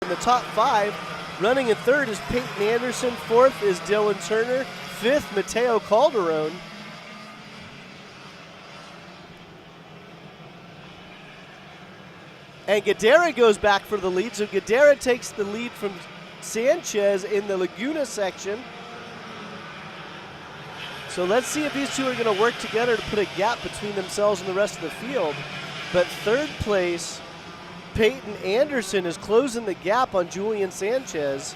In the top 5, running in 3rd is Peyton Anderson. 4th is Dylan Turner. 5th, Mateo Calderon. And Guedera goes back for the lead. So Guedera takes the lead from Sanchez in the Laguna section. So let's see if these two are going to work together to put a gap between themselves and the rest of the field. But 3rd place, Peyton Anderson is closing the gap on Julian Sanchez.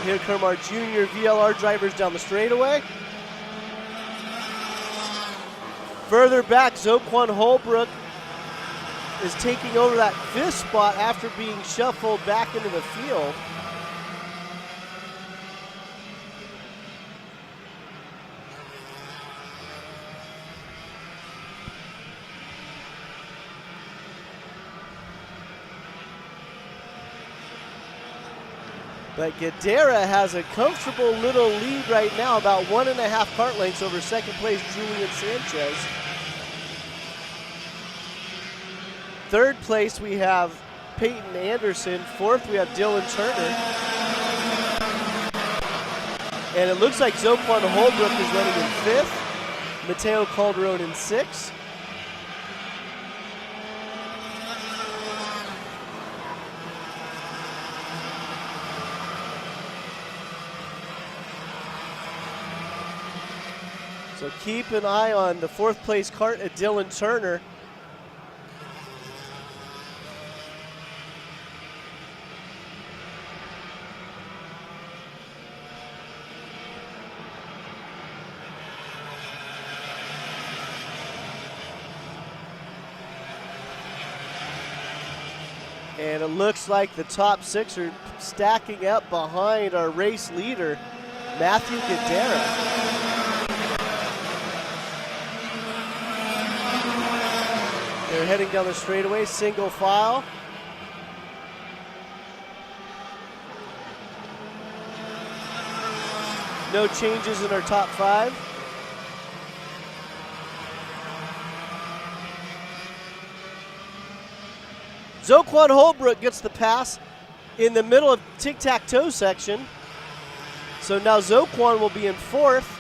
Here come our junior VLR drivers down the straightaway. Further back, Zoquan Holbrook is taking over that 5th spot after being shuffled back into the field. But Guedera has a comfortable little lead right now, about 1.5 kart lengths over 2nd place Julian Sanchez. 3rd place we have Peyton Anderson. 4th we have Dylan Turner. And it looks like Zoquan Holbrook is running in 5th. Mateo Calderon in 6th. So keep an eye on the 4th place kart at Dylan Turner. And it looks like the top 6 are stacking up behind our race leader, Matthew Guedera. They're heading down the straightaway, single file. No changes in our top 5. Zoquan Holbrook gets the pass in the middle of tic-tac-toe section. So now Zoquan will be in 4th.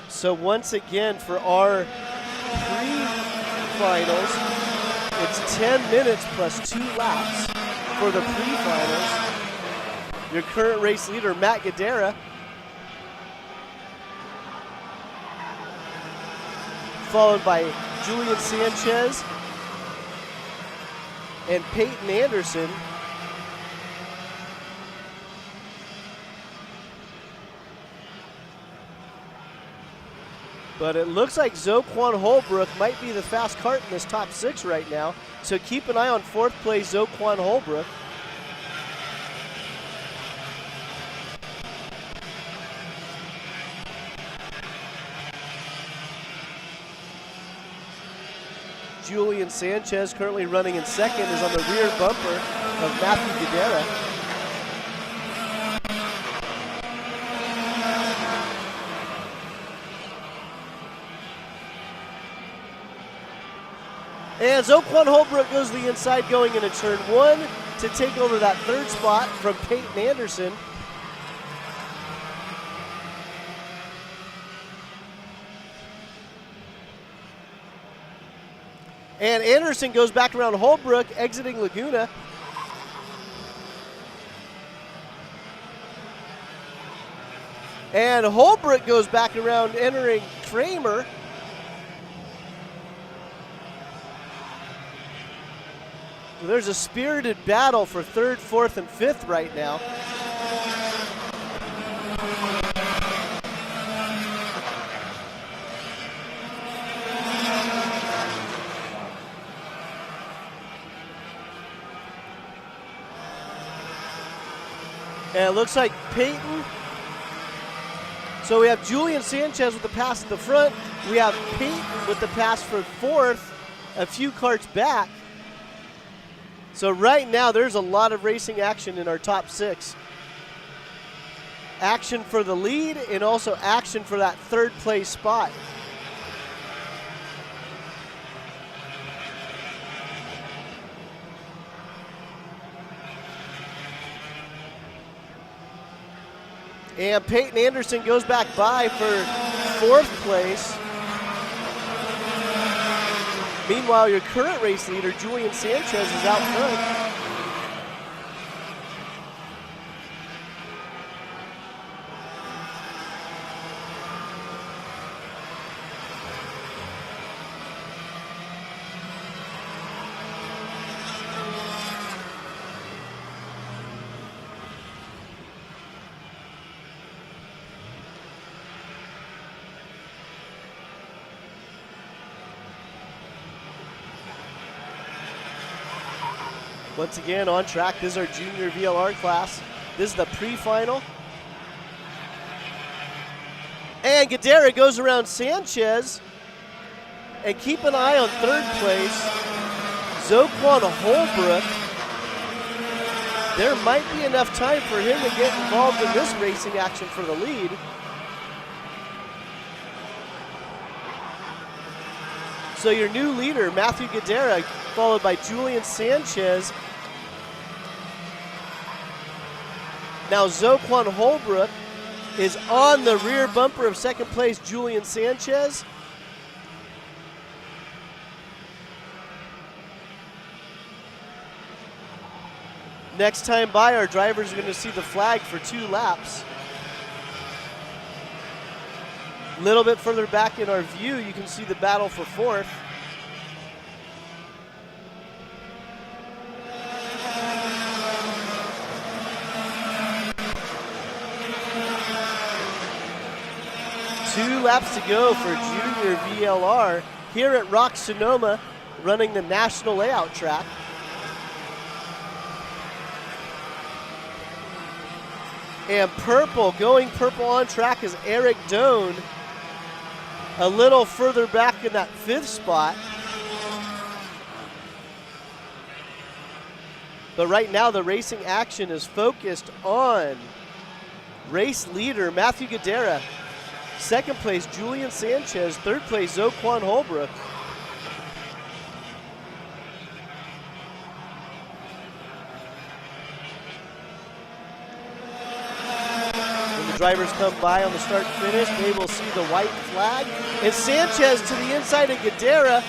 So once again, for our pre-finals, it's 10 minutes plus 2 laps for the pre-finals. Your current race leader, Matt Guedera, followed by Julian Sanchez and Peyton Anderson. But it looks like Zoquan Holbrook might be the fast kart in this top 6 right now. So keep an eye on 4th place Zoquan Holbrook. Julian Sanchez, currently running in 2nd, is on the rear bumper of Matthew Guedera. And Zoquan Holbrook goes to the inside going into turn 1 to take over that 3rd spot from Peyton Anderson. And Anderson goes back around Holbrook, exiting Laguna. And Holbrook goes back around, entering Kramer. So there's a spirited battle for 3rd, 4th, and 5th right now. And it looks like Peyton. So we have Julian Sanchez with the pass at the front. We have Peyton with the pass for fourth, a few carts back. So right now there's a lot of racing action in our top 6. Action for the lead and also action for that third place spot. And Peyton Anderson goes back by for fourth place. Meanwhile, your current race leader, Julian Sanchez, is out front. Once again, on track, this is our junior VLR class. This is the pre-final. And Gadara goes around Sanchez. And keep an eye on third place, Zoquan Holbrook. There might be enough time for him to get involved in this racing action for the lead. So your new leader, Matthew Gadara, followed by Julian Sanchez. Now Zoquan Holbrook is on the rear bumper of second place, Julian Sanchez. Next time by, our drivers are going to see the flag for 2 laps. A little bit further back in our view, you can see the battle for fourth. Two laps to go for junior VLR here at ROK Sonoma, running the national layout track. And purple, going purple on track is Eric Doan. A little further back in that 5th spot. But right now the racing action is focused on race leader Matthew Gadara. Second place, Julian Sanchez. Third place, Zoquan Holbrook. When the drivers come by on the start finish, they will see the white flag. And Sanchez to the inside of Gadara.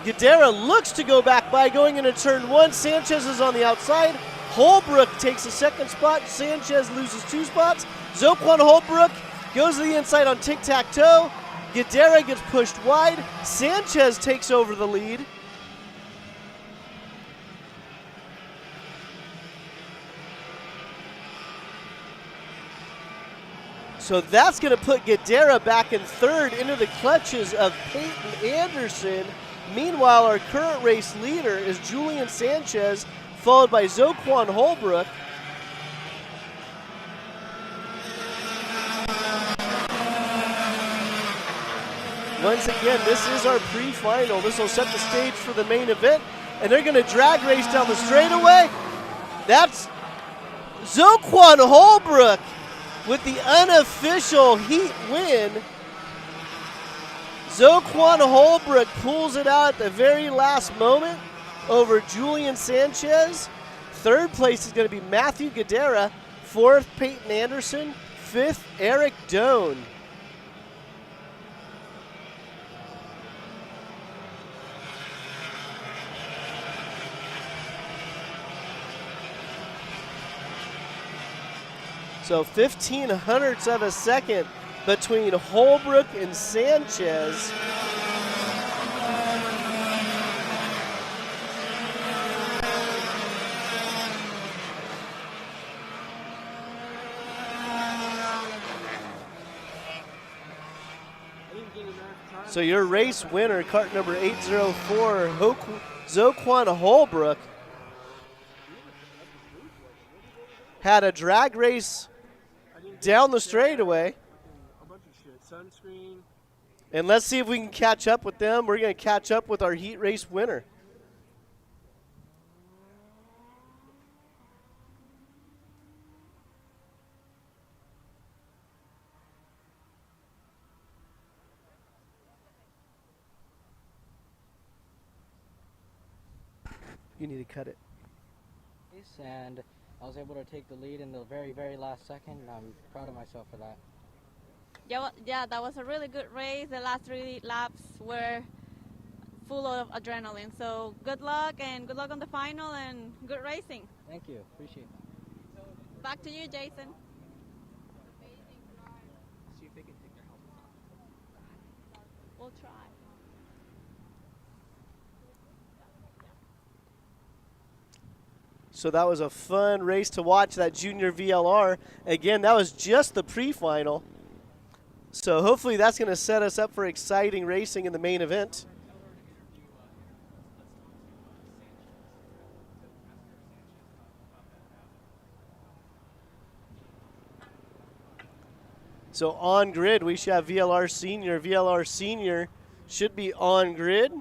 Gadara looks to go back by going into turn 1. Sanchez is on the outside. Holbrook takes the 2nd spot. Sanchez loses 2 spots. Zoquan Holbrook goes to the inside on tic-tac-toe. Gadara gets pushed wide. Sanchez takes over the lead. So that's going to put Gadara back in 3rd into the clutches of Peyton Anderson. Meanwhile, our current race leader is Julian Sanchez, followed by Zoquan Holbrook. Once again, this is our pre-final. This will set the stage for the main event, and they're going to drag race down the straightaway. That's Zoquan Holbrook with the unofficial heat win. Zoquan Holbrook pulls it out at the very last moment over Julian Sanchez. 3rd place is going to be Matthew Gadara. 4th, Peyton Anderson. 5th, Eric Doan. So 0.15 of a second between Holbrook and Sanchez. So your race winner, cart number 804, Zoquan Holbrook. had a drag race down the straightaway. A bunch of shit. Sunscreen. And let's see if we can catch up with them. We're going to catch up with our heat race winner. You need to cut it. And I was able to take the lead in the very, very last second. And I'm proud of myself for that. Yeah, that was a really good race. The last 3 laps were full of adrenaline. So good luck, and good luck on the final, and good racing. Thank you. Appreciate that. Back to you, Jason. See if they can take their helmets off. We'll try. So that was a fun race to watch, that junior VLR. Again, that was just the pre-final. So hopefully that's going to set us up for exciting racing in the main event. So on grid, we should have VLR Senior. VLR Senior should be on grid.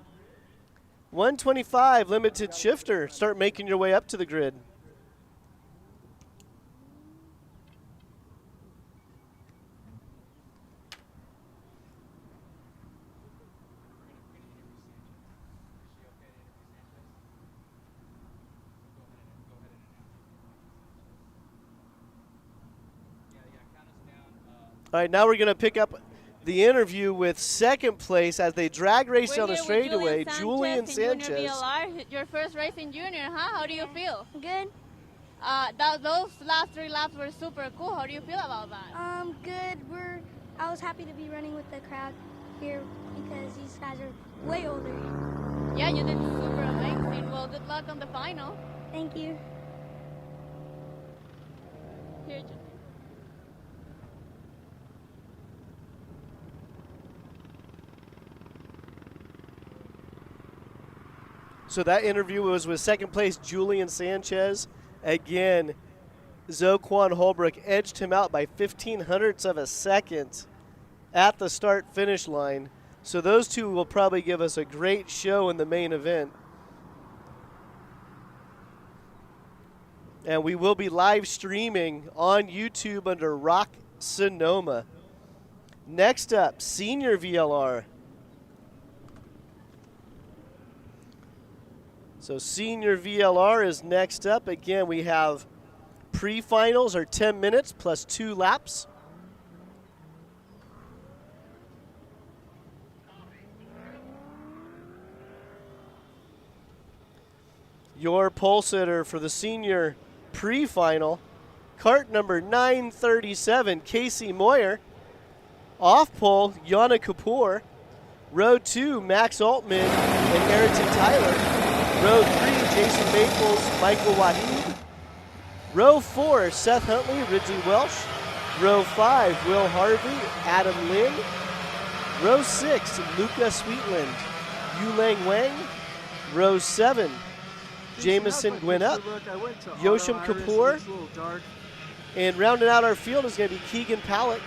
125 limited shifter. Start making your way up to the grid. All right, now we're going to pick up the interview with second place as they drag race down the straightaway, Julian Sanchez. Junior VLR, your first race in junior, huh? How do you feel? Good. Those last 3 laps were super cool. How do you feel about that? Good. I was happy to be running with the crowd here because these guys are way older. Yeah, you did super amazing. Well, good luck on the final. Thank you. Here, Junior. So that interview was with second place Julian Sanchez. Again, Zoquan Holbrook edged him out by 0.15 of a second at the start-finish line. So those two will probably give us a great show in the main event. And we will be live streaming on YouTube under ROK Sonoma. Next up, Senior VLR. So Senior VLR is next up. Again, we have pre-finals are 10 minutes plus 2 laps. Your pole sitter for the senior pre-final, cart number 937, Casey Moyer. Off pole, Yana Kapoor. Row 2, Max Altman and Ayrton Tyler. Row 3, Jason Maples, Michael Wahid. Row 4, Seth Huntley, Ridgey Welsh. Row 5, Will Harvey, Adam Lin. Row 6, Luca Sweetland, Yulang Wang. Row 7, Jameson Gwinnett, Yoshim Kapoor. And rounding out our field is going to be Keegan Pallett.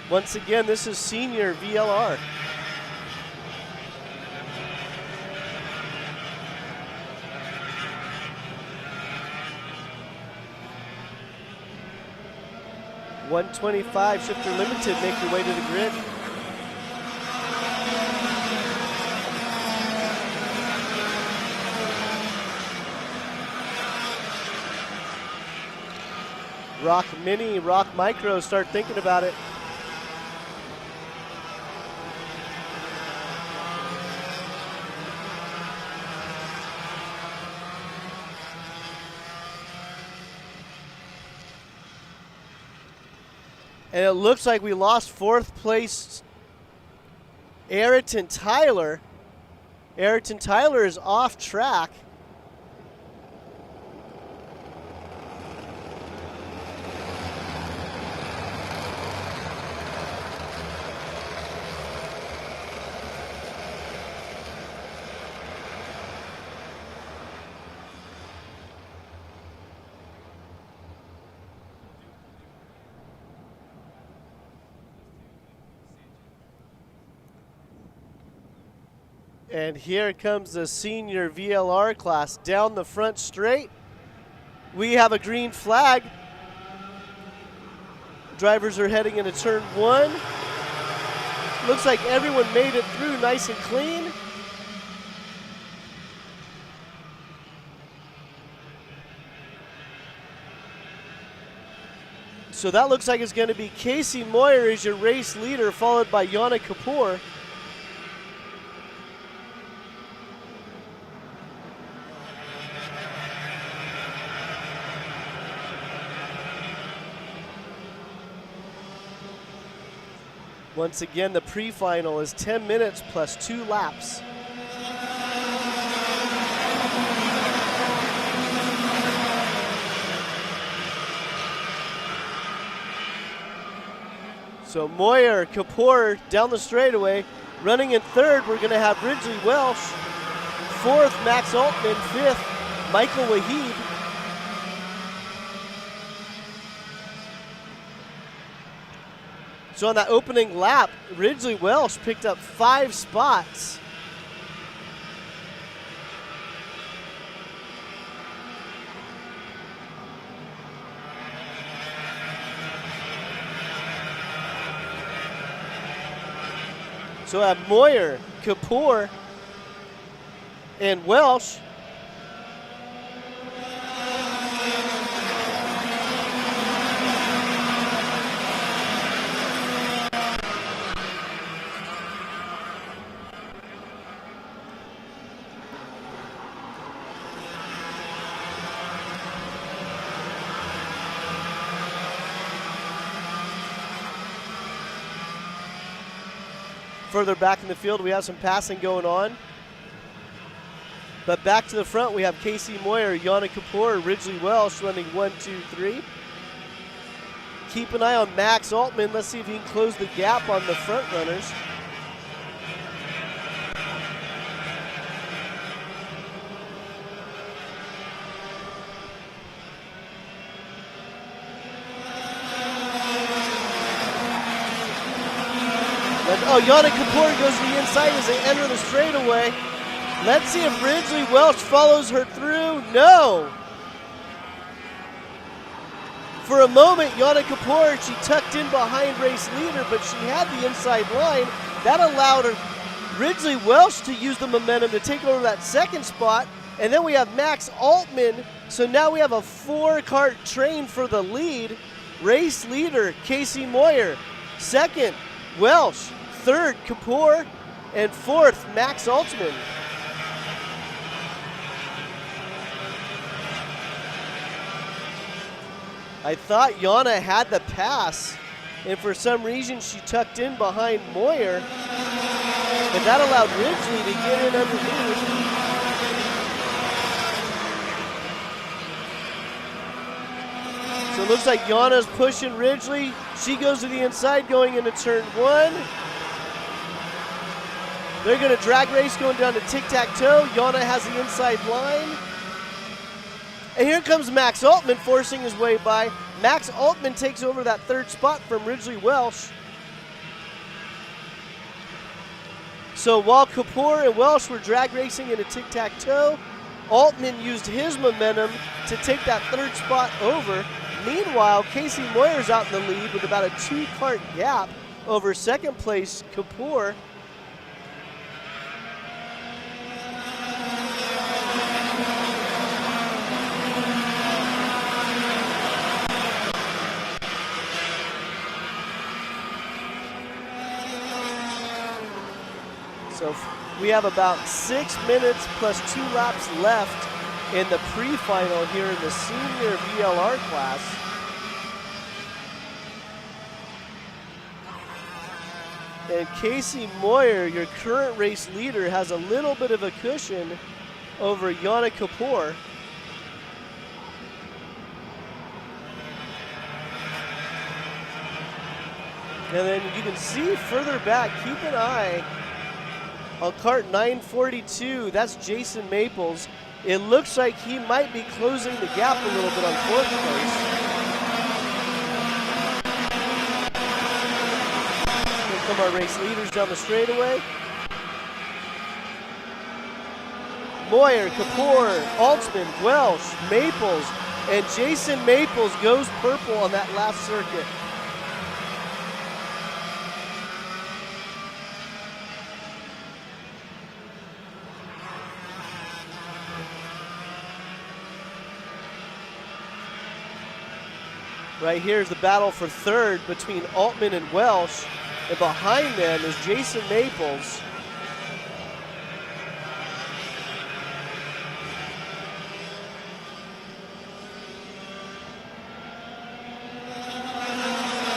Once again, this is Senior VLR. $125 shifter limited, make your way to the grid. ROK Mini, ROK Micro, start thinking about it. And it looks like we lost 4th place Ayrton Tyler. Ayrton Tyler is off track. And here comes the senior VLR class down the front straight. We have a green flag. Drivers are heading into turn 1. Looks like everyone made it through nice and clean. So that looks like it's going to be Casey Moyer as your race leader, followed by Yana Kapoor. Once again, the pre-final is 10 minutes plus 2 laps. So Moyer, Kapoor down the straightaway. Running in third, we're going to have Ridgely Welsh. Fourth, Max Altman. Fifth, Michael Wahid. So on that opening lap, Ridgely Welsh picked up 5 spots. So I have Moyer, Kapoor, and Welsh. Further back in the field, we have some passing going on. But back to the front, we have Casey Moyer, Yana Kapoor, Ridgely Welsh running 1, 2, 3. Keep an eye on Max Altman. Let's see if he can close the gap on the front runners. Oh, Yana Kapoor goes to the inside as they enter the straightaway. Let's see if Ridgely Welsh follows her through. No. For a moment, Yana Kapoor, she tucked in behind race leader, but she had the inside line. That allowed her, Ridgely Welsh to use the momentum to take over that second spot. And then we have Max Altman. So now we have a 4-cart train for the lead. Race leader, Casey Moyer. Second, Welsh. Third, Kapoor, and fourth, Max Altman. I thought Yana had the pass, and for some reason she tucked in behind Moyer, and that allowed Ridgely to get in underneath. So it looks like Yana's pushing Ridgely. She goes to the inside going into turn 1. They're going to drag race going down to tic-tac-toe. Yana has the inside line. And here comes Max Altman forcing his way by. Max Altman takes over that third spot from Ridgely Welsh. So while Kapoor and Welsh were drag racing into tic-tac-toe, Altman used his momentum to take that third spot over. Meanwhile, Casey Moyer's out in the lead with about a 2-cart gap over second place Kapoor. So we have about 6 minutes plus 2 laps left in the pre-final here in the senior VLR class. And Casey Moyer, your current race leader, has a little bit of a cushion over Yana Kapoor. And then you can see further back, keep an eye on cart 942, that's Jason Maples. It looks like he might be closing the gap a little bit on fourth place. Here come our race leaders down the straightaway. Moyer, Kapoor, Altman, Welsh, Maples, and Jason Maples goes purple on that last circuit. Right here is the battle for third between Altman and Welsh, and behind them is Jason Maples.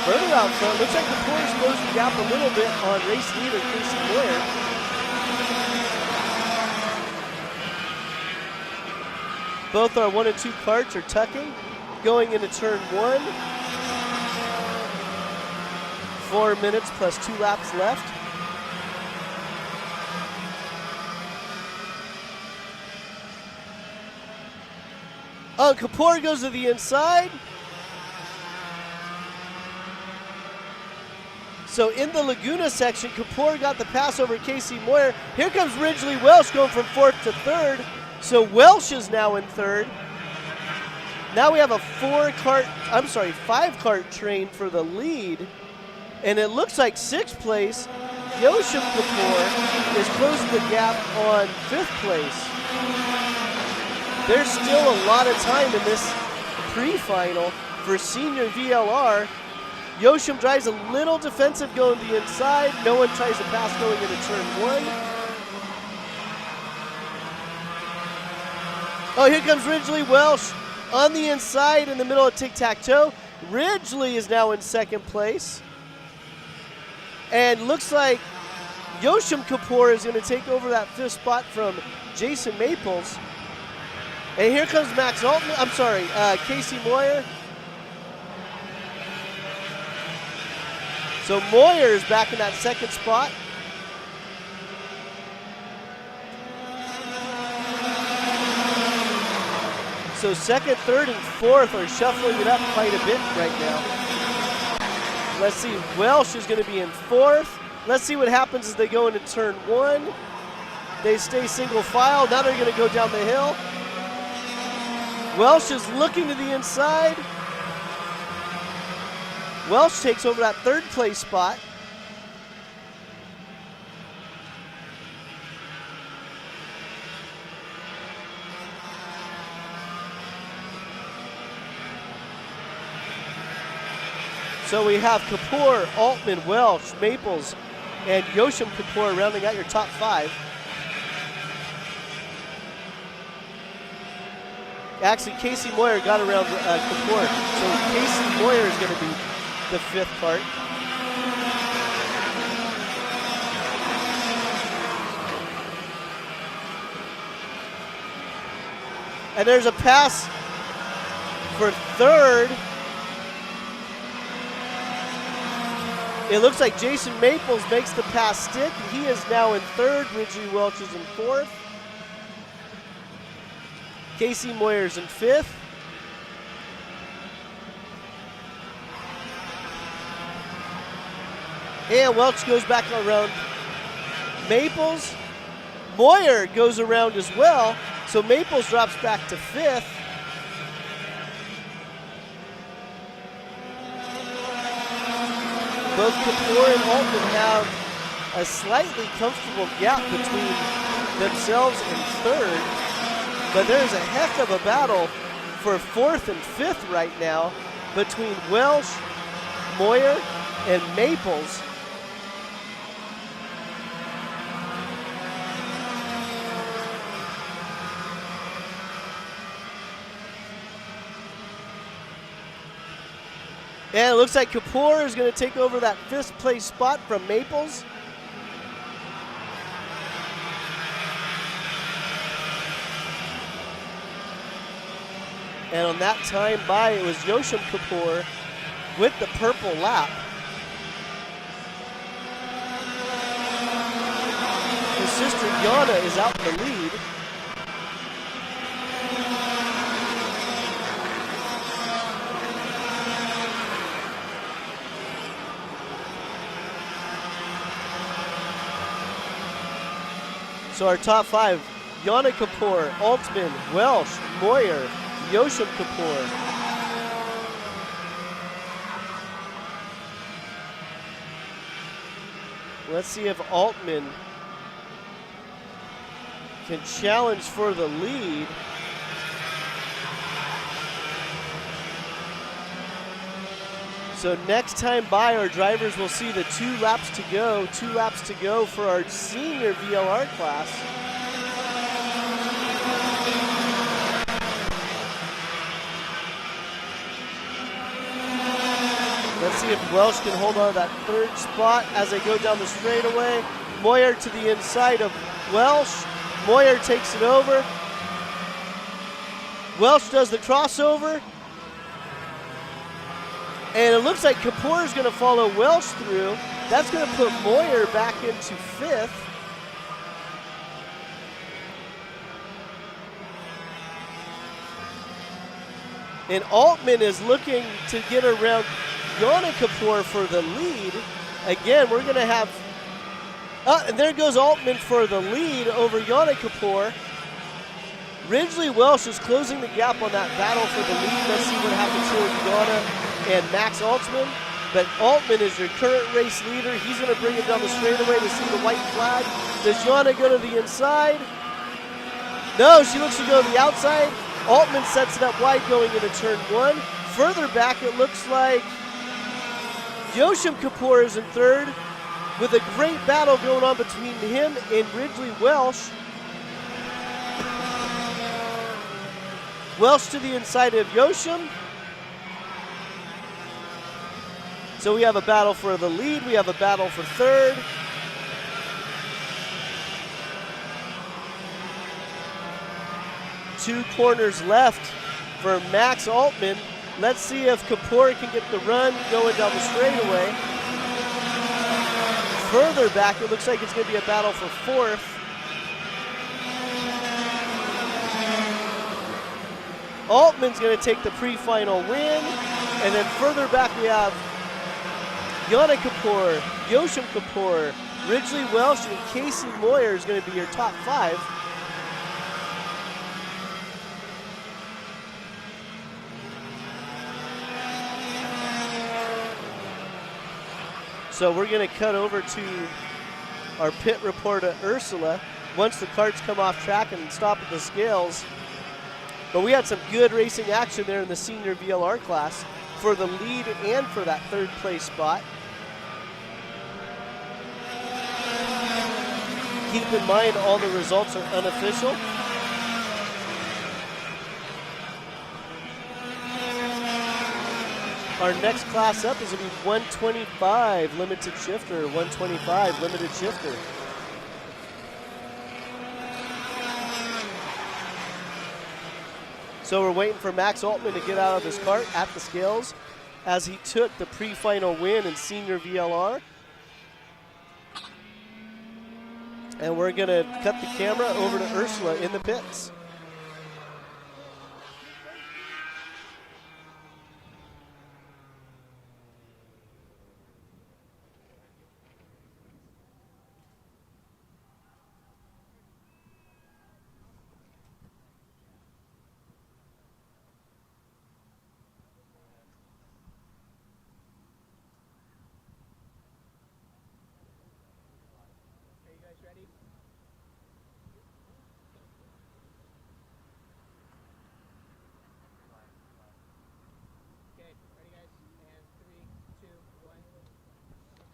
Further out front, looks like Kapoor's closed the gap a little bit on race leader Casey Moyer. Both our 1 and 2 carts are tucking, going into turn 1. 4 minutes plus 2 laps left. Oh, Kapoor goes to the inside. So in the Laguna section, Kapoor got the pass over Casey Moyer. Here comes Ridgely Welsh going from 4th to 3rd. So Welsh is now in 3rd. Now we have a 5-cart train for the lead. And it looks like 6th place, Yoshim Kapoor is closing the gap on 5th place. There's still a lot of time in this pre-final for senior VLR. Yoshim drives a little defensive going to the inside. No one tries to pass going into turn 1. Oh, here comes Ridgely Welsh on the inside in the middle of tic-tac-toe. Ridgely is now in 2nd place. And looks like Yoshim Kapoor is going to take over that 5th spot from Jason Maples. And here comes Casey Moyer. So Moyer is back in that 2nd spot. So 2nd, 3rd, and 4th are shuffling it up quite a bit right now. Let's see, Welsh is going to be in 4th. Let's see what happens as they go into turn 1. They stay single file. Now they're going to go down the hill. Welsh is looking to the inside. Welsh takes over that 3rd place spot. So we have Kapoor, Altman, Welsh, Maples, and Yoshim Kapoor rounding out your top 5. Actually, Casey Moyer got around Kapoor. So Casey Moyer is going to be the 5th cart. And there's a pass for 3rd. It looks like Jason Maples makes the pass stick. He is now in 3rd. Ridgely Welch is in 4th. Casey Moyer's in 5th. And Welch goes back around Maples. Moyer goes around as well. So Maples drops back to 5th. Both Kapoor and Altman have a slightly comfortable gap between themselves and 3rd. But there's a heck of a battle for 4th and 5th right now between Welsh, Moyer, and Maples. And it looks like Kapoor is going to take over that 5th place spot from Maples. And on that time by, it was Yoshim Kapoor with the purple lap. His sister Yana is out in the lead. So our top 5, Yana Kapoor, Altman, Welsh, Moyer, Yoshim Kapoor. Let's see if Altman can challenge for the lead. So next time by, our drivers will see the 2 laps to go for our senior VLR class. Let's see if Welsh can hold on to that 3rd spot as they go down the straightaway. Moyer to the inside of Welsh. Moyer takes it over. Welsh does the crossover. And it looks like Kapoor is going to follow Welsh through. That's going to put Moyer back into 5th. And Altman is looking to get around Yana Kapoor for the lead. Again, we're going to have... and there goes Altman for the lead over Yana Kapoor. Ridgely Welsh is closing the gap on that battle for the lead. Let's see what happens here with Yana and Max Altman. But Altman is your current race leader. He's going to bring it down the straightaway to see the white flag. Does Yana go to the inside? No, she looks to go to the outside. Altman sets it up wide going into turn 1. Further back, it looks like Yoshim Kapoor is in 3rd with a great battle going on between him and Ridgely Welsh. Welsh to the inside of Yoshim. So we have a battle for the lead. We have a battle for 3rd. Two corners left for Max Altman. Let's see if Kapoor can get the run going down the straightaway. Further back, it looks like it's going to be a battle for 4th. Altman's going to take the pre-final win. And then further back, we have Yana Kapoor, Yoshim Kapoor, Ridgely Welsh, and Casey Moyer is going to be your top 5. So we're going to cut over to our pit reporter, Ursula, once the carts come off track and stop at the scales. But we had some good racing action there in the senior VLR class for the lead and for that 3rd place spot. Keep in mind all the results are unofficial. Our next class up is going to be 125 limited shifter, 125 limited shifter. So we're waiting for Max Altman to get out of his cart at the scales as he took the pre-final win in senior VLR. And we're going to cut the camera over to Ursula in the pits.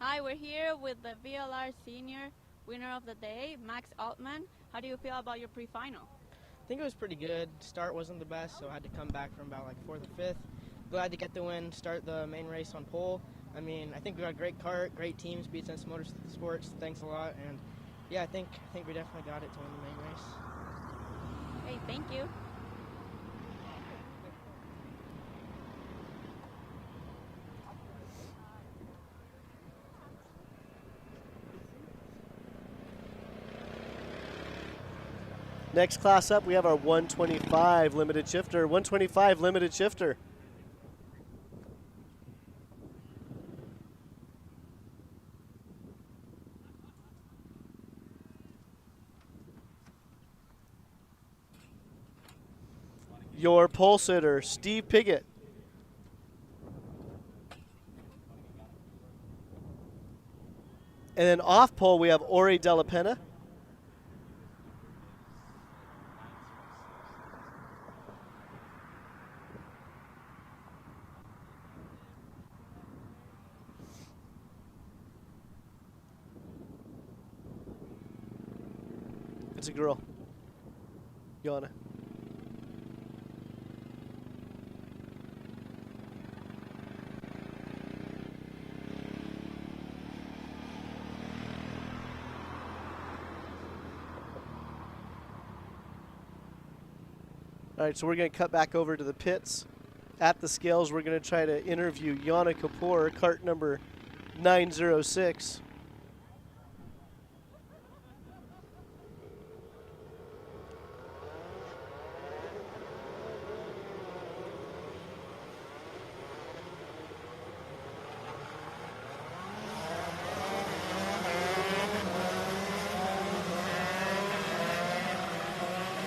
Hi, we're here with the VLR senior winner of the day, Max Altman. How do you feel about your pre-final? I think it was pretty good. Start wasn't the best, so I had to come back from about like 4th or 5th. Glad to get the win, start the main race on pole. I mean, I think we got a great cart, great teams, Beat Sense Motorsports. Thanks a lot, and yeah, I think we definitely got it to win the main race. Hey, thank you. Next class up, we have our 125 limited shifter. 125 limited shifter. your pole sitter, Steve Piggott. And then off pole, we have Ori Della Pena. It's a girl. Yana. All right, so we're going to cut back over to the pits. At the scales, we're going to try to interview Yana Kapoor, cart number 906.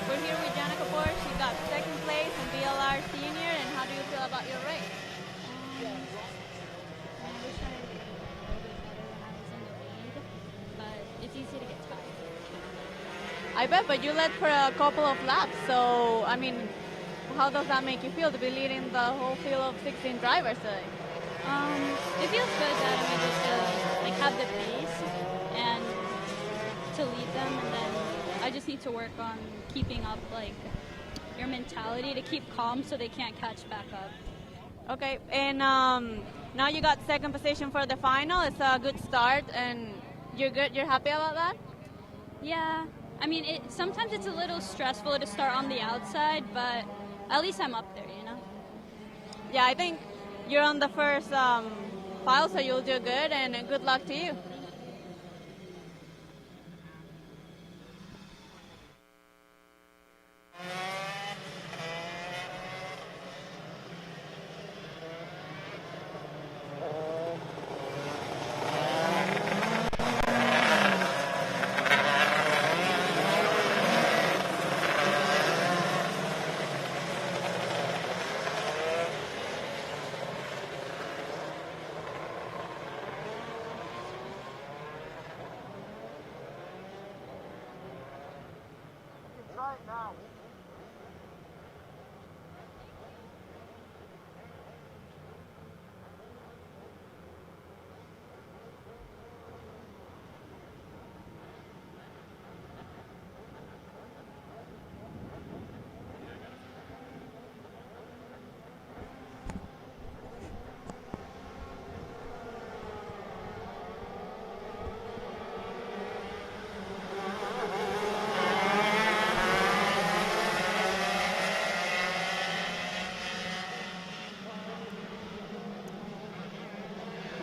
We're here with Jana Kapoor. She got second place in BLR Senior. And how do you feel about your race? I wish I did a little bit better when I was in the lead, but it's easy to get tired. I bet, but you led for a couple of laps. So, I mean, how does that make you feel to be leading the whole field of 16 drivers today? It feels good that I'm able to like have the pace and to lead them, and then I just need to work on keeping up like your mentality to keep calm so they can't catch back up. Okay, and now you got second position for the final. It's a good start, and you're good. You're happy about that? Yeah, I mean, sometimes it's a little stressful to start on the outside, but at least I'm up there, you know? Yeah, I think you're on the first file, so you'll do good, and good luck to you.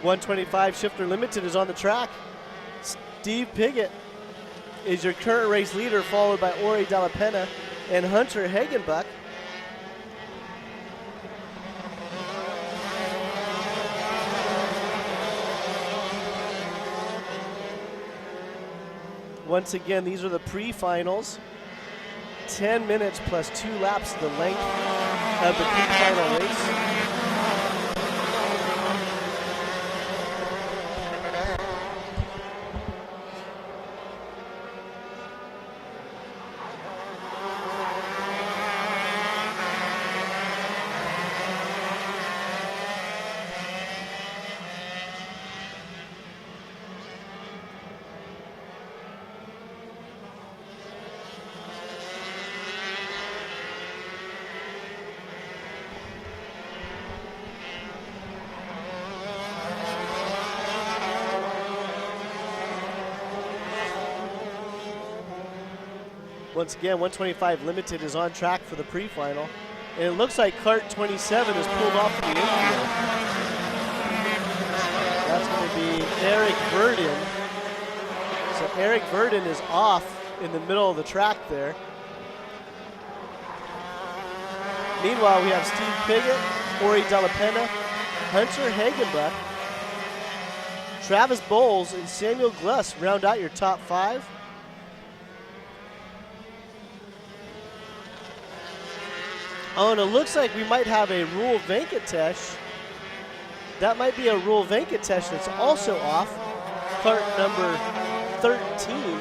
.125 Shifter Limited is on the track. Steve Piggott is your current race leader, followed by Ori Della Pena and Hunter Hagenbuck. Once again, these are the pre-finals. 10 minutes plus 2 laps, the length of the pre-final race. Once again, 125 Limited is on track for the pre-final. And it looks like cart 27 is pulled off to the infield. That's going to be Eric Verdon. So Eric Verdon is off in the middle of the track there. Meanwhile, we have Steve Piggott, Ori Della Pena, Hunter Hagenbuck, Travis Bowles, and Samuel Gluss round out your top 5. Oh, and it looks like we might have a Rule Venkatesh. That might be a Rule Venkatesh that's also off. Cart number 13.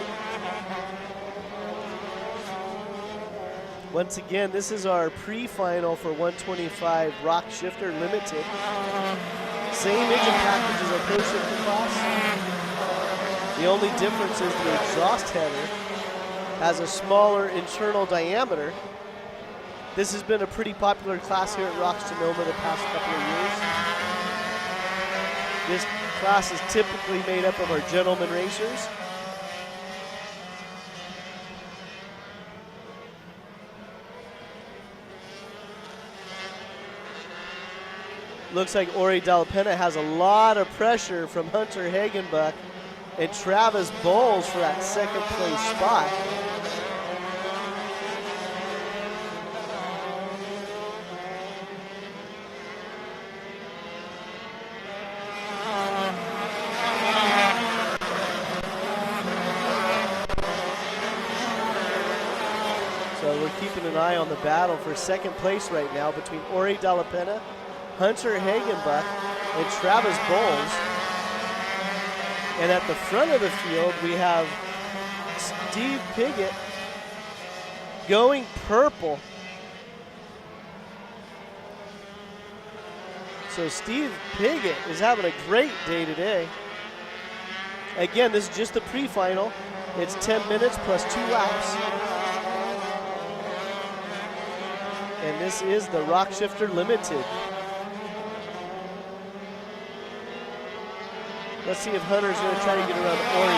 Once again, this is our pre-final for 125 ROK Shifter Limited. Same engine package as our Pro Shifter class. The only difference is the exhaust header has a smaller internal diameter. This has been a pretty popular class here at ROK Sonoma the past couple of years. This class is typically made up of our gentleman racers. Looks like Ori Della Penna has a lot of pressure from Hunter Hagenbuck and Travis Bowles for that second place spot. So we're keeping an eye on the battle for second place right now between Ori Della Penna, Hunter Hagenbuck, and Travis Bowles. And at the front of the field, we have Steve Piggott going purple. So Steve Piggott is having a great day today. Again, this is just the pre-final. It's 10 minutes plus 2 laps. And this is the ROK Shifter Limited. Let's see if Hunter's going to try to get around Ori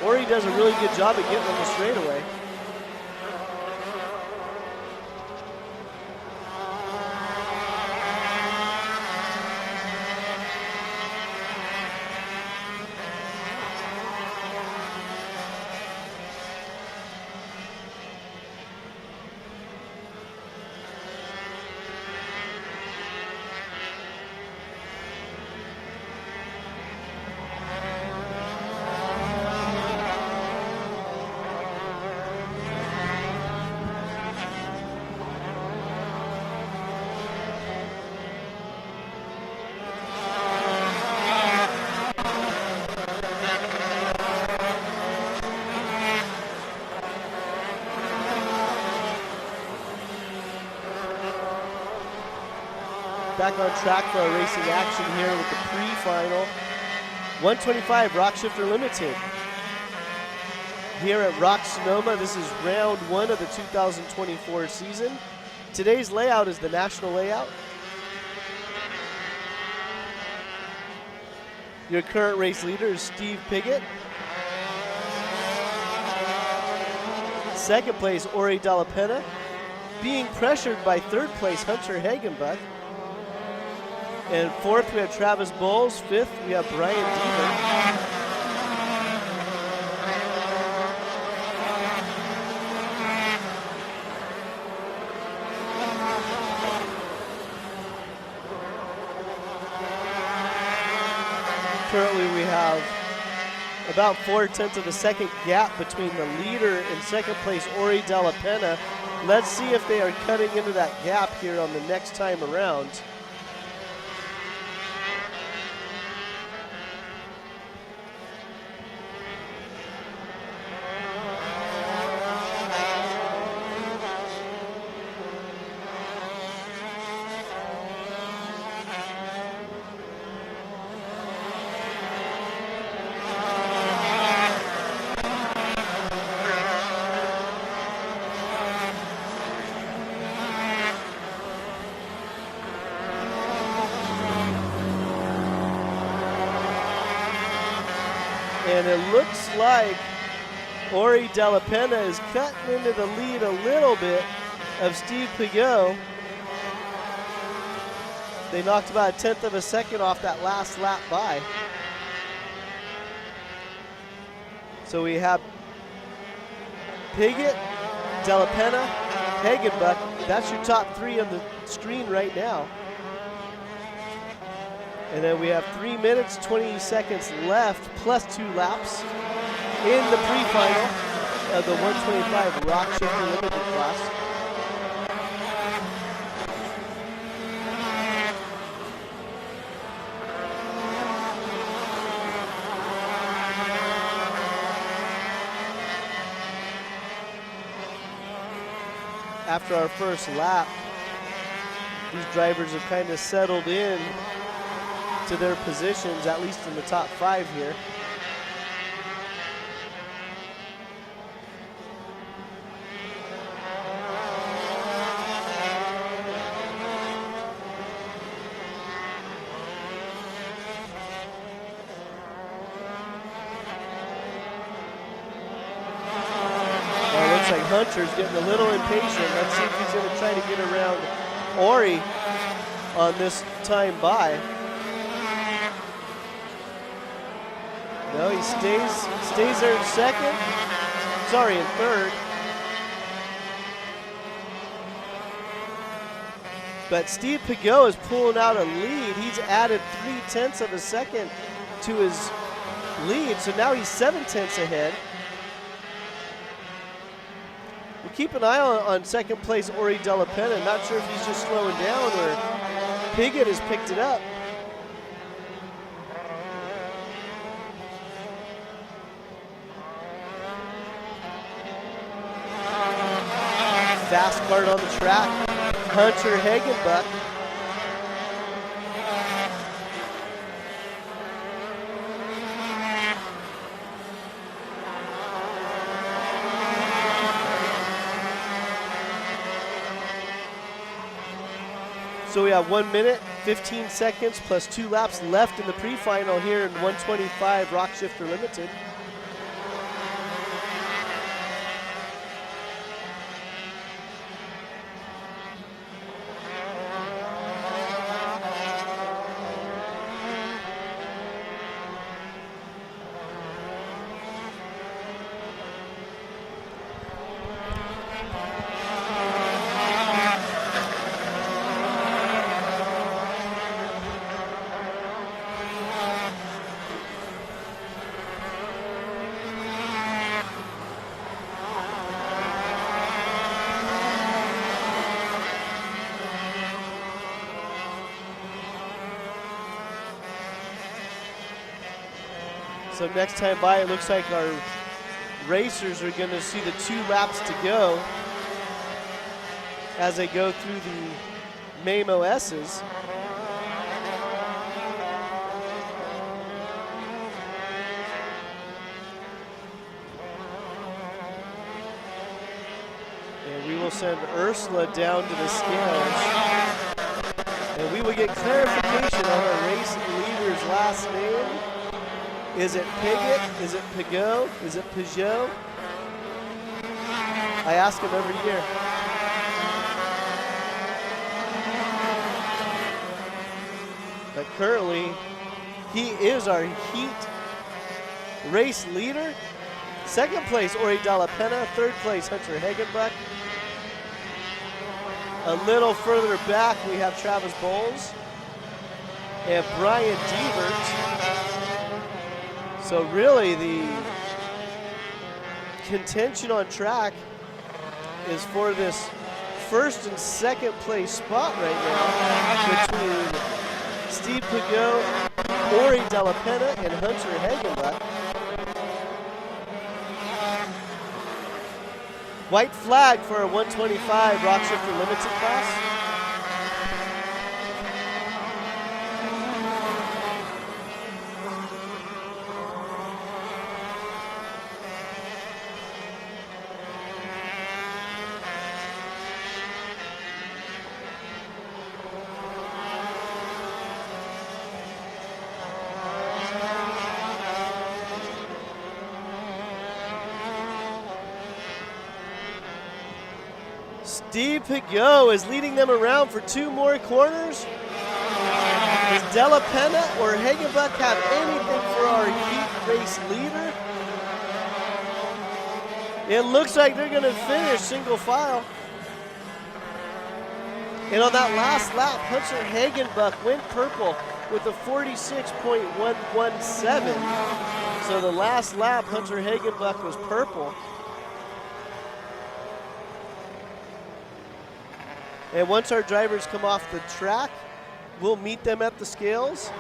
here. Ori does a really good job of getting on the straightaway. Back on track for our racing action here with the pre-final. 125 ROK Shifter Limited. Here at ROK Sonoma, this is round 1 of the 2024 season. Today's layout is the national layout. Your current race leader is Steve Piggott. Second place, Ori Della Penna. Being pressured by third place, Hunter Hagenbuck. And fourth, we have Travis Bowles. Fifth, we have Brian Deaver. Currently, we have about 4/10 of a second gap between the leader and second place, Ori Della Penna. Let's see if they are cutting into that gap here on the next time around. And it looks like Ori Della Penna is cutting into the lead a little bit of Steve Piggott. They knocked about 1/10 of a second off that last lap by. So we have Piggott, Della Penna, Hagenbuck. That's your top 3 on the screen right now. And then we have 3 minutes, 20 seconds left, plus 2 laps in the pre-final. of the 125 ROK Shifter Limited class. After our first lap, these drivers have kind of settled in to their positions, at least in the top 5 here. Hunter's getting a little impatient. Let's see if he's going to try to get around Ori on this time by. No, he stays there in second. Sorry, in third. But Steve Pigot is pulling out a lead. He's added 0.3 of a second to his lead, so now he's 0.7 ahead. Keep an eye on second place Ori Della Penna. Not sure if he's just slowing down or Piggott has picked it up. Fast card on the track, Hunter Hagenbuck. So we have 1 minute, 15 seconds plus 2 laps left in the pre-final here in 125 ROK Shifter Limited. So next time by, it looks like our racers are going to see the 2 laps to go as they go through the MAMO S's. And we will send Ursula down to the scales. And we will get clarification on our race leader's last name. Is it Piggott? Is it Pigot? Is it Peugeot? I ask him every year. But currently, he is our heat race leader. Second place, Ori Della Penna. Third place, Hunter Hagenbuck. A little further back, we have Travis Bowles and Brian Devert. So really the contention on track is for this first and second place spot right now between Steve Pigot, Ori Della Penna, and Hunter Hagenbuck. White flag for a 125 ROK Shifter Limited class. Steve Pigot is leading them around for 2 more corners. Does Della Penna or Hagenbuck have anything for our heat race leader? It looks like they're going to finish single file. And on that last lap, Hunter Hagenbuck went purple with a 46.117. So the last lap, Hunter Hagenbuck was purple. And once our drivers come off the track, we'll meet them at the scales.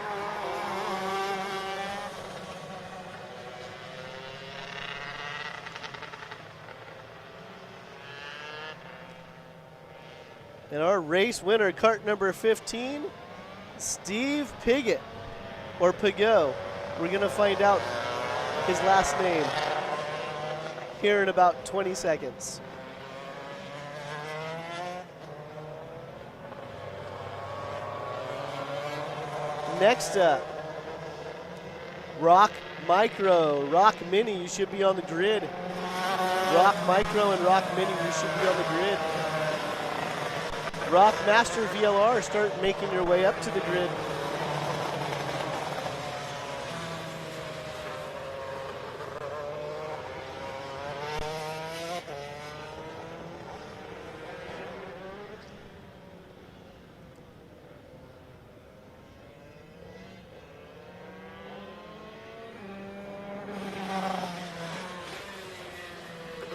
And our race winner, cart number 15, Steve Piggott, or Pigot. We're going to find out his last name here in about 20 seconds. Next up, ROK Micro, ROK Mini, you should be on the grid. ROK Micro and ROK Mini, you should be on the grid. ROK Master VLR, start making your way up to the grid.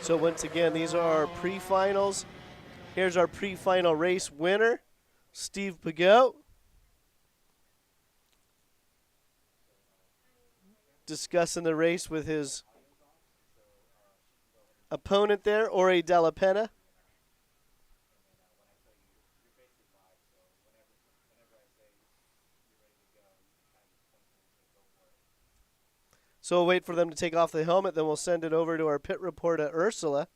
So once again, these are our pre-finals. Here's our pre-final race winner, Steve Pigot. Discussing the race with his opponent there, Ori Della Penna. So we'll wait for them to take off the helmet, then we'll send it over to our pit reporter, Ursula.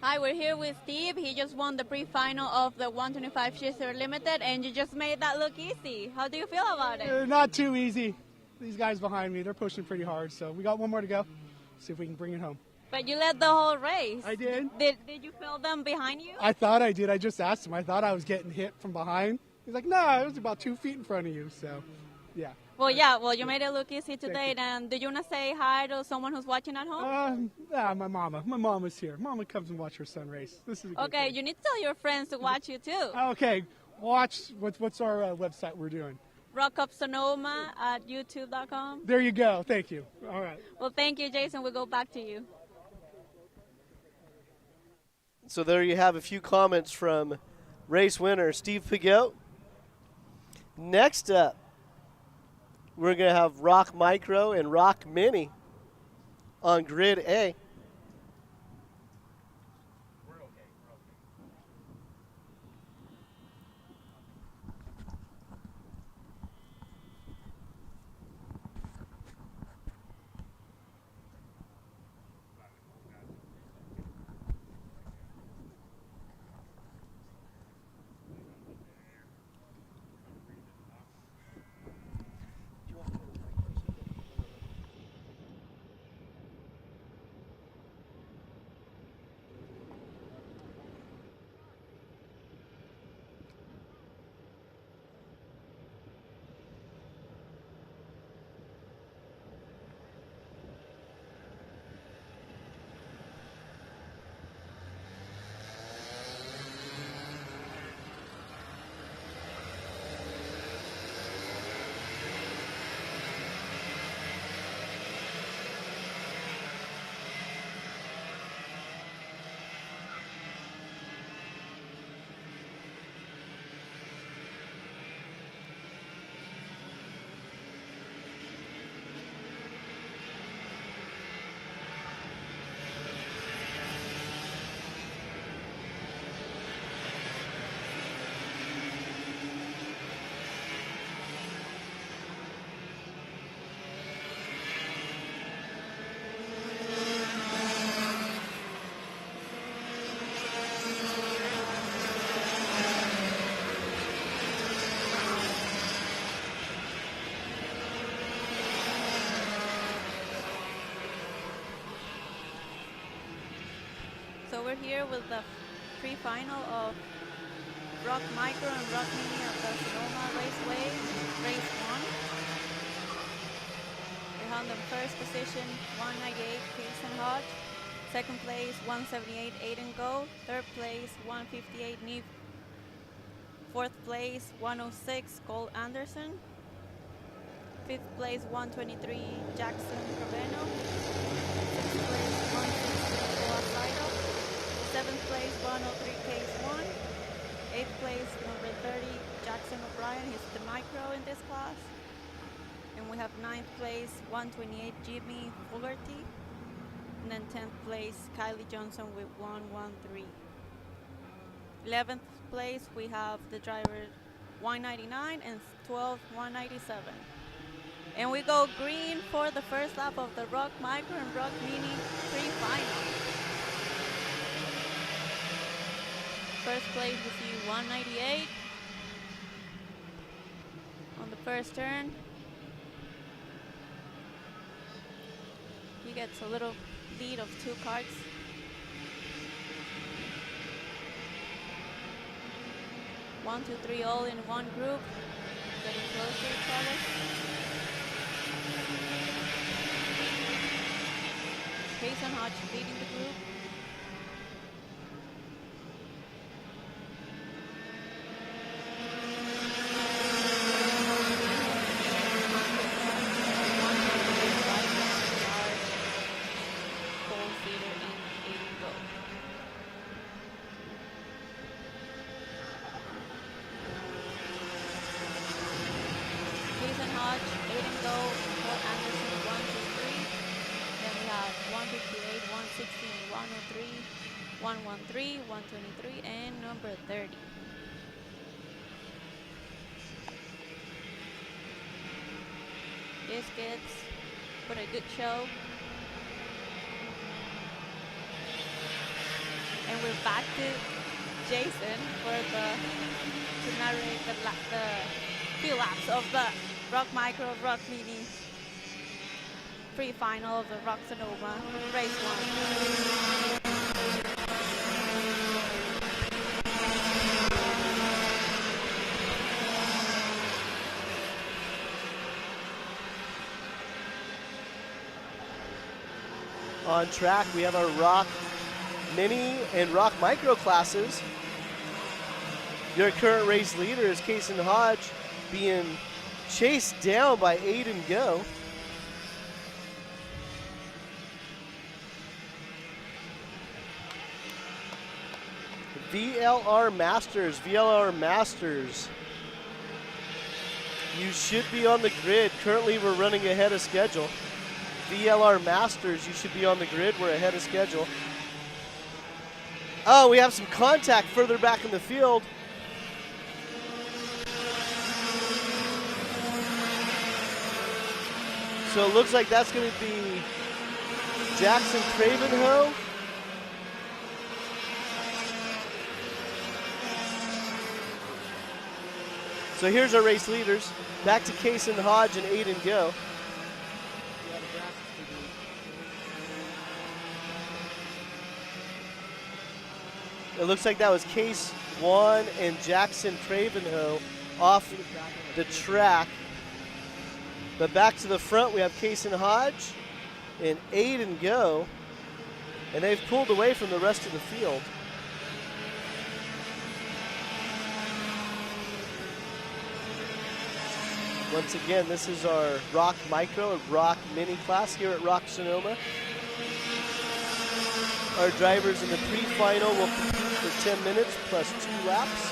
Hi, we're here with Steve. He just won the pre-final of the 125 Shister Limited, and you just made that look easy. How do you feel about it? Not too easy. These guys behind me, they're pushing pretty hard, so we got one more to go. See if we can bring it home. But you led the whole race. I did. Did you feel them behind you? I thought I did. I just asked him. I thought I was getting hit from behind. He's like, no, it was about 2 feet in front of you, so yeah. Well, yeah, you made it look easy today. And do you want to say hi to someone who's watching at home? Yeah, my mama. My mama's here. Mama comes and watch her son race. This is a good Okay, thing. you need to tell your friends to watch you too. Okay, watch. What's our website we're doing? ROK Sonoma at youtube.com. There you go. Thank you. All right. Well, thank you, Jason. We'll go back to you. So there you have a few comments from race winner Steve Pigot. Next up, we're going to have ROK Micro and ROK Mini on grid A. So we're here with the pre-final of ROK Micro and ROK Mini at the Sonoma Raceway, race 1. We have in first position 198 Pearson Hodge, second place 178 Aiden Go, third place 158 Neve, fourth place 106 Cole Anderson. 5th place 123 Jackson Craveno, 6th place 160 Boasaito, 7th place 103 Case 1, 8th place number 30 Jackson O'Brien, he's the micro in this class, and we have 9th place 128 Jimmy Fogarty, and then 10th place Kylie Johnson with 113. 11th place we have the driver 199 and 12th 197. And we go green for the first lap of the ROK Micro and ROK Mini pre-final. First place we see 198 on the first turn. He gets a little lead of 2 carts. One, two, three, all in one group, getting close to each other. Case and Hodge leading the group. $158, $160, $103, $113, $123, and number 30. This gets put a good show. And we're back to Jason to narrate the few laps of the ROK Micro, ROK Mini pre-final of the ROK Sonoma race 1. On track, we have our ROK Mini and ROK Micro classes. Your current race leader is Kason Hodge, being chased down by Aiden Go. VLR Masters. You should be on the grid. Currently, we're running ahead of schedule. VLR Masters, you should be on the grid. We're ahead of schedule. Oh, we have some contact further back in the field. So it looks like that's going to be Jackson Cravenho. So here's our race leaders. Back to Kason Hodge and Aiden Go. It looks like that was Case 1 and Jackson Cravenho off the track. But back to the front, we have Kason Hodge and Aiden Go. And they've pulled away from the rest of the field. Once again, this is our ROK Micro and ROK Mini class here at ROK Sonoma. Our drivers in the pre-final will compete for 10 minutes plus 2 laps.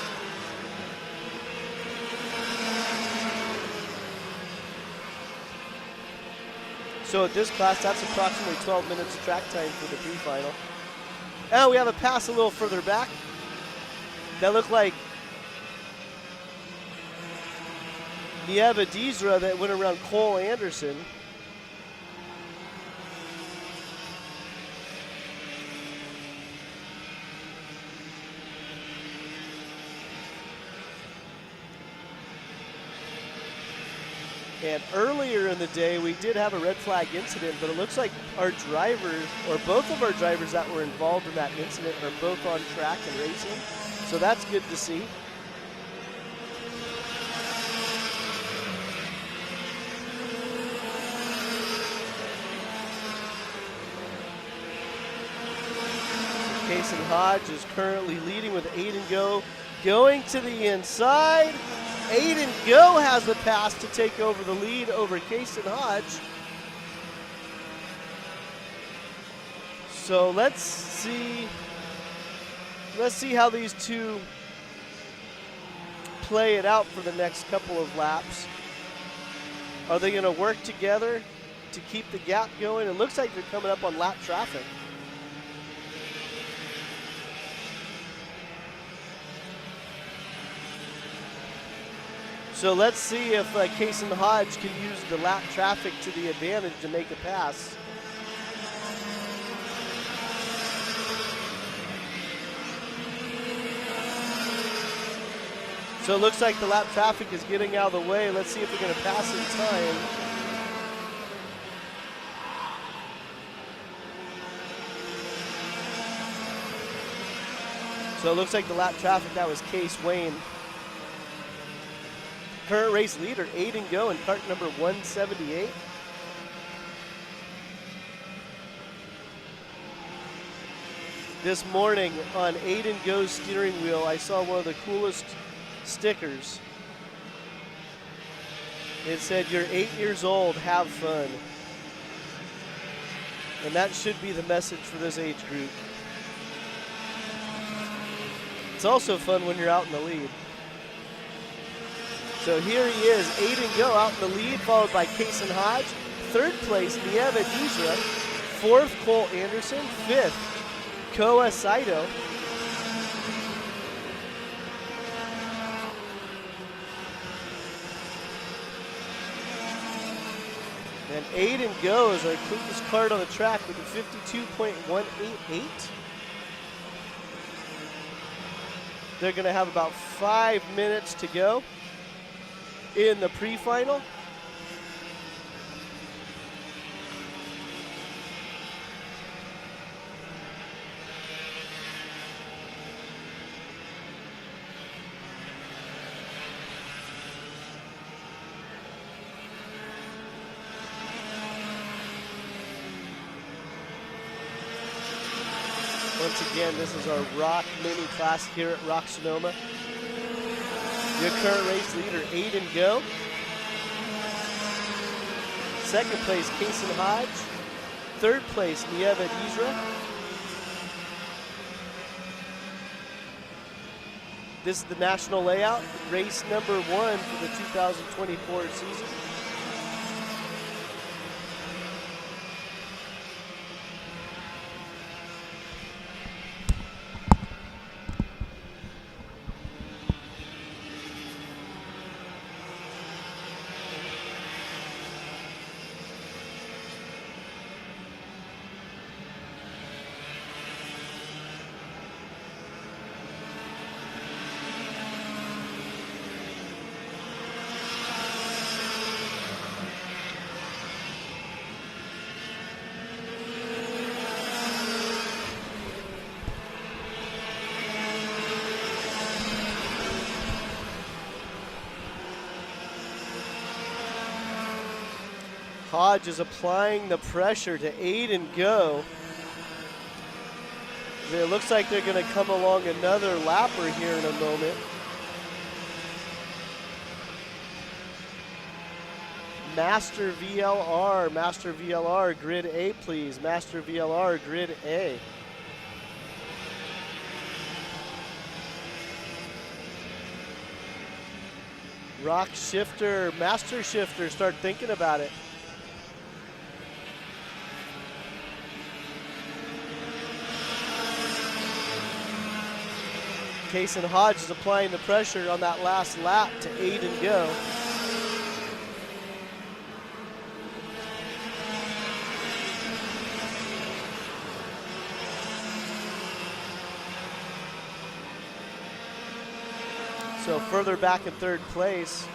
So at this class, that's approximately 12 minutes of track time for the pre-final. And we have a pass a little further back. That looked like Nieva Dizra that went around Cole Anderson. And earlier in the day, we did have a red flag incident, but it looks like our drivers, or both of our drivers that were involved in that incident, are both on track and racing. So that's good to see. Kason Hodge is currently leading with Aiden Go, going to the inside. Aiden Go has the pass to take over the lead over Kason Hodge. So let's see how these two play it out for the next couple of laps. Are they going to work together to keep the gap going? It looks like they're coming up on lap traffic. So let's see if Kason Hodge can use the lap traffic to the advantage to make a pass. So it looks like the lap traffic is getting out of the way. Let's see if we're going to pass in time. So it looks like the lap traffic, that was Case Wayne. Current race leader, Aiden Go in cart number 178. This morning on Aiden Go's steering wheel, I saw one of the coolest stickers. It said, "You're 8 years old, have fun." And that should be the message for this age group. It's also fun when you're out in the lead. So here he is, Aiden Go out in the lead, followed by Kason Hodge. Third place, Nieva Dizra. Fourth, Cole Anderson. Fifth, Koa Saito. And Aiden Go is our quickest card on the track with a 52.188. They're going to have about 5 minutes to go in the pre-final. Once again, this is our ROK mini class here at ROK Sonoma. Your current race leader, Aiden Go. Second place, Kason Hodge. Third place, Nieva Dizra. This is the national layout, race number 1 for the 2024 season. Hodge is applying the pressure to Aiden Go. It looks like they're going to come along another lapper here in a moment. Master VLR, grid A, please. Master VLR, grid A. Rock shifter, master shifter, start thinking about it. Kason Hodge is applying the pressure on that last lap to Aiden Go. So further back in third place,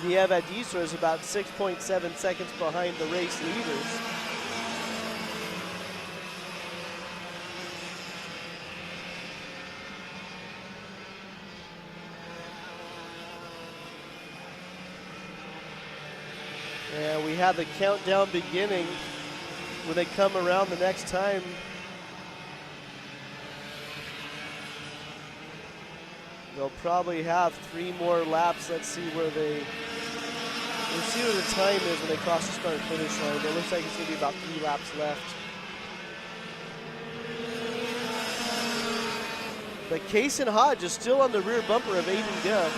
Nieva Dizra is about 6.7 seconds behind the race leaders. And we have the countdown beginning when they come around the next time. They'll probably have 3 more laps. Let's see where the time is when they cross the start finish line. It looks like it's going to be about 3 laps left. But Case and Hodge is still on the rear bumper of Aiden Go.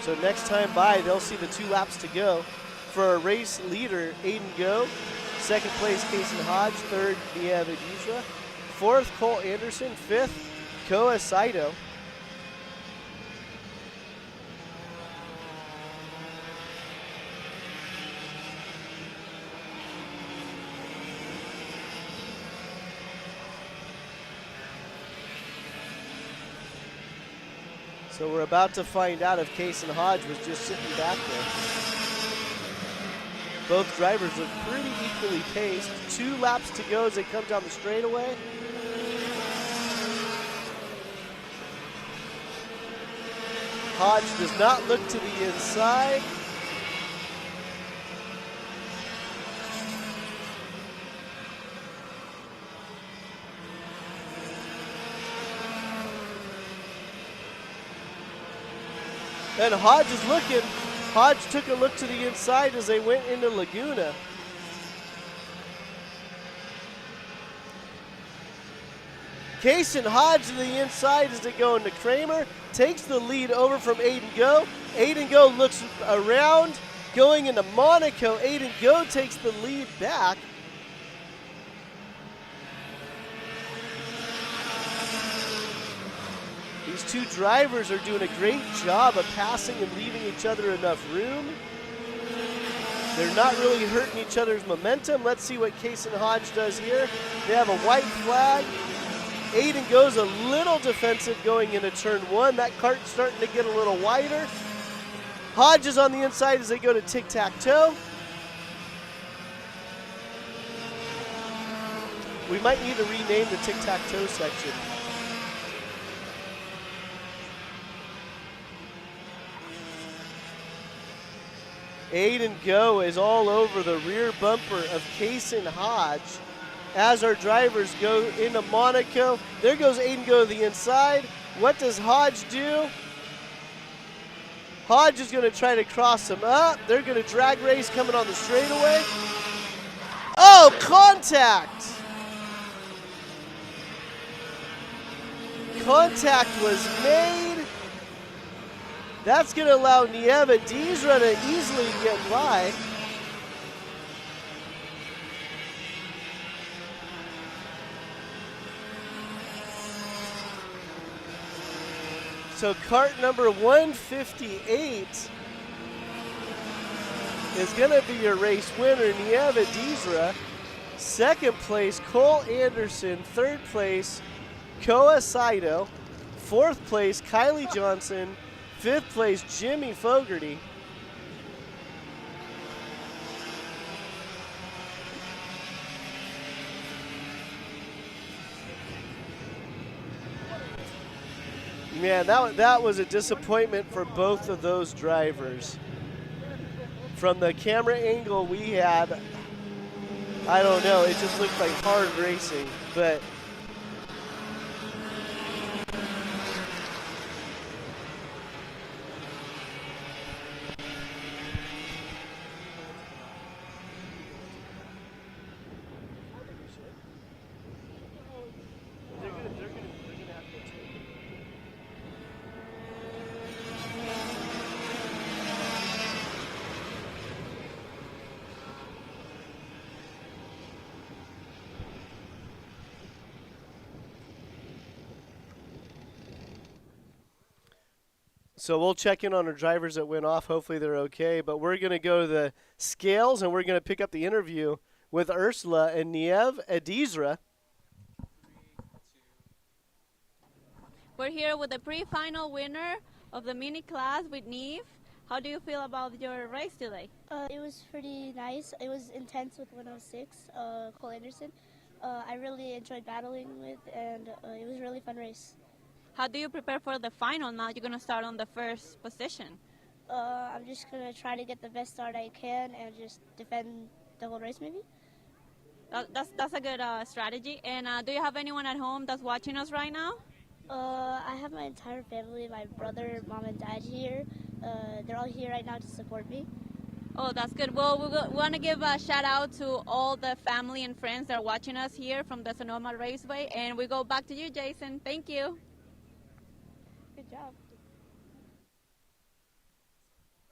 So next time by, they'll see the 2 laps to go. For a race leader, Aiden Go. Second place, Case and Hodge. Third, Niev Adizra. Fourth, Cole Anderson. Fifth, Koa Saito. So we're about to find out if Case and Hodge was just sitting back there. Both drivers look pretty equally paced. 2 laps to go as they come down the straightaway. Hodge does not look to the inside. And Hodge is looking. Hodge took a look to the inside as they went into Laguna. Case and Hodge to the inside as they go into Kramer. Takes the lead over from Aiden Go. Aiden Go looks around. Going into Monaco, Aiden Go takes the lead back. These 2 drivers are doing a great job of passing and leaving each other enough room. They're not really hurting each other's momentum. Let's see what Case and Hodge does here. They have a white flag. Aiden goes a little defensive going into turn 1. That cart's starting to get a little wider. Hodge is on the inside as they go to tic-tac-toe. We might need to rename the tic-tac-toe section. Aiden Go is all over the rear bumper of Case and Hodge. As our drivers go into Monaco, there goes Aiden Go to the inside. What does Hodge do? Hodge is going to try to cross him up. They're going to drag race coming on the straightaway. Oh, contact! Contact was made. That's going to allow Niev Adizra to easily get by. So cart number 158 is going to be your race winner, Niev Adizra. Second place, Cole Anderson. Third place, Koa Saito. Fourth place, Kylie Johnson. Fifth place, Jimmy Fogarty. Man, that was a disappointment for both of those drivers. From the camera angle we had, I don't know, it just looked like hard racing, but so we'll check in on our drivers that went off. Hopefully they're okay. But we're going to go to the scales, and we're going to pick up the interview with Ursula and Niev Adizra. We're here with the pre-final winner of the mini class with Niev. How do you feel about your race today? It was pretty nice. It was intense with 106, Cole Anderson. I really enjoyed battling with, and it was a really fun race. How do you prepare for the final now? You're going to start on the first position. I'm just going to try to get the best start I can and just defend the whole race, maybe. That's a good strategy. And do you have anyone at home that's watching us right now? I have my entire family, my brother, mom, and dad here. They're all here right now to support me. Oh, that's good. Well, we want to give a shout out to all the family and friends that are watching us here from the Sonoma Raceway. And we go back to you, Jason. Thank you. Good job.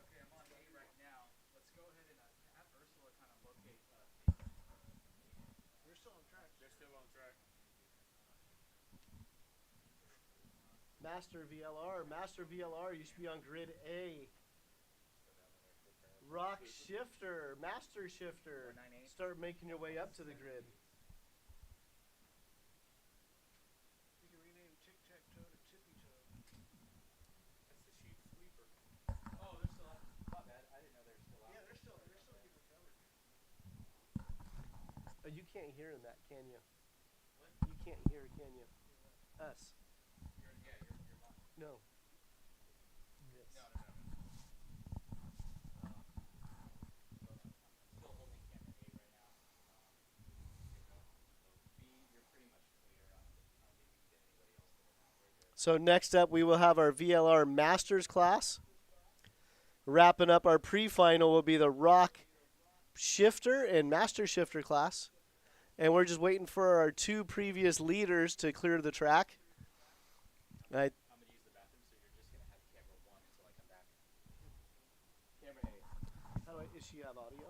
Okay, I'm on A right now. Let's go ahead and have Ursula kind of locate. They're still on track. They're still on track. Master VLR, you should be on grid A. ROK Shifter, Master Shifter. 498. Start making your way up to the grid. You can rename Tic-Tac-Toe to Tippy-Toe. That's the sheep sweeper. Oh, they're still out. My bad. I didn't know they were still out. Yeah, they're still getting recovered. You can't hear in that, can you? What? You can't hear, can you? Us. You're not. No. This. No. So I'm still holding camera A right now. Pick up. So B, you're pretty much clear. I don't think we can get anybody else there now. We're good. So next up, we will have our VLR Masters class. Wrapping up our pre-final will be the ROK Shifter and Master Shifter class. And we're just waiting for our two previous leaders to clear the track. I'm going to use the bathroom, so you're just going to have camera 1 until I come back. Camera A. Does she have audio?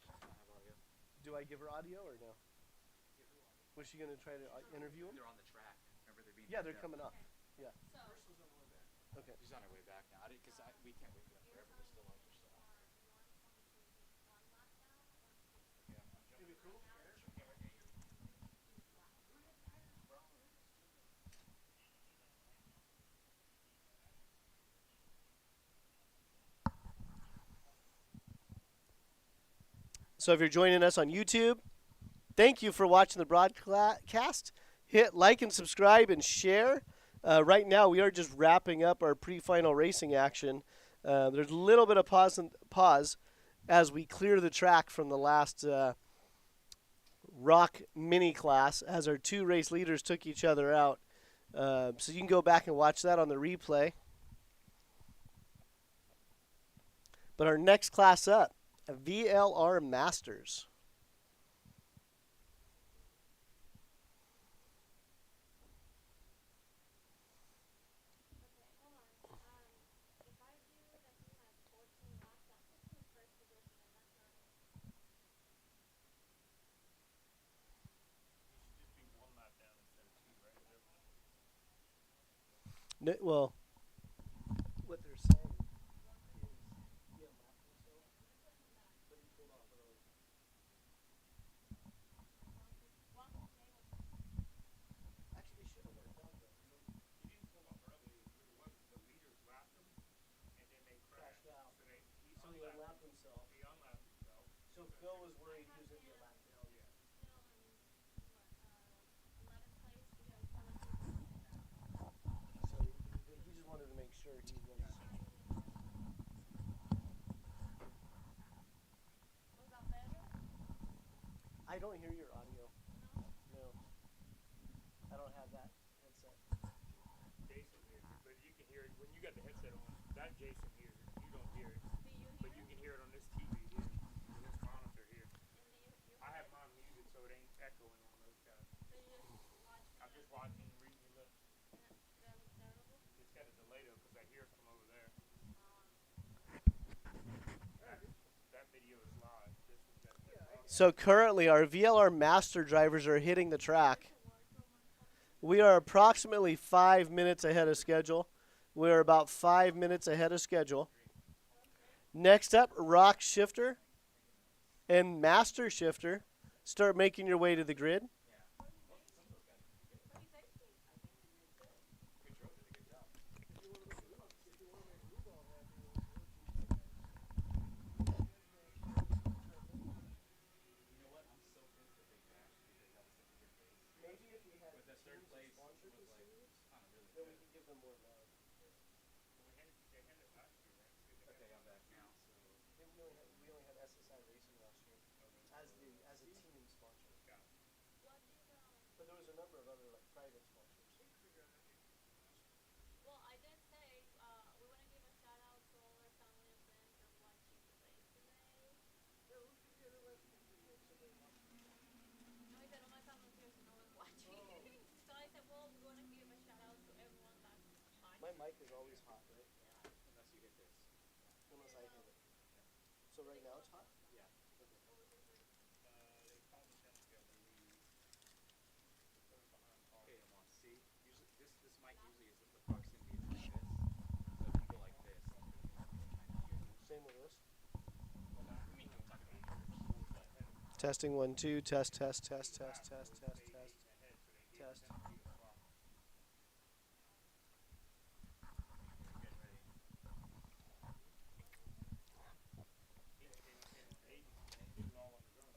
I don't have audio. Do I give her audio or no? Was she going to try to interview him? They're on the track. Remember, they're being Yeah, they're picked up. coming up. Yeah. Okay. She's on her way back now. Because we can't wait for them forever. They're still out. Okay, I'm jumping. Camera A. So if you're joining us on YouTube, thank you for watching the broadcast. Hit like and subscribe and share. Right now, we are just wrapping up our pre-final racing action. There's a little bit of pause as we clear the track from the last ROK mini class as our two race leaders took each other out. So you can go back and watch that on the replay. But our next class up, VLR Masters. Well, what they're saying is he unlapped himself, but he pulled off early. Actually, it should have worked out though. He didn't pull off early. It was the leaders lapped him, and then they crashed out. So he unlapped himself. He unlapped himself. So Phil was worried he was going to get lapped down. Yeah. So he just wanted to make sure he was. I don't hear your audio. No. I don't have that headset. Jason hears it, but you can hear it when you got the headset on. That Jason hears it. You don't hear it, but you can hear it on this TV here, on this monitor here. I have mine muted so it ain't echoing on those guys. I'm just watching, reading your lips. It's got a delay though, because I hear it from over there. That video is live. This one's got So currently our VLR master drivers are hitting the track. We are approximately 5 minutes ahead of schedule. We're about 5 minutes ahead of schedule. Next up, ROK Shifter and Master Shifter. Start making your way to the grid. Okay, I'm back now. So We only had SSI racing last year. as a team sponsor. But there was a number of other like private sponsors. Well, I did say we want to give a shout out to all our family and friends that are watching the race today. No, he said all my family and friends, no one's watching. So I said, well, we want to give a shout out to everyone that's watching. My mic is always hot, right? Yeah. Unless you hit this. Unless I hit it. So right now it's hot? Yeah. Okay. They call the temperature of the lead. Put them behind Paul. Okay, come on. See? Usually, this mic usually is the proximity is like this. So if you go like this, kind of here. Same with this. Well, I mean, I'm talking about yours. Testing 1 2 test.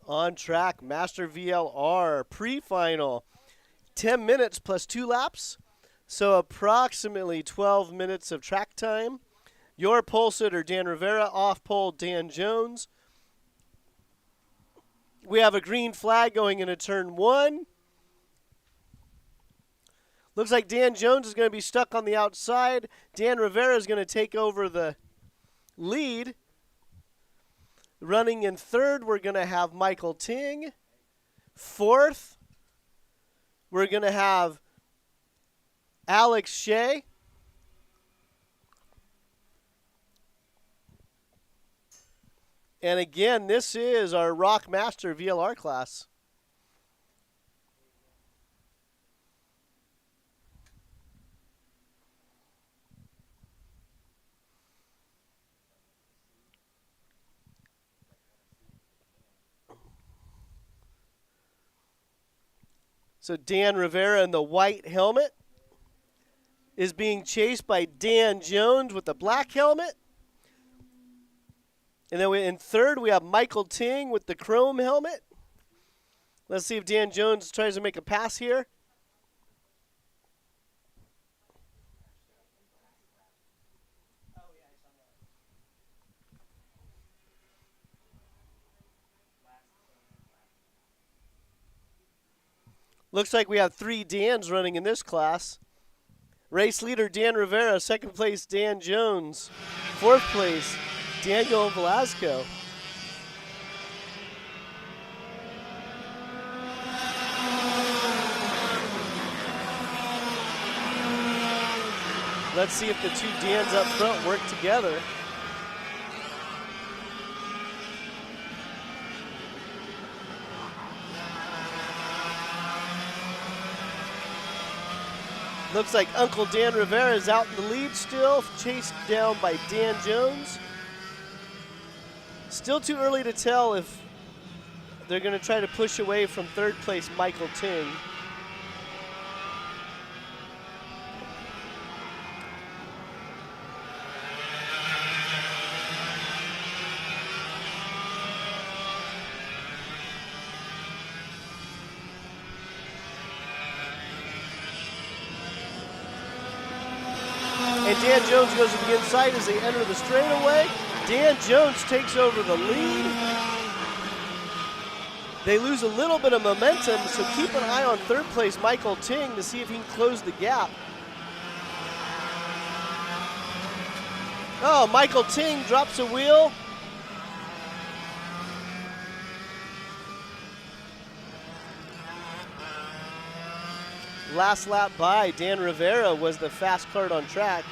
On track, Master VLR pre-final, 10 minutes plus 2 laps, so approximately 12 minutes of track time. Your pole sitter, Dan Rivera, off pole, Dan Jones. We have a green flag going into turn 1. Looks like Dan Jones is going to be stuck on the outside. Dan Rivera is going to take over the lead. Running in third, we're going to have Michael Ting. Fourth, we're going to have Alex Shea. And again, this is our ROK Master VLR class. So Dan Rivera in the white helmet is being chased by Dan Jones with the black helmet. And then in third, we have Michael Ting with the chrome helmet. Let's see if Dan Jones tries to make a pass here. Looks like we have 3 Dans running in this class. Race leader Dan Rivera, second place Dan Jones, fourth place Daniel Velasco. Let's see if the 2 Dans up front work together. Looks like Uncle Dan Rivera is out in the lead still, chased down by Dan Jones. Still too early to tell if they're going to try to push away from third place Michael Ting. And Dan Jones goes to the inside as they enter the straightaway. Dan Jones takes over the lead. They lose a little bit of momentum, so keep an eye on third place Michael Ting to see if he can close the gap. Oh, Michael Ting drops a wheel. Last lap by, Dan Rivera was the fast card on track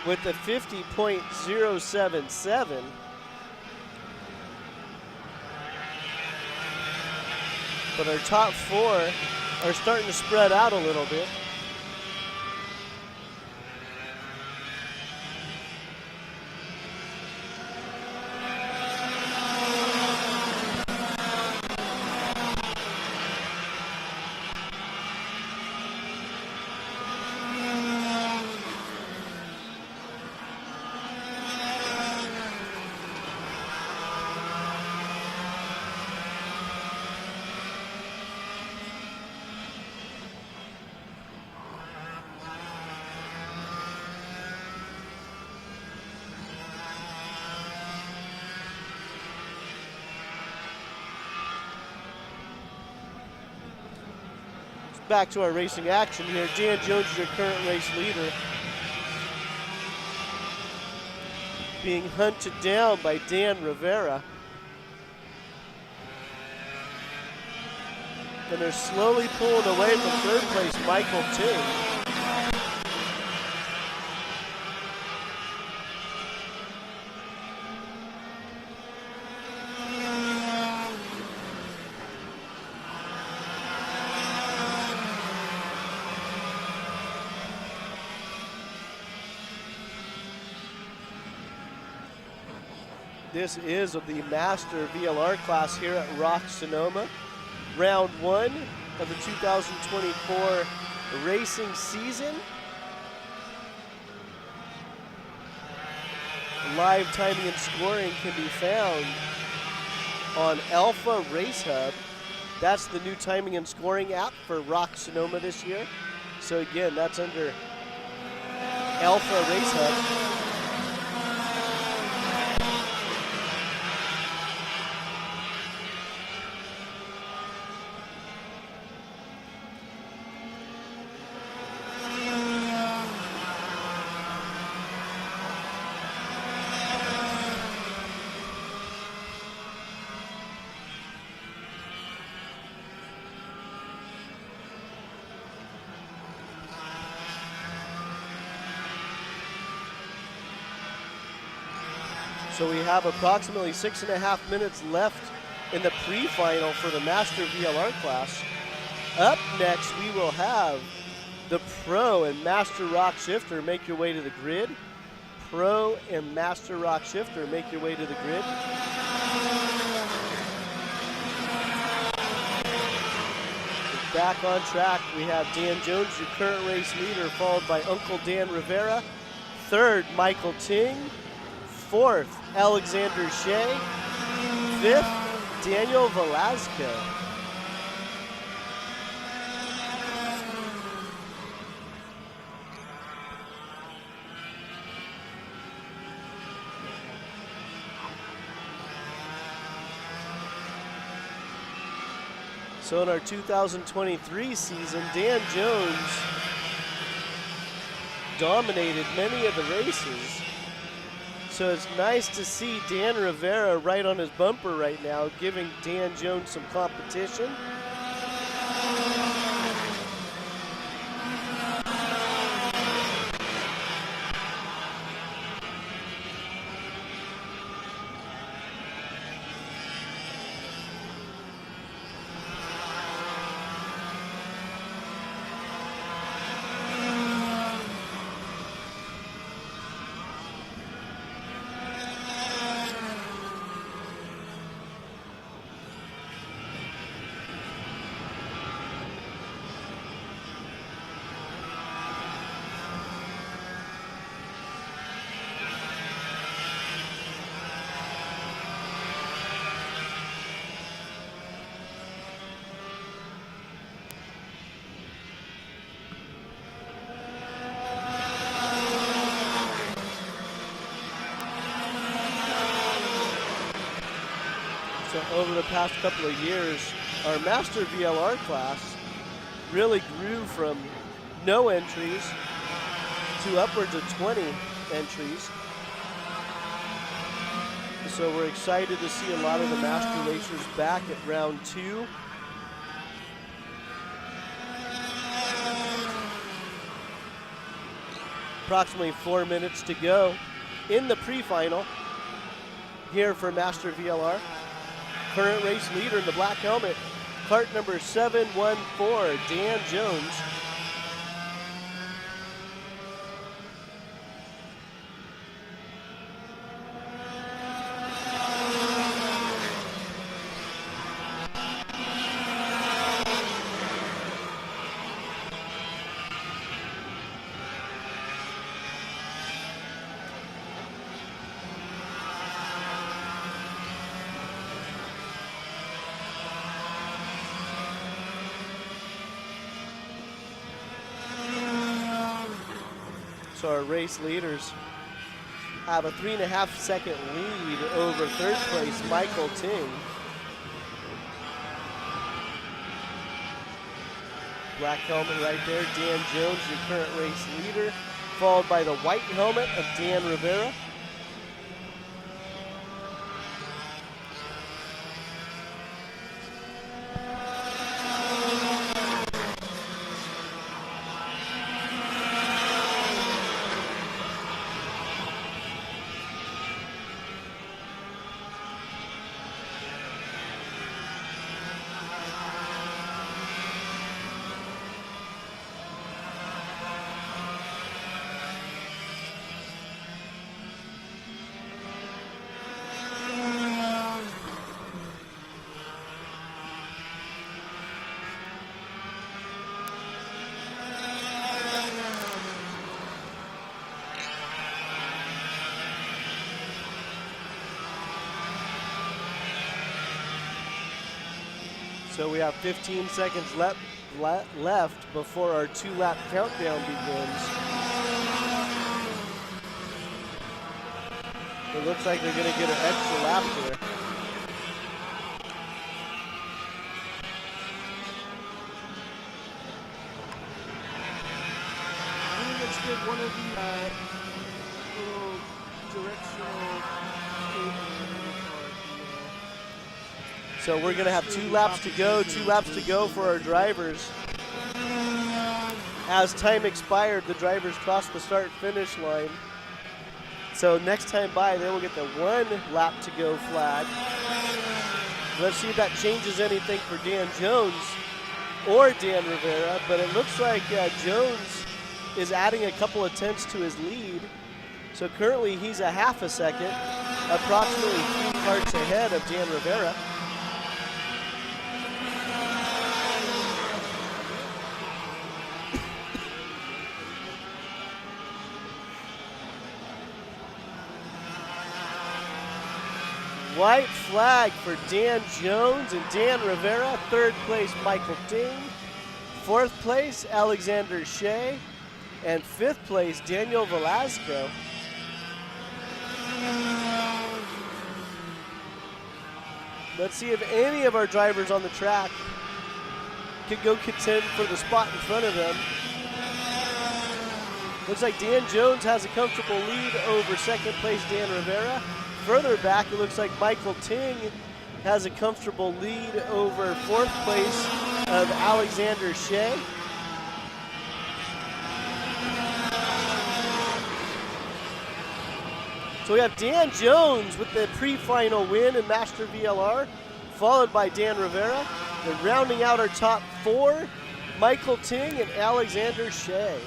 with the 50.077. But our top 4 are starting to spread out a little bit. back to our racing action here. Dan Jones is your current race leader. Being hunted down by Dan Rivera. And they're slowly pulling away from third place, Michael Ting. This is of the Master VLR class here at ROK Sonoma. Round 1 of the 2024 racing season. Live timing and scoring can be found on Alpha Race Hub. That's the new timing and scoring app for ROK Sonoma this year. So again, that's under Alpha Race Hub. So we have approximately 6.5 minutes left in the pre-final for the Master VLR class. Up next, we will have the Pro and Master Rock Shifter make your way to the grid. Pro and Master Rock Shifter make your way to the grid. Back on track, we have Dan Jones, your current race leader, followed by Uncle Dan Rivera. Third, Michael Ting. Fourth, Alexander Shea. Fifth, Daniel Velasco. So in our 2023 season, Dan Jones dominated many of the races. So it's nice to see Dan Rivera right on his bumper right now, giving Dan Jones some competition. Over the past couple of years, our Master VLR class really grew from no entries to upwards of 20 entries. So we're excited to see a lot of the Master racers back at round 2. Approximately 4 minutes to go in the pre-final here for Master VLR. Current race leader in the black helmet, cart number 714, Dan Jones. So our race leaders have a 3.5 second lead over third place, Michael Ting. Black helmet right there. Dan Jones, your current race leader, followed by the white helmet of Dan Rivera. So we have 15 seconds left before our 2-lap countdown begins. It looks like they're going to get an extra lap here. I think let's get one of the little directional So we're going to have 2 laps to go, 2 laps to go for our drivers. As time expired, the drivers crossed the start-finish line. So next time by, they will get the 1 lap to go flag. Let's see if that changes anything for Dan Jones or Dan Rivera, but it looks like Jones is adding a couple of tenths to his lead. So currently he's a half a second, approximately 3 parts ahead of Dan Rivera. White flag for Dan Jones and Dan Rivera. 3rd place, Michael Ting. 4th place, Alexander Shea. And 5th place, Daniel Velasco. Let's see if any of our drivers on the track could go contend for the spot in front of them. Looks like Dan Jones has a comfortable lead over 2nd place, Dan Rivera. Further back, it looks like Michael Ting has a comfortable lead over 4th place of Alexander Shea. So we have Dan Jones with the pre-final win in Master VLR, followed by Dan Rivera. And rounding out our top 4, Michael Ting and Alexander Shea.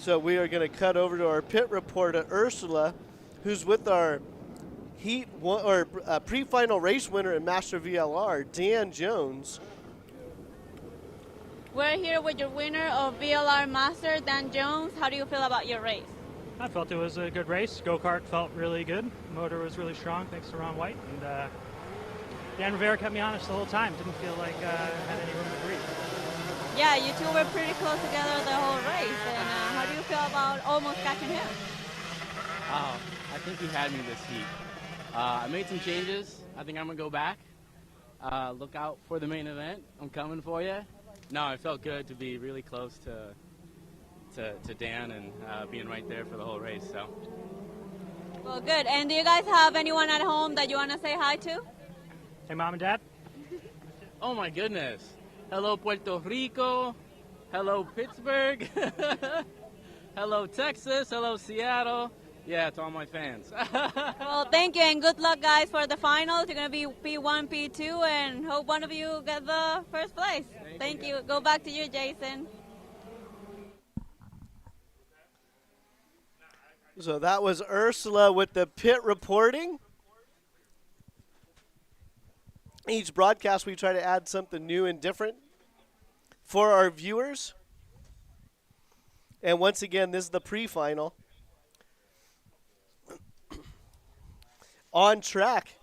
So we are going to cut over to our pit reporter, Ursula, who's with our pre-final race winner in Master VLR, Dan Jones. We're here with your winner of VLR Master, Dan Jones. How do you feel about your race? I felt it was a good race. Go-kart felt really good. Motor was really strong thanks to Ron White. And Dan Rivera kept me honest the whole time. Didn't feel like I had any room to breathe. Yeah, you two were pretty close together the whole race. And how do you feel about almost catching him? Oh, I think he had me this heat. I made some changes. I think I'm going to go back. Look out for the main event. I'm coming for you. No, it felt good to be really close to Dan and being right there for the whole race. So. Well, good. And do you guys have anyone at home that you want to say hi to? Hey, Mom and Dad. Oh, my goodness. Hello, Puerto Rico. Hello, Pittsburgh. Hello, Texas. Hello, Seattle. Yeah, to all my fans. Well, thank you, and good luck, guys, for the finals. You're going to be P1, P2, and hope one of you get the first place. Thank you. Go back to you, Jason. So that was Ursula with the pit reporting. Each broadcast, we try to add something new and different for our viewers. And once again, this is the pre-final. On track,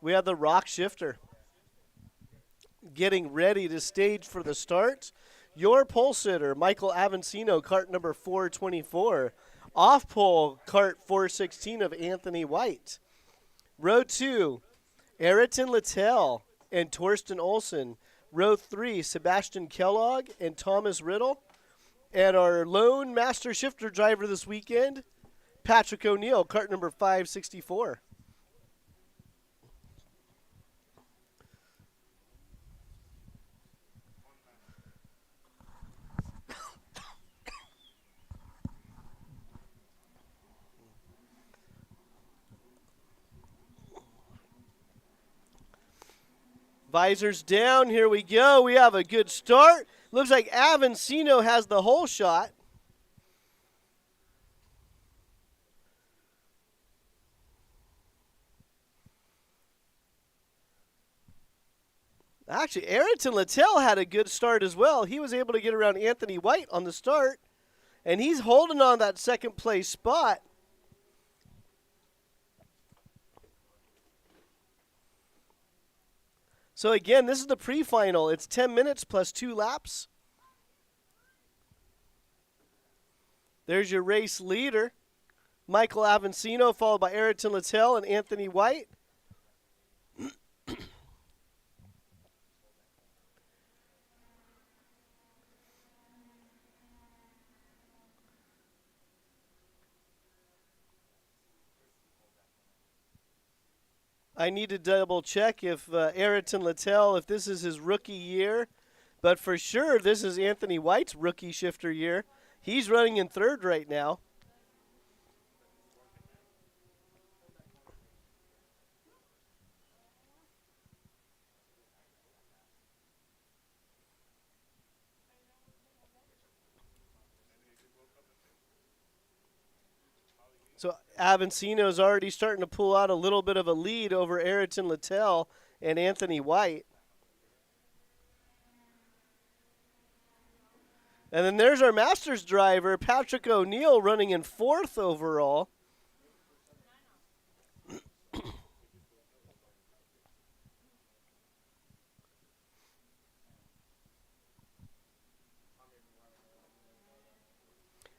we have the ROK shifter getting ready to stage for the start. Your pole sitter, Michael Avancino, cart number 424. Off pole, cart 416 of Anthony White. Row 2, Ayrton Littell and Torsten Olsen. Row 3, Sebastian Kellogg and Thomas Riddle. And our lone master shifter driver this weekend, Patrick O'Neill, cart number 564. Visors down. Here we go. We have a good start. Looks like Avancino has the whole shot. Actually, Ayrton Littell had a good start as well. He was able to get around Anthony White on the start, and he's holding on that second place spot. So again, this is the pre-final. It's 10 minutes plus 2 laps. There's your race leader, Michael Avancino, followed by Ayrton Littell and Anthony White. I need to double check if Ayrton Littell, if this is his rookie year. But for sure, this is Anthony White's rookie shifter year. He's running in third right now. So Avancino is already starting to pull out a little bit of a lead over Ayrton Littell and Anthony White. And then there's our Masters driver, Patrick O'Neill, running in fourth overall.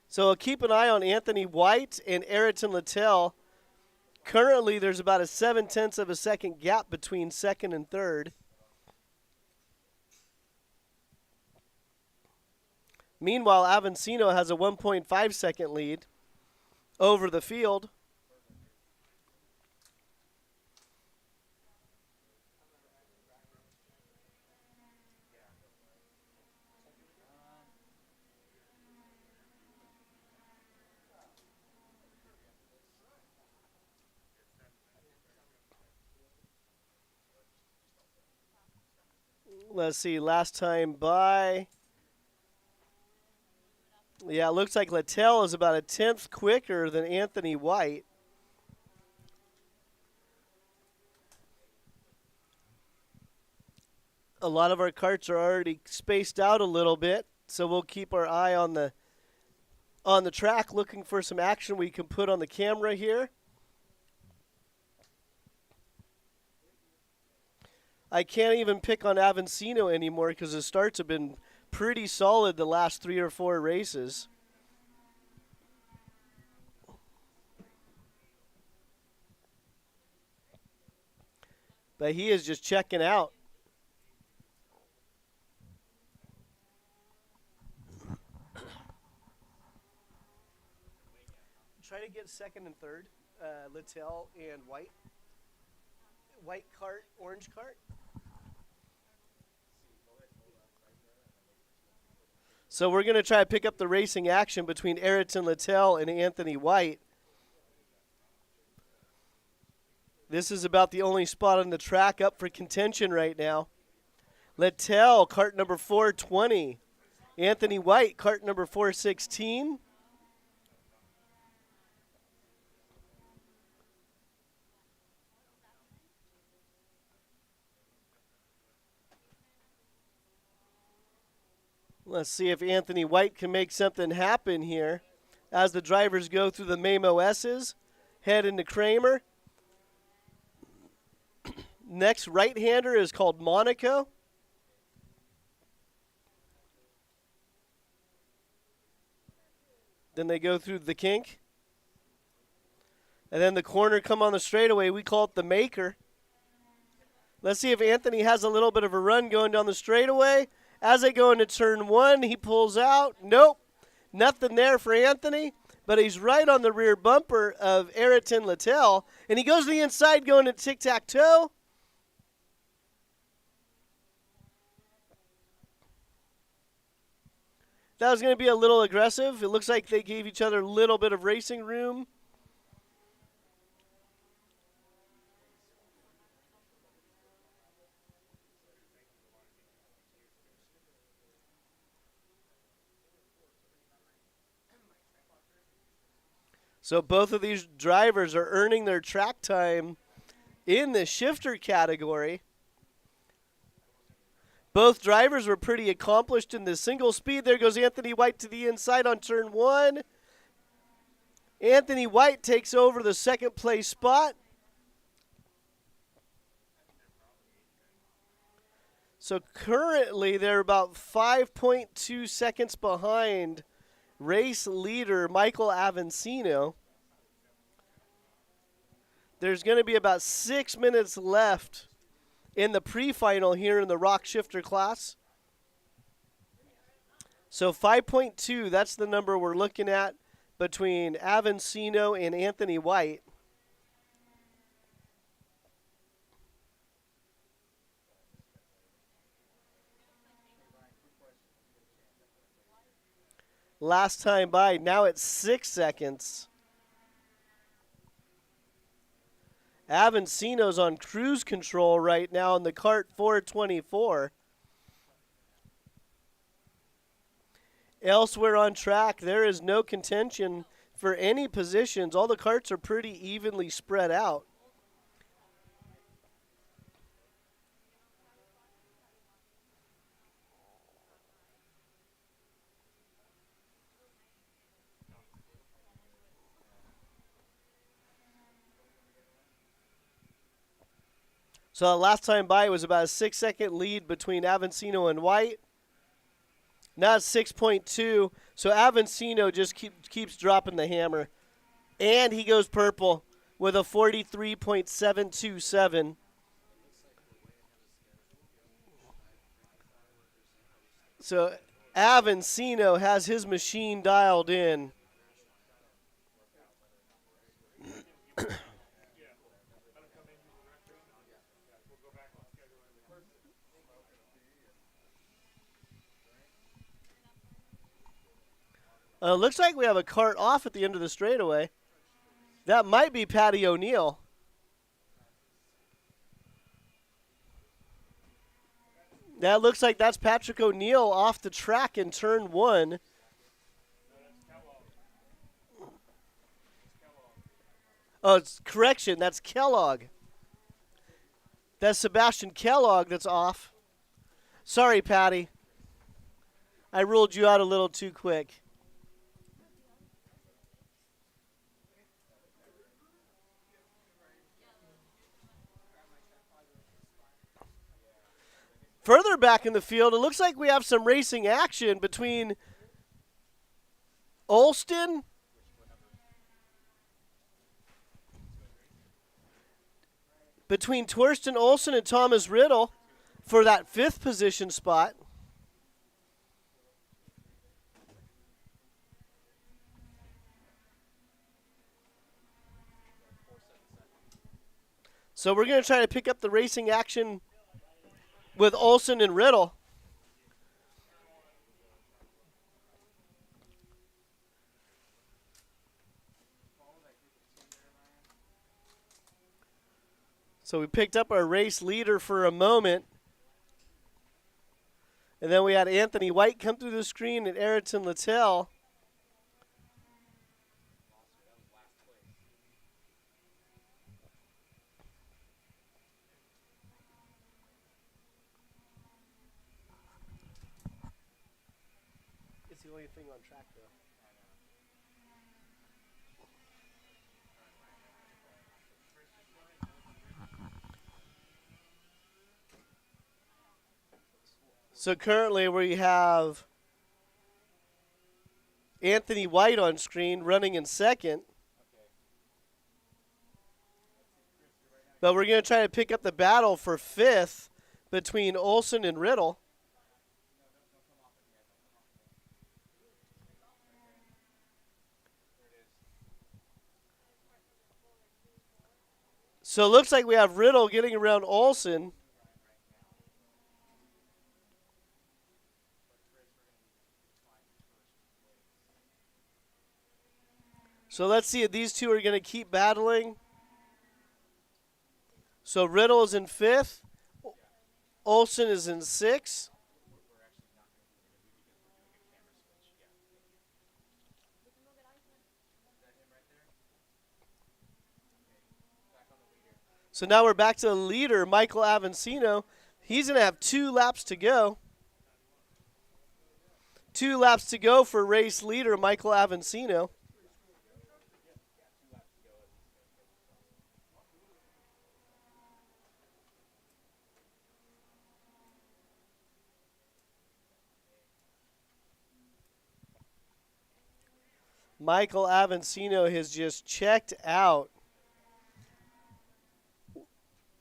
So keep an eye on Anthony White and Ayrton Littell. Currently, there's about a 0.7 of a second gap between second and third. Meanwhile, Avancino has a 1.5 second lead over the field. Let's see, last time by. Yeah, it looks like Littell is about a 1/10 quicker than Anthony White. A lot of our carts are already spaced out a little bit, so we'll keep our eye on the track, looking for some action we can put on the camera here. I can't even pick on Avancino anymore because his starts have been pretty solid the last 3 or 4 races. But he is just checking out. Try to get second and third, Littell and White. White cart, orange cart. So we're going to try to pick up the racing action between Ayrton Littell and Anthony White. This is about the only spot on the track up for contention right now. Littell, cart number 420. Anthony White, cart number 416. Let's see if Anthony White can make something happen here as the drivers go through the Mamo S's, head into Kramer. Next right-hander is called Monaco. Then they go through the kink. And then the corner come on the straightaway. We call it the maker. Let's see if Anthony has a little bit of a run going down the straightaway. As they go into turn one, he pulls out. Nope, nothing there for Anthony, but he's right on the rear bumper of Ayrton Littell, and he goes to the inside going to tic-tac-toe. That was going to be a little aggressive. It looks like they gave each other a little bit of racing room. So both of these drivers are earning their track time in the shifter category. Both drivers were pretty accomplished in the single speed. There goes Anthony White to the inside on turn one. Anthony White takes over the second place spot. So currently they're about 5.2 seconds behind race leader Michael Avancino. There's going to be about 6 minutes left in the pre-final here in the ROK shifter class. So 5.2, that's the number we're looking at between Avancino and Anthony White. Last time by, now it's 6 seconds. Avancino's on cruise control right now in the cart 424. Elsewhere on track, there is no contention for any positions. All the carts are pretty evenly spread out. So last time by, it was about a 6 second lead between Avancino and White. Now it's 6.2. So Avancino just keeps dropping the hammer. And he goes purple with a 43.727. So Avancino has his machine dialed in. Looks like we have a cart off at the end of the straightaway. That might be Patty O'Neill. That looks like that's Patrick O'Neill off the track in turn one. Oh, it's correction. That's Kellogg. That's Sebastian Kellogg that's off. Sorry, Patty. I ruled you out a little too quick. Further back in the field, it looks like we have some racing action between Olston between Torsten Olson and Thomas Riddle for that 5th position spot. So we're going to try to pick up the racing action with Olson and Riddle. So we picked up our race leader for a moment. And then we had Anthony White come through the screen and Ayrton Littell. It's the only thing on track, though. So currently we have Anthony White on screen running in 2nd. But we're going to try to pick up the battle for 5th between Olson and Riddle. So it looks like we have Riddle getting around Olson. So let's see if these two are going to keep battling. So Riddle is in 5th. Olson is in 6th. So now we're back to the leader, Michael Avancino. He's going to have 2 laps to go. 2 laps to go for race leader, Michael Avancino. Michael Avancino has just checked out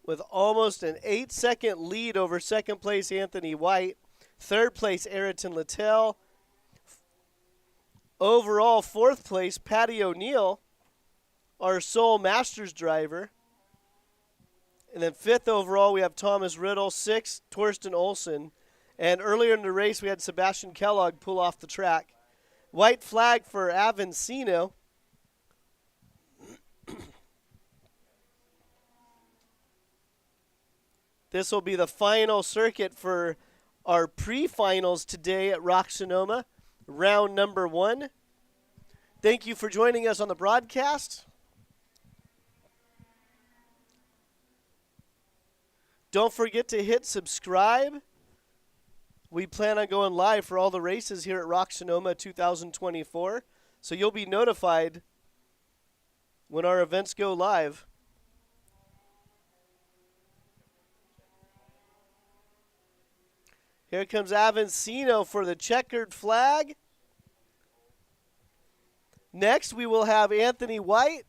with almost an 8-second lead over 2nd place Anthony White. 3rd place Ayrton Littell. Overall 4th place Patty O'Neill, our sole Masters driver. And then 5th overall we have Thomas Riddle. 6th Torsten Olson. And earlier in the race we had Sebastian Kellogg pull off the track. White flag for Avancino. This will be the final circuit for our pre-finals today at ROK Sonoma, round number 1. Thank you for joining us on the broadcast. Don't forget to hit subscribe. We plan on going live for all the races here at ROK Sonoma 2024, so you'll be notified when our events go live. Here comes Avancino for the checkered flag. Next, we will have Anthony White.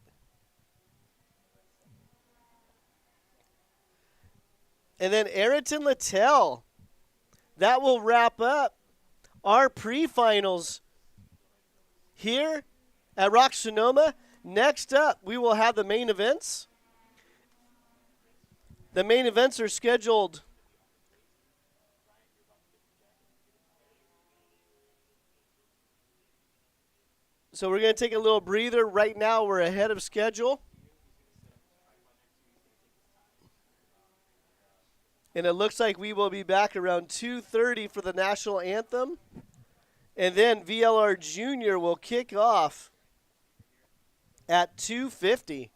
And then Ayrton Littell. That will wrap up our pre-finals here at ROK Sonoma. Next up, we will have the main events. The main events are scheduled so we're going to take a little breather. Right now, we're ahead of schedule. And it looks like we will be back around 2:30 for the national anthem. And then VLR Junior will kick off at 2:50.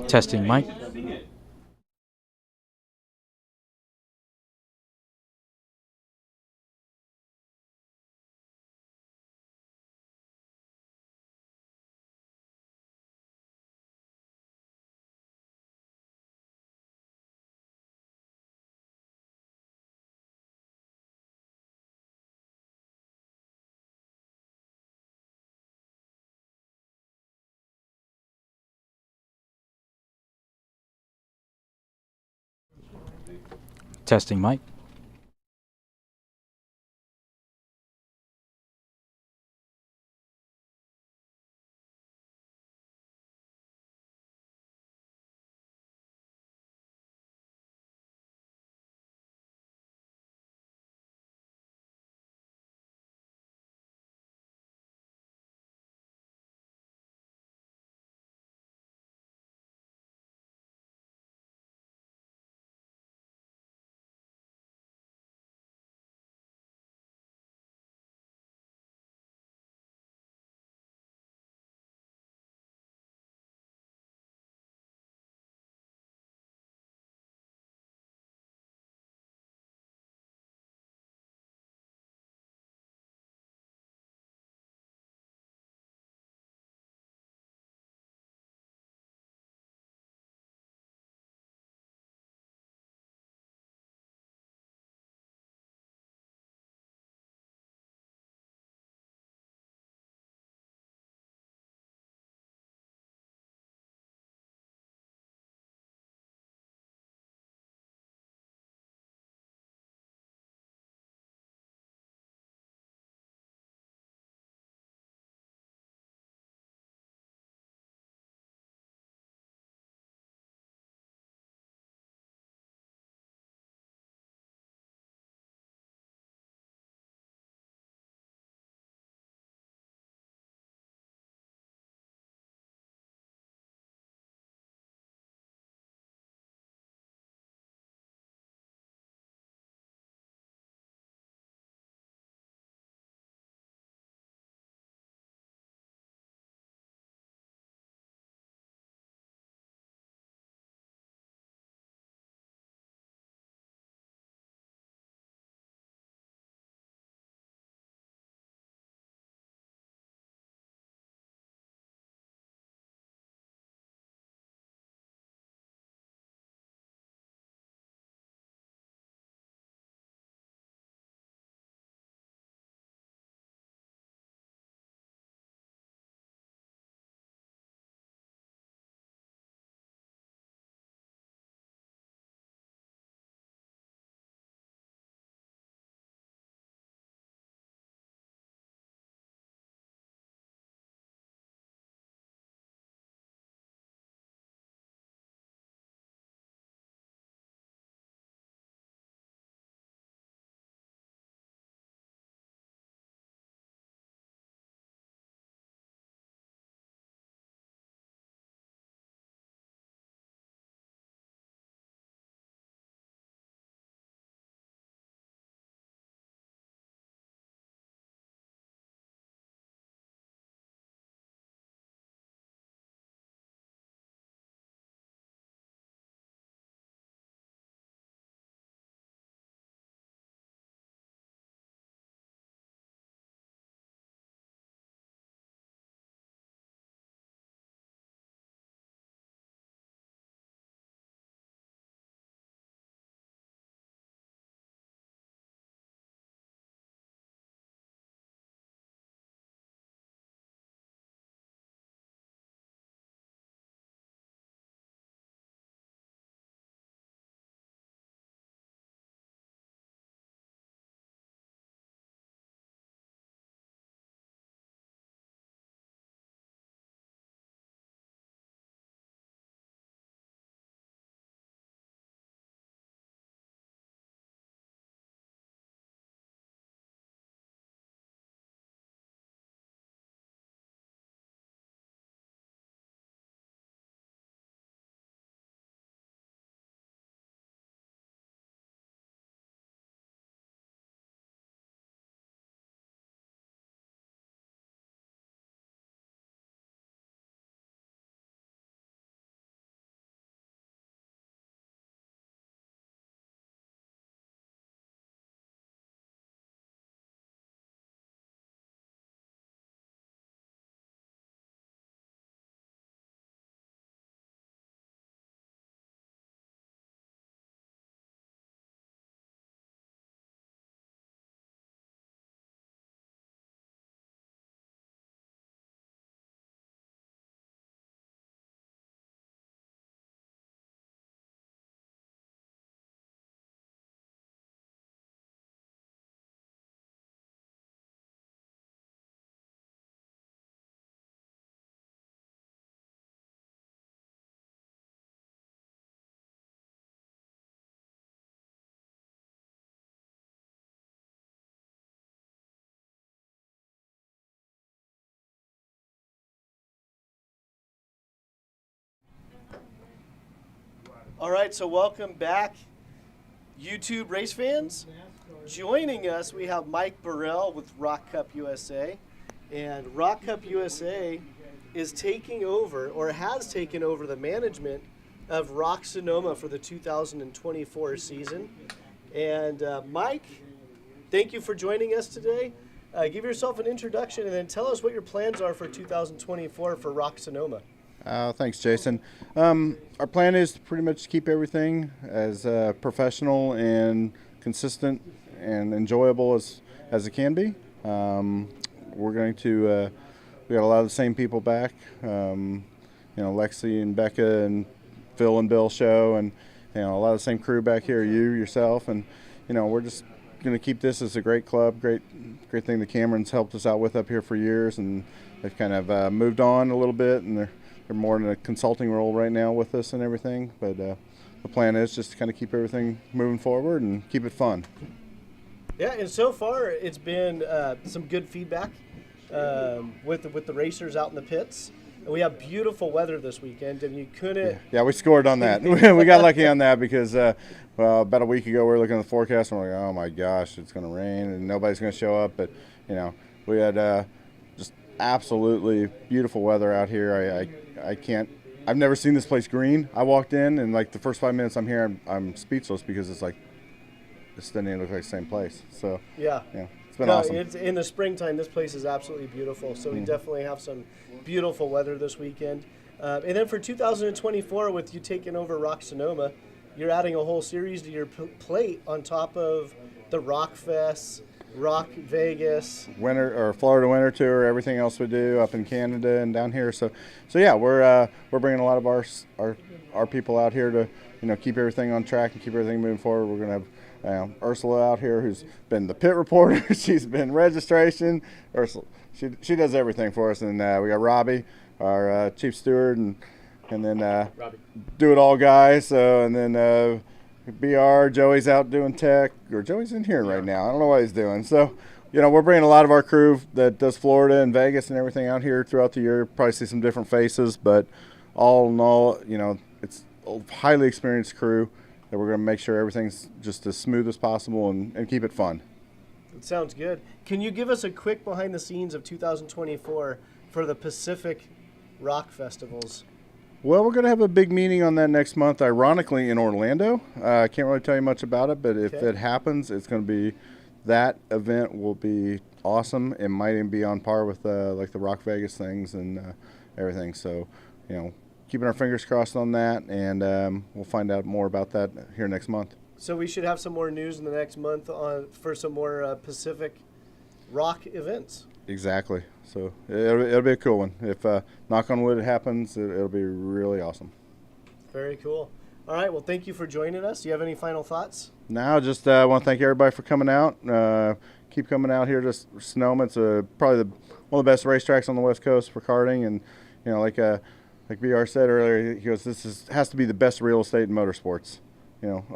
Testing mic. Testing mic. All right, so welcome back, YouTube race fans. Joining us, we have Mike Burrell with ROK Cup USA. And ROK Cup USA is taking over, or has taken over, the management of ROK Sonoma for the 2024 season. And Mike, thank you for joining us today. Give yourself an introduction and then tell us what your plans are for 2024 for ROK Sonoma. Thanks, Jason. Our plan is to pretty much keep everything as professional and consistent and enjoyable as it can be. We're going to we got a lot of the same people back. Lexi and Becca and Phil and Bill show, and a lot of the same crew back here. You yourself, and we're just going to keep this as a great club, great thing. The Camerons helped us out with up here for years, and they've kind of moved on a little bit, and they're more in a consulting role right now with us and everything. But the plan is just to kind of keep everything moving forward and keep it fun. Yeah, and so far it's been some good feedback with the racers out in the pits. And we have beautiful weather this weekend, and you couldn't. Yeah, we scored on that. We got lucky on that because about a week ago we were looking at the forecast and we're like, oh my gosh, it's going to rain and nobody's going to show up. But we had just absolutely beautiful weather out here. I've never seen this place green. I walked in and like the first 5 minutes I'm here, I'm speechless because it's like this doesn't even look like the same place. So yeah, it's been awesome. It's in the springtime. This place is absolutely beautiful. So we definitely have some beautiful weather this weekend. And then for 2024, with you taking over ROK Sonoma, you're adding a whole series to your plate on top of the Rock Fest, ROK Vegas, winter or Florida Winter Tour, everything else we do up in Canada and down here. So yeah, we're bringing a lot of our people out here to keep everything on track and keep everything moving forward. We're gonna have Ursula out here, who's been the pit reporter. She's been registration. Ursula, she does everything for us, and we got Robbie, our chief steward, and then do it all guy. So and then. BR, Joey's out doing tech, or Joey's in here right now. I don't know what he's doing. So, we're bringing a lot of our crew that does Florida and Vegas and everything out here throughout the year. Probably see some different faces, but all in all, it's a highly experienced crew that we're going to make sure everything's just as smooth as possible and keep it fun. It sounds good. Can you give us a quick behind the scenes of 2024 for the Pacific Rock Festivals? Well, we're going to have a big meeting on that next month, ironically, in Orlando. I can't really tell you much about it, but if it happens, it's going to be, that event will be awesome. It might even be on par with like the Rock Vegas things and everything. So, keeping our fingers crossed on that, and we'll find out more about that here next month. So we should have some more news in the next month for some more Pacific Rock events. Exactly. So it'll be a cool one. If knock on wood it happens, it'll be really awesome. Very cool. All right. Well, thank you for joining us. Do you have any final thoughts? No, just want to thank everybody for coming out. Keep coming out here to Sonoma. It's probably one of the best racetracks on the West Coast for karting, and like VR said earlier, he goes, this has to be the best real estate in motorsports.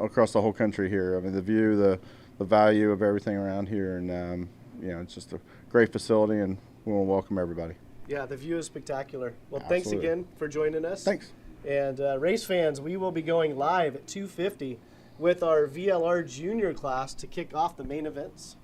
Across the whole country here. I mean, the view, the value of everything around here, and it's just a great facility, and we want to welcome everybody. Yeah, the view is spectacular. Well, Absolutely. Thanks again for joining us. Thanks. And race fans, we will be going live at 2:50 with our VLR Junior class to kick off the main events.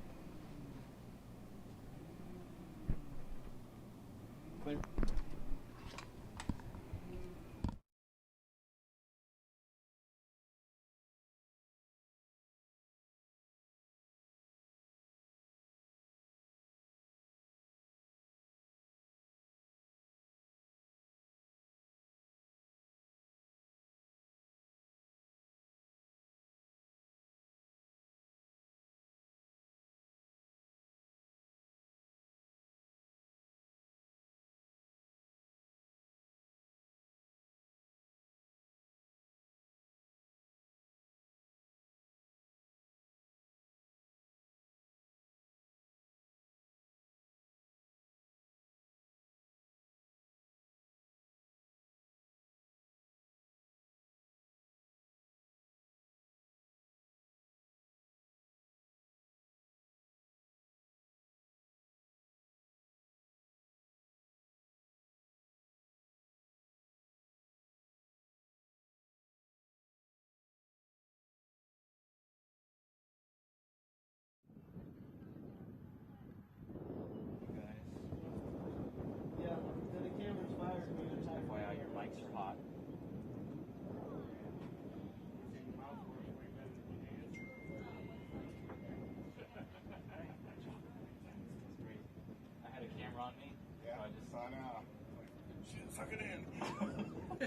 I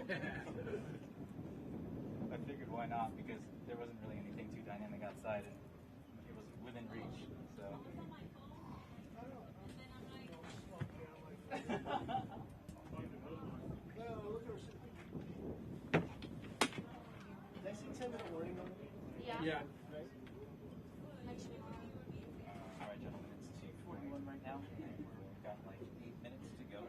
figured why not, because there wasn't really anything too dynamic outside, and it was within reach. So. Did I see 10-minute warning on it? Yeah. All right, gentlemen, it's 2:41 right now, and we've got like 8 minutes to go.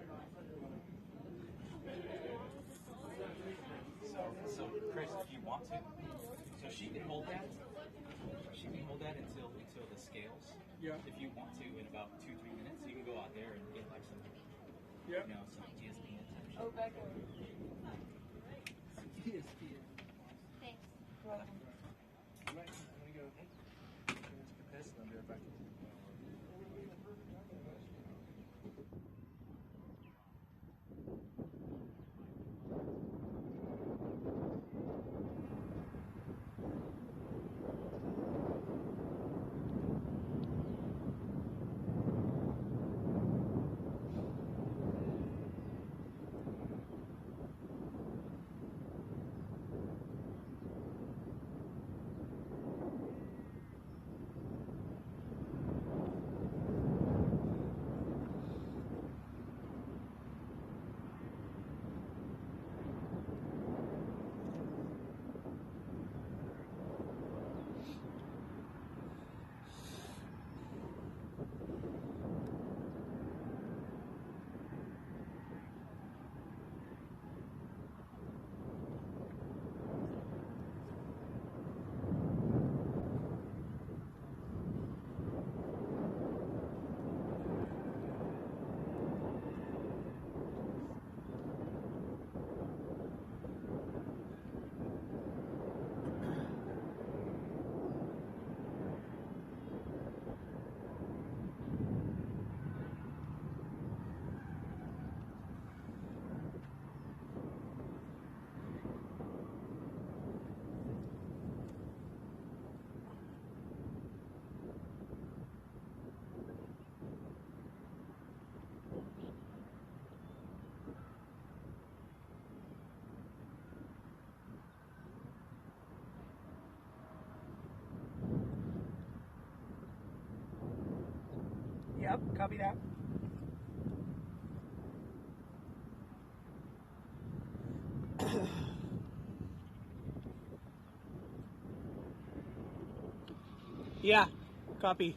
So Chris, if you want to, so she can hold that. She can hold that until the scales. Yeah. If you want to, in about 2-3 minutes, you can go out there and get like some, Yep. you know, some ESPN type shit. Oh, back over. ESPN. Thanks. I'm going to go finish the piss and I'll be right back. Yep, copy that. Yeah, copy.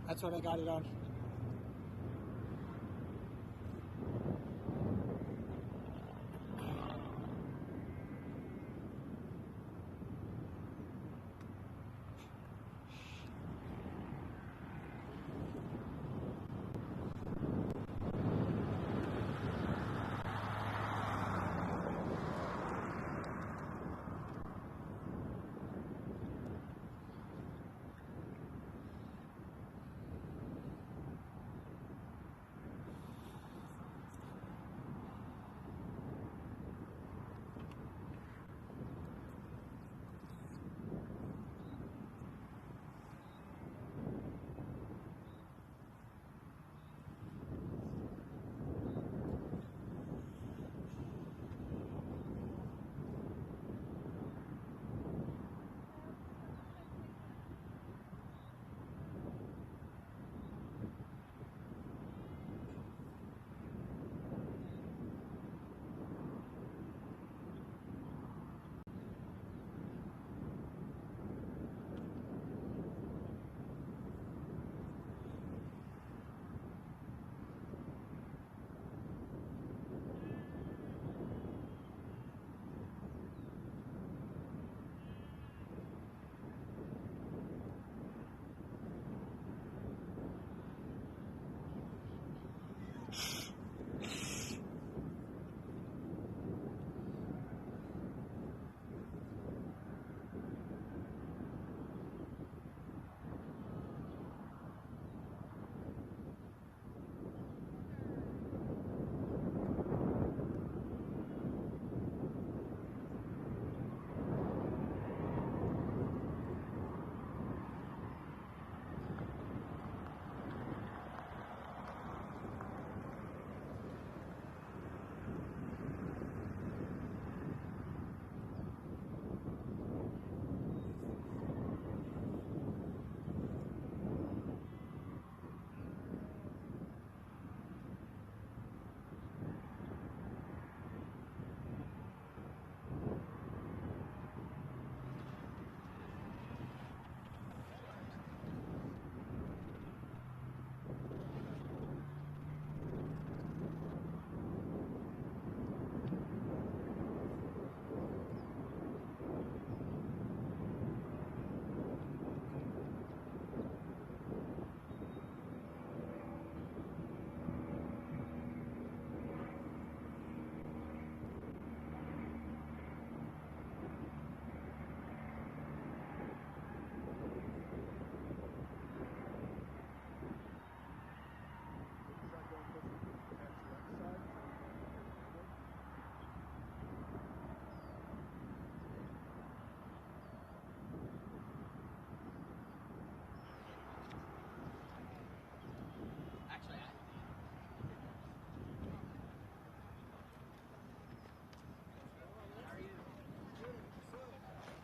That's what I got it on.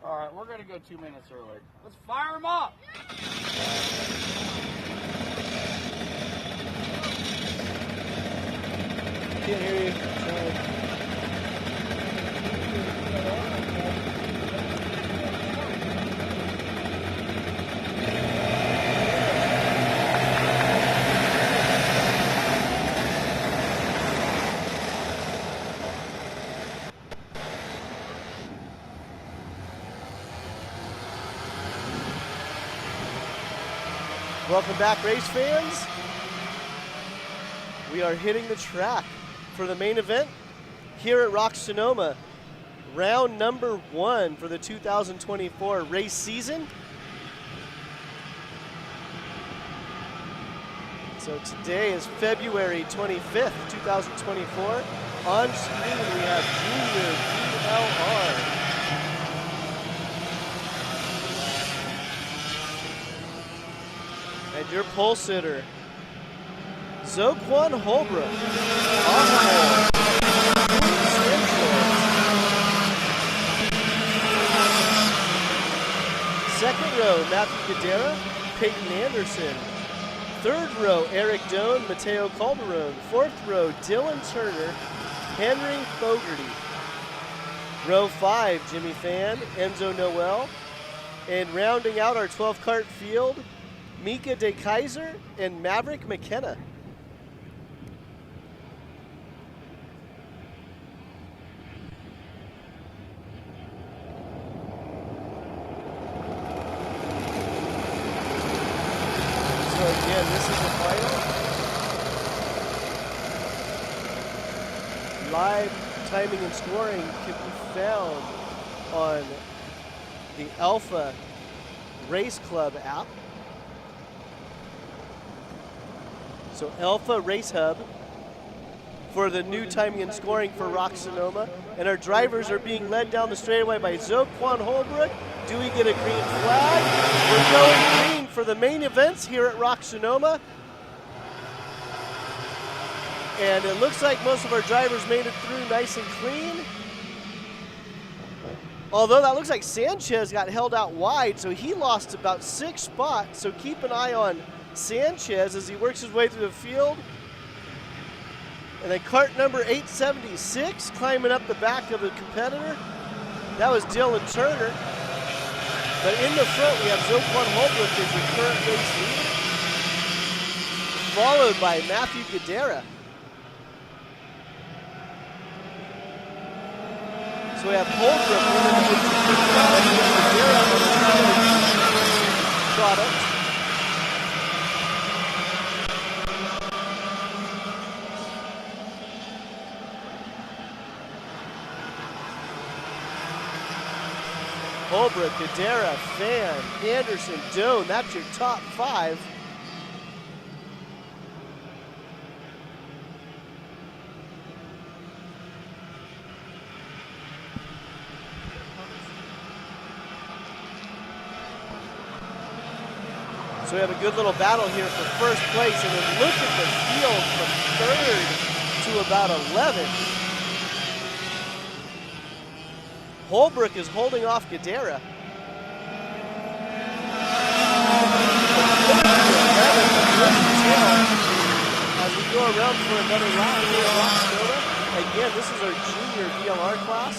All right, we're going to go 2 minutes early. Let's fire them up! Can't hear you. Sorry. Welcome back, race fans. We are hitting the track for the main event here at ROK Sonoma. Round number 1 for the 2024 race season. So today is February 25th, 2024. On screen we have Junior VLR. And your pole sitter, Zoquan Holbrook. On the pole, second row, Matthew Gadara, Peyton Anderson. Third row, Eric Doan, Mateo Calderon. Fourth row, Dylan Turner, Henry Fogarty. Row 5, Jimmy Fan, Enzo Noel. And rounding out our 12-cart field, Mika De Kaiser and Maverick McKenna. So again, this is the final. Live timing and scoring can be found on the Alpha Race Club app. So Alpha Race Hub for the new timing and scoring for ROK Sonoma. And our drivers are being led down the straightaway by Zoquan Holbrook. Do we get a green flag? We're going green for the main events here at ROK Sonoma. And it looks like most of our drivers made it through nice and clean. Although that looks like Sanchez got held out wide, so he lost about 6 spots. So keep an eye on Sanchez as he works his way through the field. And then cart number 876 climbing up the back of the competitor. That was Dylan Turner. But in the front we have Zoquan Holbrook as the current race leader, followed by Matthew Gadara. So we have Holbrook product. Holbrook, Gadara, Fan, Anderson, Doan. That's your top 5. So we have a good little battle here for first place, and then look at the field from 3rd to about 11th. Holbrook is holding off Gadara. As we go around for another round here at ROK Sonoma. Again, this is our junior VLR class.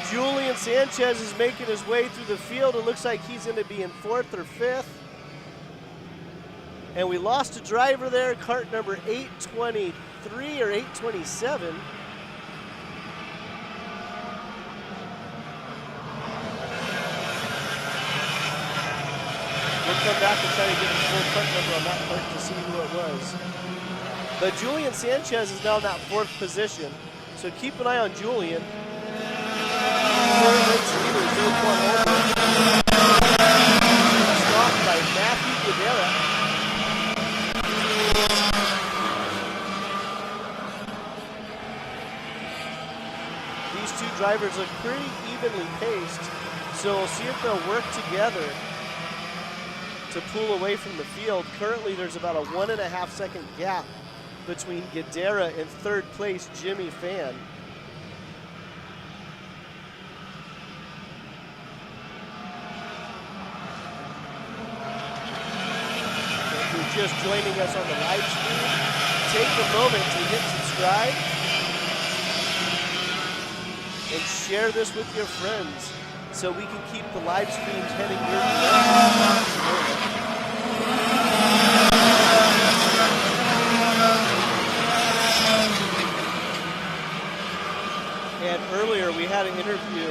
Julian Sanchez is making his way through the field. It looks like he's going to be in 4th or 5th. And we lost a driver there, cart number 823 or 827. We'll come back and try to get the full cart number on that cart to see who it was. But Julian Sanchez is now in that 4th position, so keep an eye on Julian. Stopped by Matthew Gadara. These two drivers look pretty evenly paced, so we'll see if they'll work together to to pull away from the field. Currently, there's about a 1.5 second gap between Gadara and third place Jimmy Fan. If you're just joining us on the live stream, take a moment to hit subscribe and share this with your friends so we can keep the live streams heading your direction. And earlier we had an interview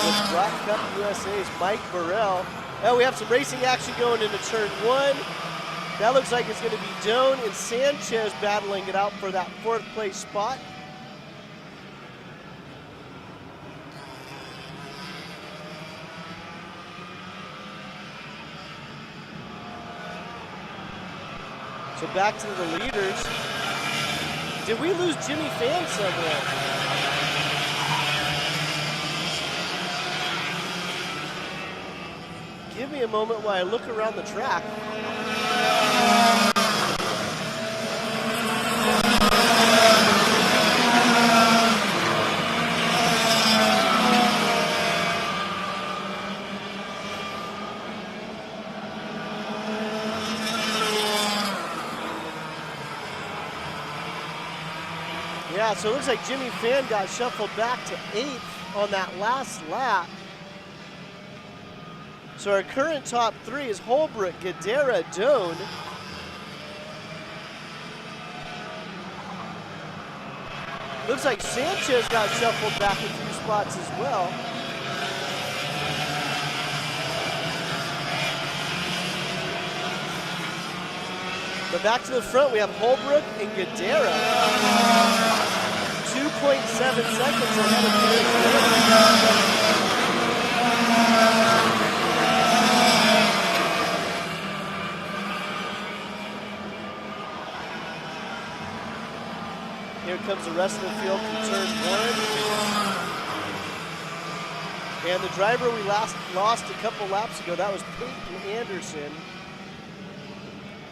with Rock Cup USA's Mike Burrell. Oh, we have some racing action going into turn 1. That looks like it's going to be Doan and Sanchez battling it out for that 4th place spot. So back to the leaders. Did we lose Jimmy Fan somewhere? Give me a moment while I look around the track. Yeah, so it looks like Jimmy Fan got shuffled back to 8th on that last lap. So our current top 3 is Holbrook, Gadara, Doan. Looks like Sanchez got shuffled back a few spots as well. But back to the front, we have Holbrook and Gadara. 2.7 seconds ahead of Gadara. Here comes the rest of the field from turn 1. And the driver we lost a couple laps ago, that was Peyton Anderson.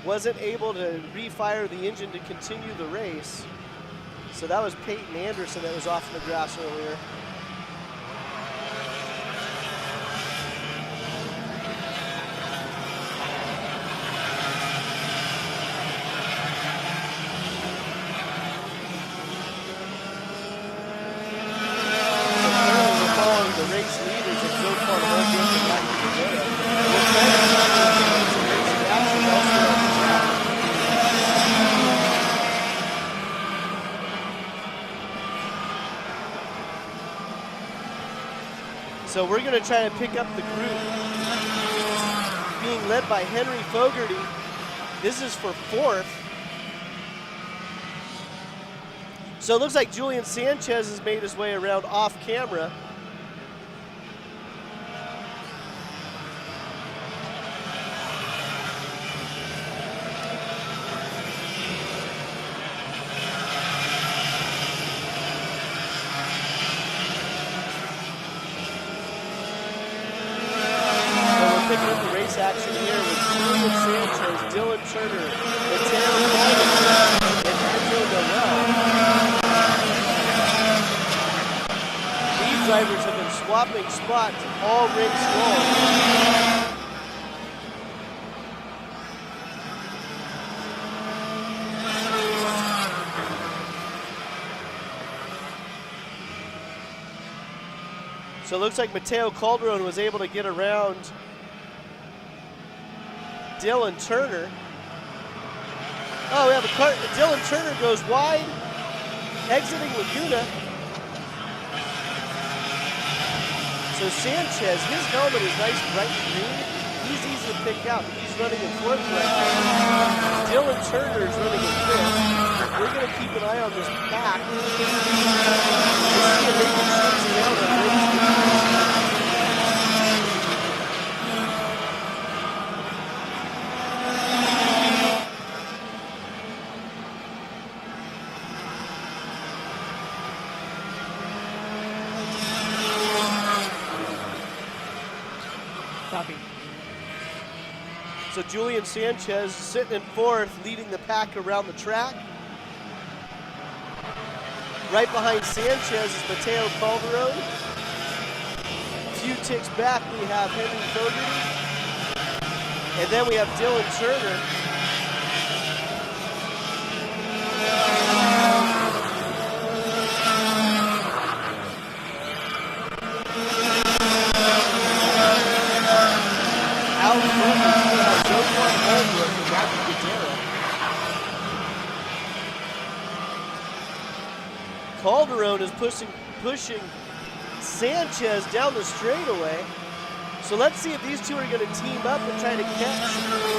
Wasn't able to refire the engine to continue the race. So that was Peyton Anderson that was off in the grass earlier. So we're going to try to pick up the group being led by Henry Fogarty. This is for 4th. So it looks like Julian Sanchez has made his way around off camera. Action here with Julian Sanchez, Dylan Turner, Mateo Coleman, and Andrew Noel. These drivers have been swapping spots all race long. So it looks like Mateo Calderon was able to get around Dylan Turner. Oh, we have a car. Dylan Turner goes wide, exiting Laguna. So Sanchez, his helmet is nice bright green. He's easy to pick out. He's running in 4th right now. Dylan Turner is running in 5th. We're going to keep an eye on this pack. To see if they can chase down the race. So Julian Sanchez sitting in fourth, leading the pack around the track. Right behind Sanchez is Mateo Calderon. A few ticks back, we have Henry Fogarty. And then we have Dylan Turner. Out front, we have Zohan Holbrook and Matthew Gutierrez. Calderon is pushing Sanchez down the straightaway. So let's see if these two are going to team up and try to catch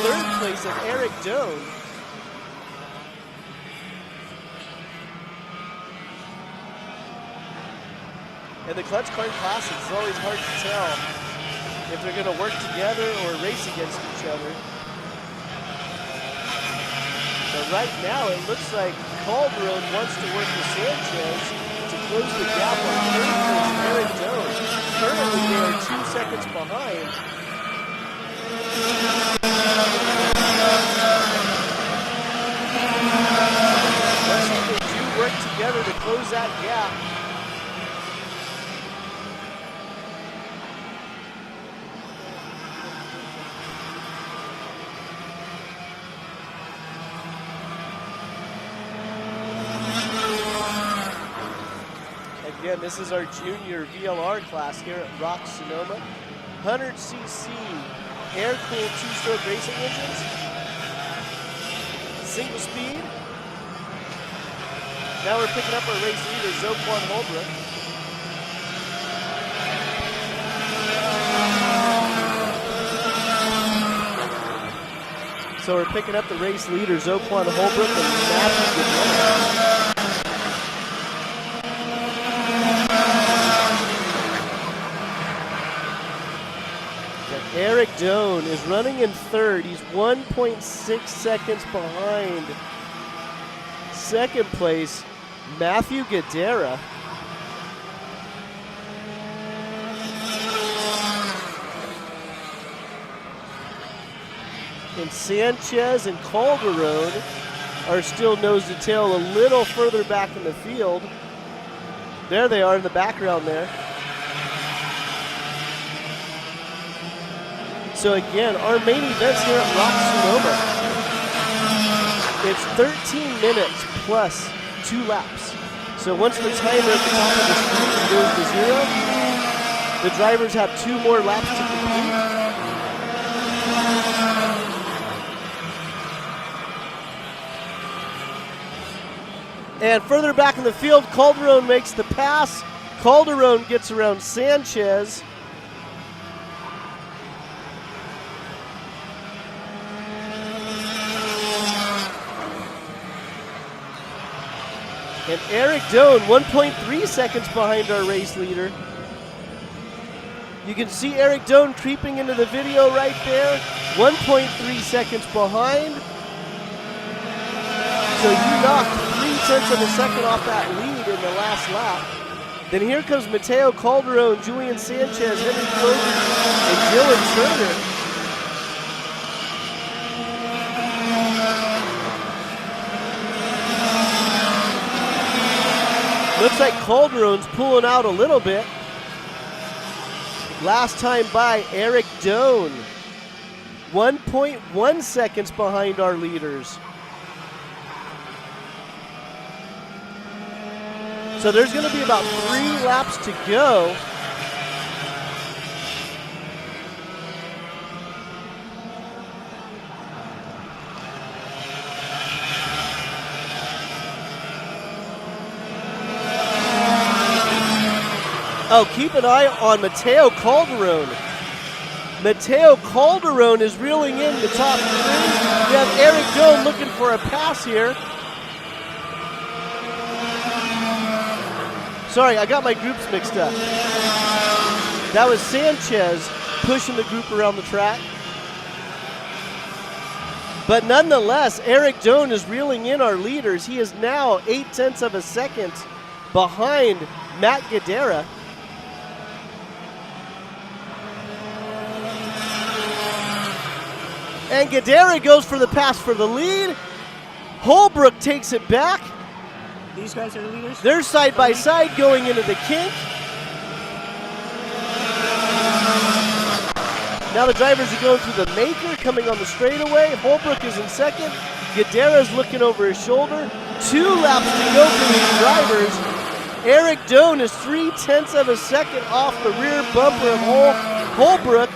third place of Eric Doan. In the clutch car classes, it's always hard to tell if they're going to work together or race against each other. But right now, it looks like Calderon wants to work with Sanchez to close the gap on third place Eric Doan. Currently, they are 2 seconds behind. Let's see if they do work together to close that gap. Again, this is our junior VLR class here at ROK Sonoma. 100cc air-cooled two-stroke racing engines. Single speed. Now we're picking up our race leader, Zohan Holbrook. So we're picking up the race leader, Zohan Holbrook, and Matthew Gutierrez. Eric Doan is running in third. He's 1.6 seconds behind second place, Matthew Gadara. And Sanchez and Calderon are still nose to tail a little further back in the field. There they are in the background there. So again, our main events here at ROK Sonoma. It's 13 minutes plus 2 laps. So once the timer at the top of the screen goes to 0, the drivers have 2 more laps to complete. And further back in the field, Calderon makes the pass. Calderon gets around Sanchez. And Eric Doan, 1.3 seconds behind our race leader. You can see Eric Doan creeping into the video right there. 1.3 seconds behind. So you knocked 0.3 of a second off that lead in the last lap. Then here comes Mateo Calderon, Julian Sanchez, Henry Fogarty, and Dylan Turner. Looks like Calderon's pulling out a little bit. Last time by, Eric Doan. 1.1 seconds behind our leaders. So there's going to be about 3 laps to go. Oh, keep an eye on Mateo Calderon. Mateo Calderon is reeling in the top 3. We have Eric Doan looking for a pass here. Sorry, I got my groups mixed up. That was Sanchez pushing the group around the track. But nonetheless, Eric Doan is reeling in our leaders. He is now 0.8 of a second behind Matt Gadara. And Gadara goes for the pass for the lead. Holbrook takes it back. These guys are the leaders? They're side by side going into the kink. Now the drivers are going through the maker, coming on the straightaway. Holbrook is in second. Gadara's looking over his shoulder. 2 laps to go for these drivers. Eric Doan is 0.3 of a second off the rear bumper of Holbrook.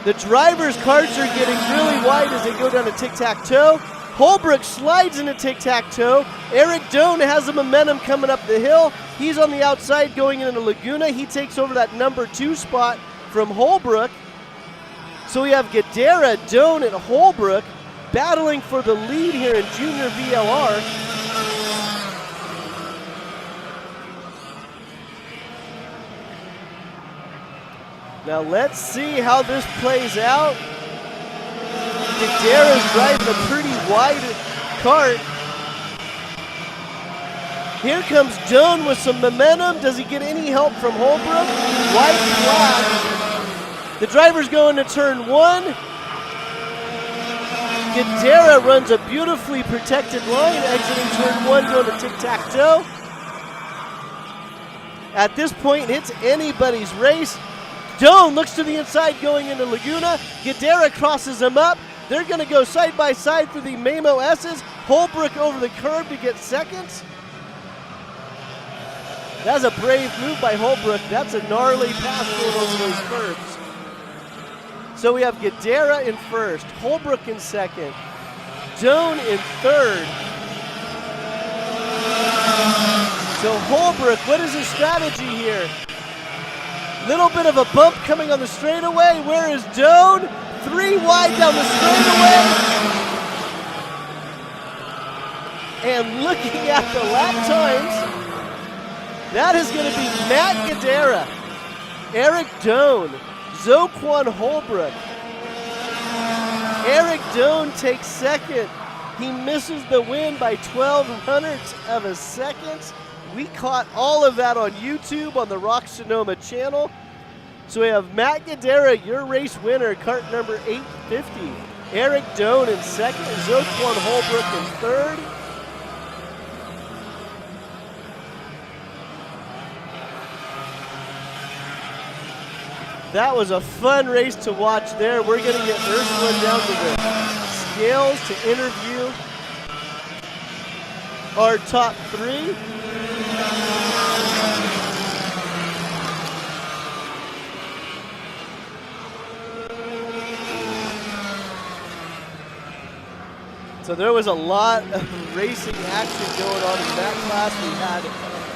The drivers' carts are getting really wide as they go down to tic-tac-toe. Holbrook slides into tic-tac-toe. Eric Doan has the momentum coming up the hill. He's on the outside going into Laguna. He takes over that number 2 spot from Holbrook. So we have Gadara, Doan, and Holbrook battling for the lead here in Junior VLR. Now let's see how this plays out. Gadara's driving a pretty wide cart. Here comes Doan with some momentum. Does he get any help from Holbrook? White flag. The driver's going to turn 1. Gadara runs a beautifully protected line, exiting turn 1, going to tic-tac-toe. At this point, it's anybody's race. Doan looks to the inside going into Laguna. Gadara crosses him up. They're going to go side by side through the Mamo S's. Holbrook over the curb to get seconds. That's a brave move by Holbrook. That's a gnarly pass going over those curbs. So we have Gadara in first, Holbrook in second, Doan in third. So Holbrook, what is his strategy here? Little bit of a bump coming on the straightaway. Where is Doan? 3 wide down the straightaway. And looking at the lap times, that is going to be Matt Gadara, Eric Doan, Zoquan Holbrook. Eric Doan takes second. He misses the win by 0.12 of a second. We caught all of that on YouTube on the ROK Sonoma channel. So we have Matt Gadara, your race winner, cart number 850. Eric Doan in second, Zoquan Holbrook in third. That was a fun race to watch there. We're going to get Ursula down to the scales to interview our top 3. So there was a lot of racing action going on in that class. We had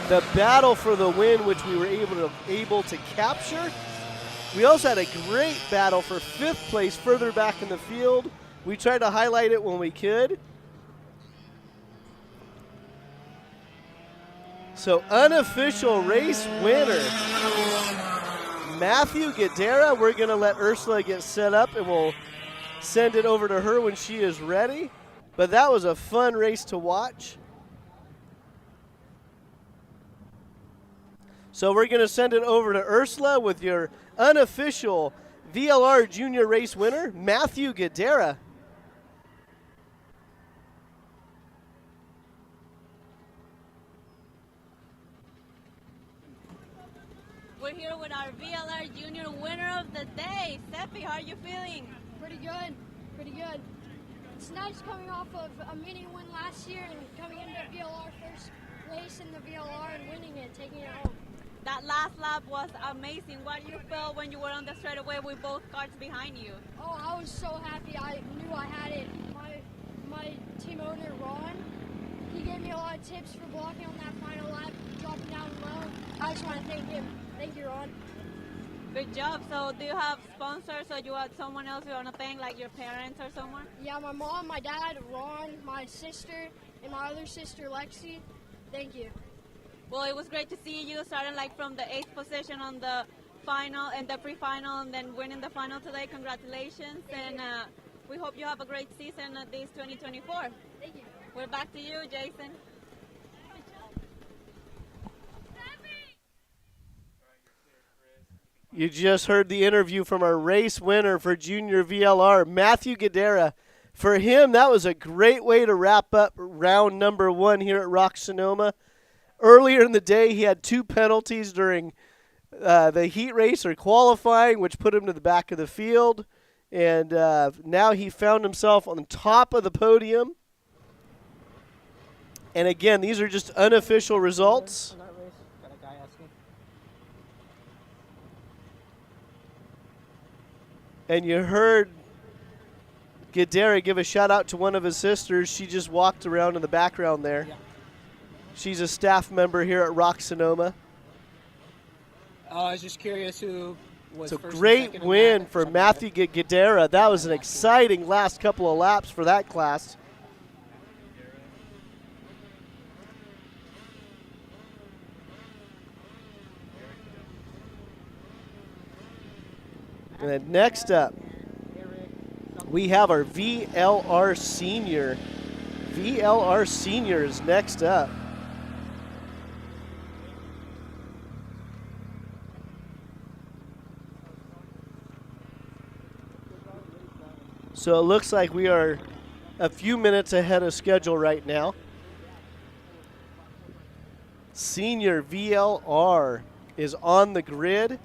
the battle for the win, which we were able to capture. We also had a great battle for 5th place further back in the field. We tried to highlight it when we could. So unofficial race winner, Matthew Gadara. We're going to let Ursula get set up and we'll send it over to her when she is ready. But that was a fun race to watch. So we're going to send it over to Ursula with your unofficial VLR Junior Race winner, Matthew Gadara. We're here with our VLR Junior winner of the day. Seppi, how are you feeling? Pretty good, pretty good. It's nice coming off of a mini win last year and coming into VLR first race in the VLR and winning it, taking it home. That last lap was amazing. What do you feel when you were on the straightaway with both cars behind you? Oh, I was so happy. I knew I had it. My team owner, Ron, he gave me a lot of tips for blocking on that final lap, dropping down low. I just want to thank him. Thank you, Ron. Good job. So do you have sponsors or you have someone else you want to thank, like your parents or someone? Yeah, my mom, my dad, Ron, my sister, and my other sister, Lexi. Thank you. Well, it was great to see you starting like from the 8th position on the final and the pre-final and then winning the final today. Congratulations. And we hope you have a great season at this 2024. Thank you. We're back to you, Jason. You just heard the interview from our race winner for Junior VLR, Matthew Guidera. For him, that was a great way to wrap up round number 1 here at ROK Sonoma. Earlier in the day, he had 2 penalties during the heat race or qualifying, which put him to the back of the field. And now he found himself on the top of the podium. And again, these are just unofficial results. And you heard Guidera give a shout out to one of his sisters. She just walked around in the background there. Yeah. She's a staff member here at ROK Sonoma. I was just curious who was it's a first great win for Matthew Guidera. That was an exciting last couple of laps for that class. And then next up, we have our VLR Senior. VLR Senior is next up. So it looks like we are a few minutes ahead of schedule right now. Senior VLR is on the grid.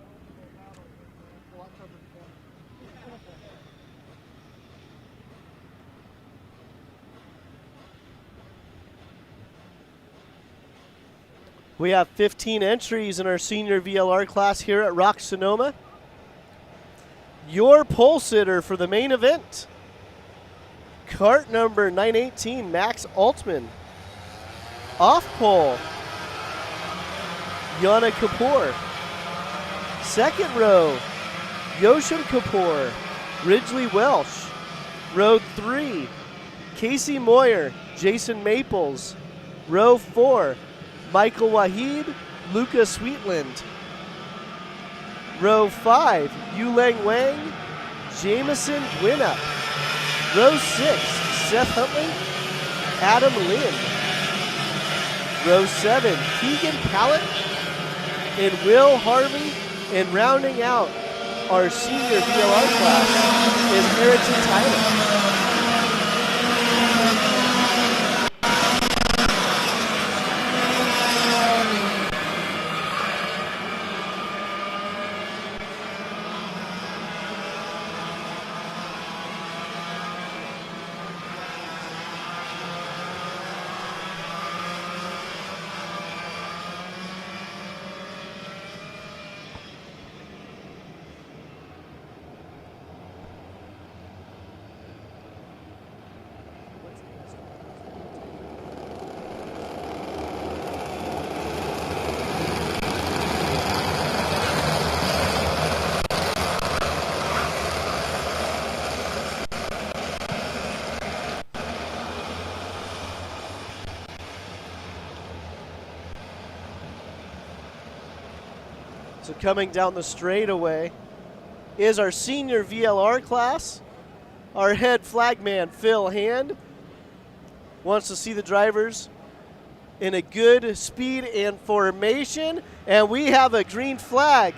We have 15 entries in our senior VLR class here at ROK Sonoma. Your pole sitter for the main event, cart number 918, Max Altman. Off pole, Yana Kapoor. Second row, Yoshim Kapoor, Ridgely Welsh. Row 3, Casey Moyer, Jason Maples. Row 4, Michael Wahid, Luca Sweetland. Row 5, Yuleng Wang, Jameson Winup. Row 6, Seth Huntley, Adam Lynn. Row 7, Keegan Pallett and Will Harvey. And rounding out our senior VLR class is Harrington Tyler. So coming down the straightaway is our senior VLR class. Our head flagman, Phil Hand, wants to see the drivers in a good speed and formation, and we have a green flag.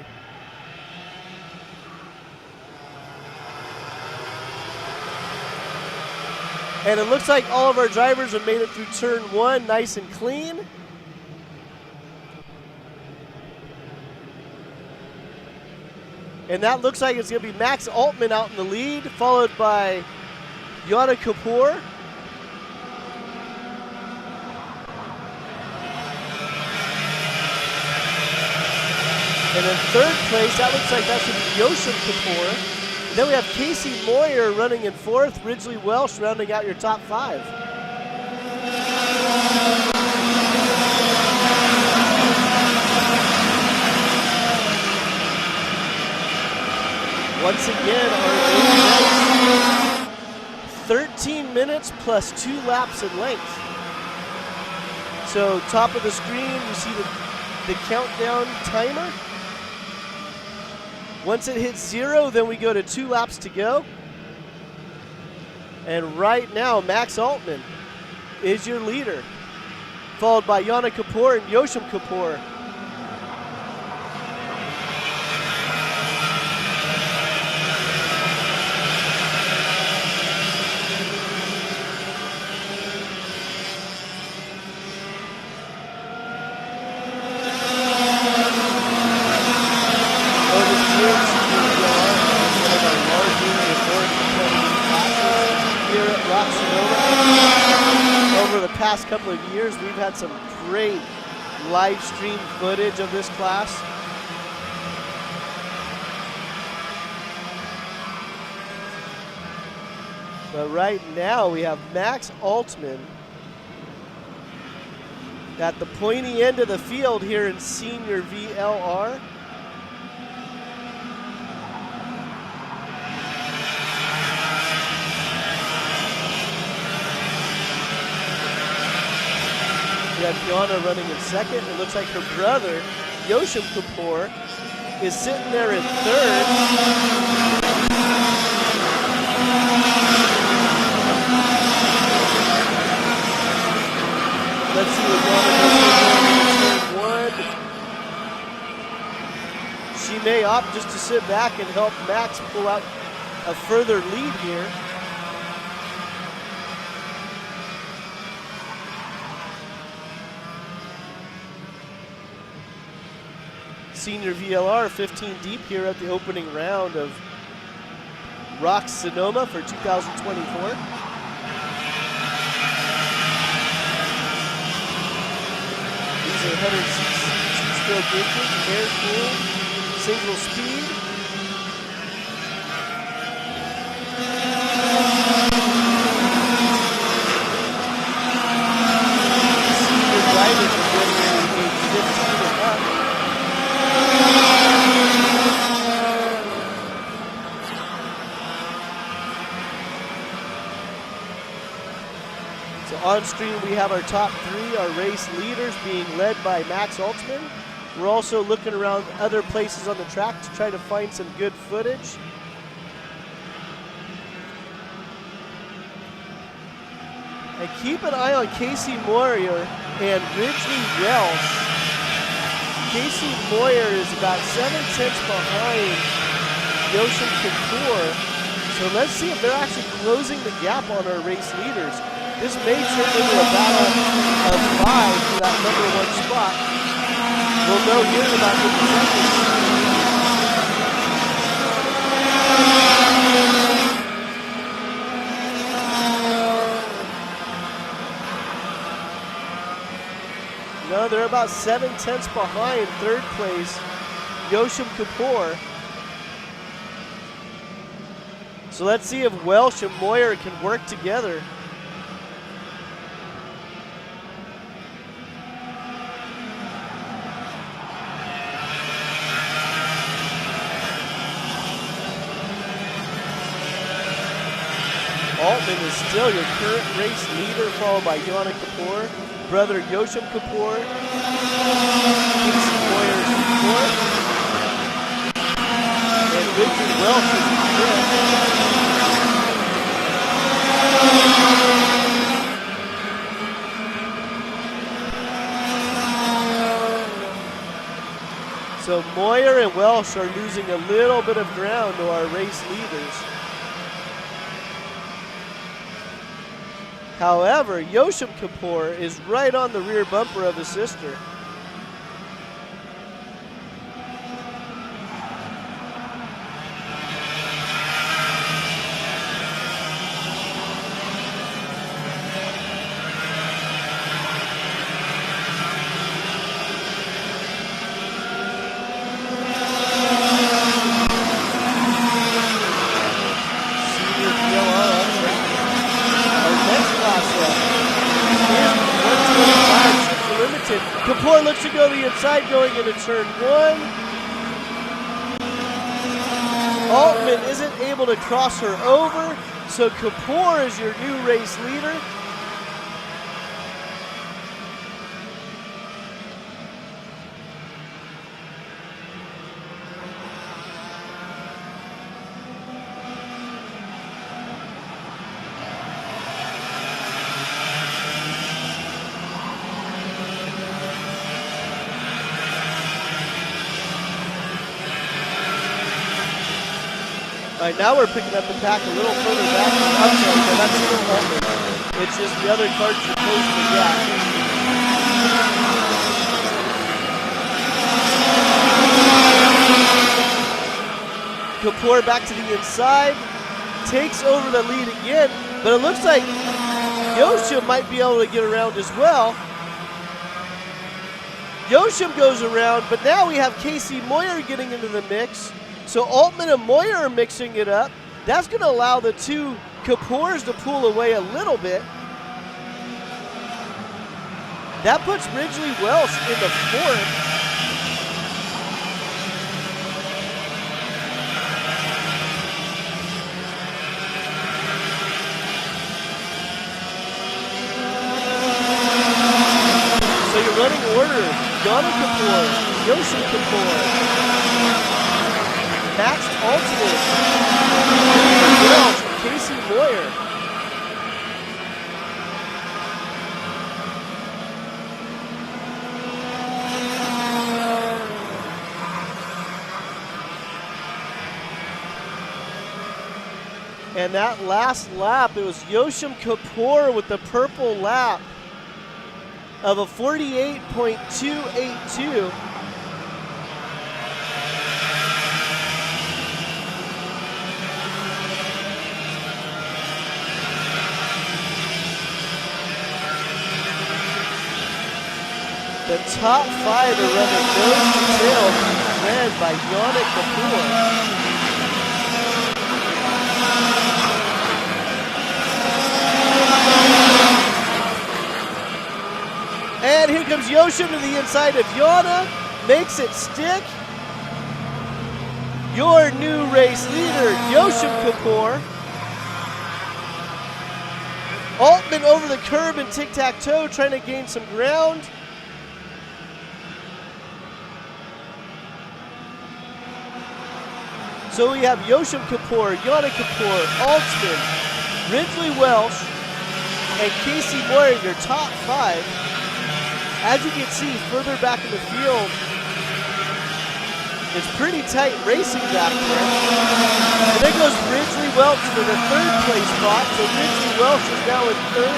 And it looks like all of our drivers have made it through turn 1 nice and clean. And that looks like it's going to be Max Altman out in the lead, followed by Yana Kapoor. And in third place, that looks like that's going to be Yoshim Kapoor. And then we have Casey Moyer running in fourth, Ridgely Welsh rounding out your top 5. Once again, our 13 minutes plus 2 laps in length. So top of the screen, you see the countdown timer. Once it hits 0, then we go to 2 laps to go. And right now, Max Altman is your leader, followed by Yana Kapoor and Yoshim Kapoor. ROK Sonoma. Over the past couple of years, we've had some great live stream footage of this class. But right now we have Max Altman at the pointy end of the field here in Senior VLR. We have Yana running in second. It looks like her brother, Yoshim Kapoor, is sitting there in third. Let's see what Yana does in turn one. She may opt just to sit back and help Max pull out a further lead here. Senior VLR 15 deep here at the opening round of ROK Sonoma for 2024. These are 100cc two-stroke engines, air-cooled, single speed. Senior drivers are getting age 15 and up. So on screen we have our top three, our race leaders being led by Max Altman. We're also looking around other places on the track to try to find some good footage. And keep an eye on Casey Moyer and Ridgely Welsh. Casey Moyer is about 7/10 behind Yoshim Kapoor. So let's see if they're actually closing the gap on our race leaders. This may turn into a battle of 5 for that number 1 spot. We'll know here in about 50 seconds. No, they're about 7/10 behind third place, Yoshim Kapoor. So let's see if Welsh and Moyer can work together. Altman is still your current race leader, followed by Yana Kapoor, brother Yoshim Kapoor, Casey Moyer is in fourth, and Ridgely Welsh is in fifth. So Moyer and Welsh are losing a little bit of ground to our race leaders. However, Yoshim Kapoor is right on the rear bumper of his sister. Kapoor looks to go the inside going into turn 1. Altman isn't able to cross her over, so Kapoor is your new race leader. All right, now we're picking up the pack a little further back. I'm sorry, no, that's still Altman. It's just the other cards are closing the gap. Kapoor back to the inside, takes over the lead again. But it looks like Yoshim might be able to get around as well. Yoshim goes around, but now we have Casey Moyer getting into the mix. So Altman and Moyer are mixing it up. That's going to allow the two Kapoors to pull away a little bit. That puts Ridgely Welsh in the fourth. So your running order, Yana Kapoor, Yoshim Kapoor, Max Altman, Welsh, and Casey Moyer. And that last lap, it was Yoshim Kapoor with the purple lap of a 48.282. The top five are running nose to tail, led by Yana Kapoor. And here comes Yoshim to the inside of Yana, makes it stick. Your new race leader, Yoshim Kapoor. Altman over the curb and tic-tac-toe, trying to gain some ground. So we have Yoshim Kapoor, Yana Kapoor, Altman, Ridgely Welsh, and Casey Moyer, your top five. As you can see further back in the field, it's pretty tight racing back there. And there goes Ridgely Welsh for the third place spot. So Ridgely Welsh is now in third.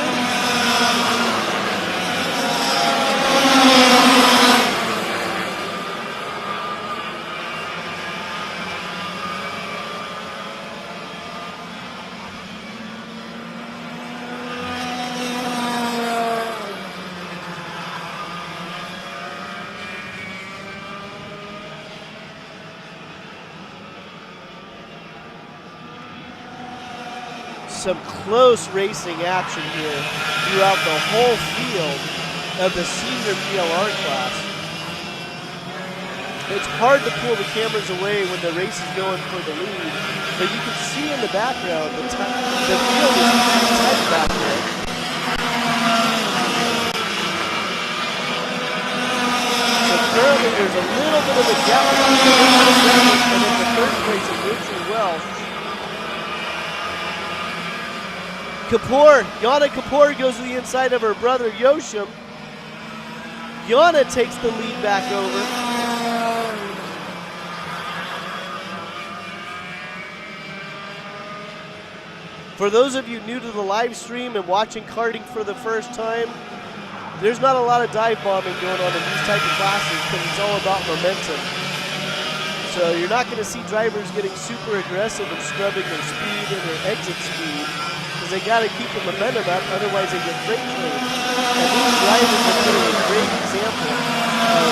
Some close racing action here throughout the whole field of the senior PLR class. It's hard to pull the cameras away when the race is going for the lead, but you can see in the background the field is pretty tight back there. So currently there's a little bit of a gap between the second and then the third place of Ridgely Welsh. Kapoor, Yana Kapoor goes to the inside of her brother Yoshim. Yana takes the lead back over. For those of you new to the live stream and watching karting for the first time, there's not a lot of dive bombing going on in these type of classes because it's all about momentum. So you're not going to see drivers getting super aggressive and scrubbing their speed and their exit speed. They got to keep the momentum up, otherwise they get freight trained. And these drivers are doing a great example of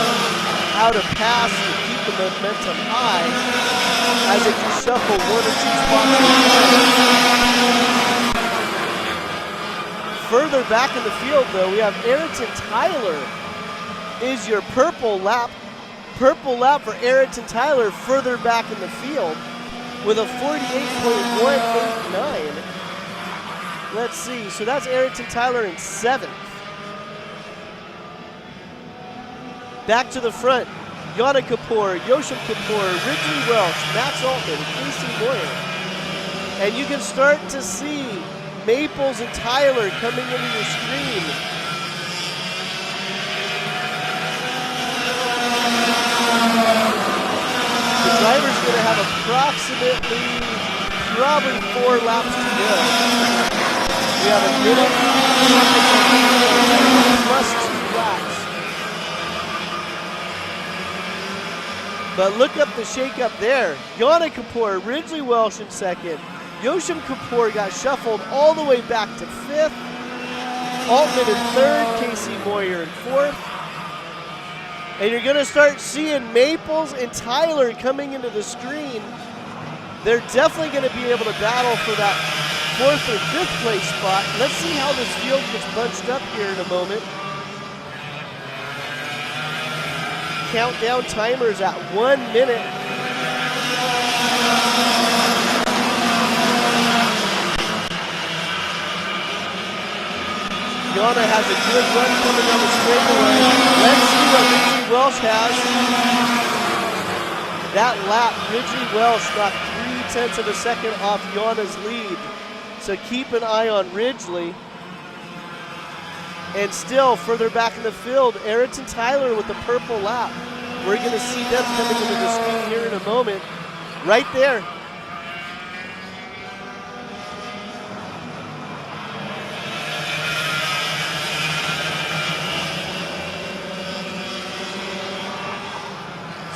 how to pass and keep the momentum high as they can shuffle one or two spots. Further back in the field, though, we have Ayrton Tyler is your purple lap. Purple lap for Ayrton Tyler further back in the field with a 48.189. Let's see, so that's Ayrton Tyler in seventh. Back to the front, Yana Kapoor, Yoshim Kapoor, Ridgely Welsh, Max Altman, Casey Moyer. And you can start to see Maples and Tyler coming into your screen. The driver's going to have approximately probably 4 laps to go. We have a minute plus 2 laps. But look up the shake-up there. Yana Kapoor, Ridgely Welsh in second. Yoshim Kapoor got shuffled all the way back to 5th. Altman in 3rd, Casey Moyer in 4th. And you're going to start seeing Maples and Tyler coming into the screen. They're definitely going to be able to battle for that 4th or 5th place spot. Let's see how this field gets bunched up here in a moment. Countdown timers at 1 minute. Yana has a good run coming down the straightaway. Let's see what Ridgely Welsh has. That lap, Ridgely Welsh knocked 0.3 of a second off Yana's lead. So keep an eye on Ridgely. And still further back in the field, Ayrton Tyler with the purple lap. We're going to see them coming into the screen here in a moment. Right there.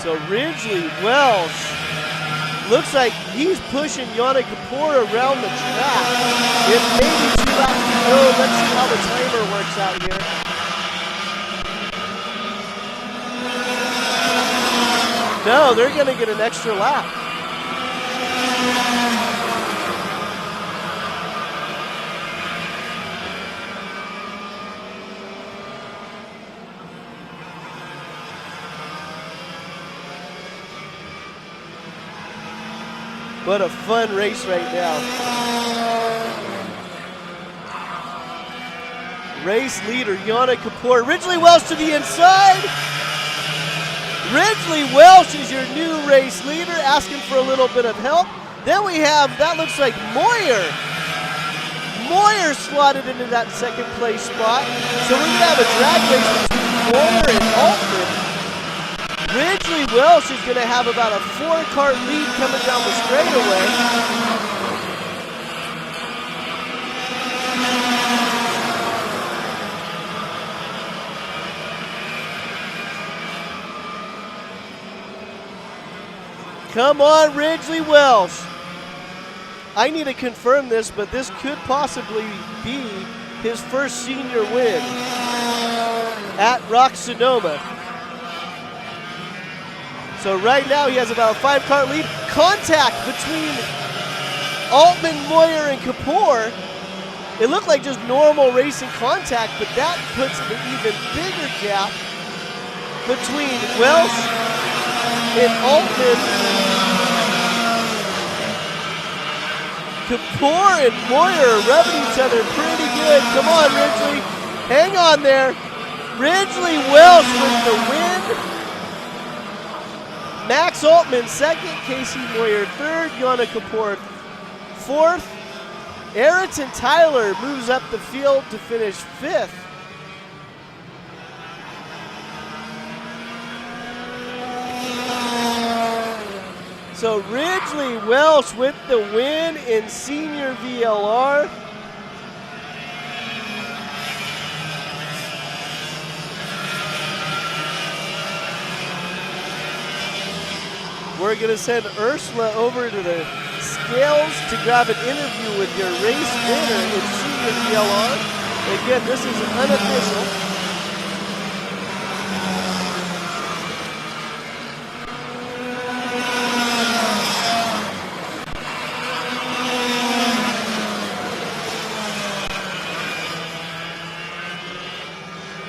So Ridgely Welsh looks like he's pushing Yana Kapoor around the track. It may be 2 laps to go. Let's see how the timer works out here. No, they're going to get an extra lap. What a fun race right now. Race leader, Yana Kapoor. Ridgely Welsh to the inside. Ridgely Welsh is your new race leader, asking for a little bit of help. Then we have, that looks like Moyer. Moyer slotted into that 2nd place spot. So we're going to have a drag race between Moyer and Altman. Ridgely Welsh is going to have about a 4-car lead coming down the straightaway. Come on, Ridgely Welsh. I need to confirm this, but this could possibly be his first senior win at ROK Sonoma. So right now he has about a 5-car lead. Contact between Altman, Moyer, and Kapoor. It looked like just normal racing contact, but that puts an even bigger gap between Welsh and Altman. Kapoor and Moyer are rubbing each other pretty good. Come on, Ridgely. Hang on there. Ridgely Welsh with the win. Max Altman 2nd, Casey Moyer 3rd, Yana Kapoor 4th. Ayrton Tyler moves up the field to finish 5th. So Ridgely Welsh with the win in senior VLR. We're going to send Ursula over to the scales to grab an interview with your race winner in senior VLR. Again, this is unofficial.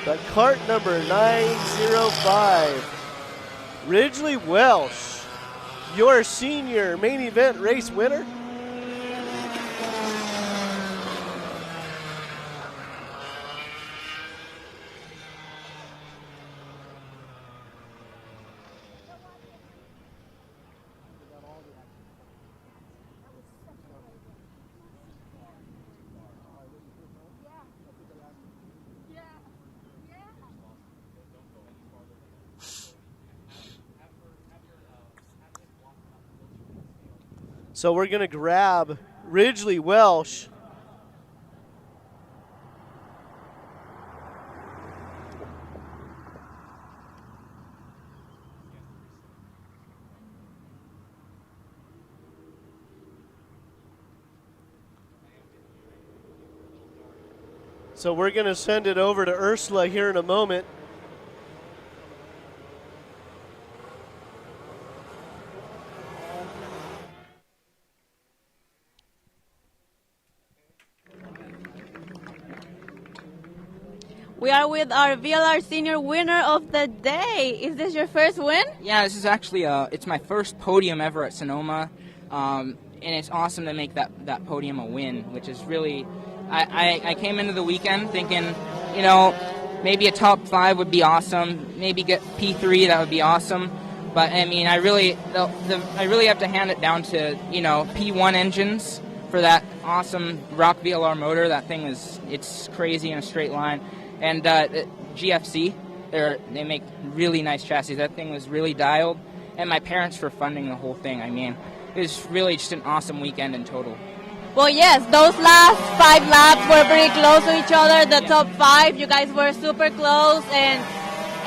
But cart number 905, Ridgely Welsh, your senior main event race winner. So we're going to grab Ridgely Welsh. So we're going to send it over to Ursula here in a moment. We are with our VLR Senior winner of the day. Is this your first win? Yeah, this is actually it's my first podium ever at Sonoma, and it's awesome to make that podium a win, which is really. I came into the weekend thinking, you know, maybe a top 5 would be awesome, maybe get P3, that would be awesome, but I mean, I really have to hand it down to, you know, P1 engines for that awesome ROK VLR motor. That thing it's crazy in a straight line. And GFC, they make really nice chassis. That thing was really dialed. And my parents for funding the whole thing. I mean, it was really just an awesome weekend in total. Well, yes, those last 5 laps were very close to each other. The top 5, you guys were super close, and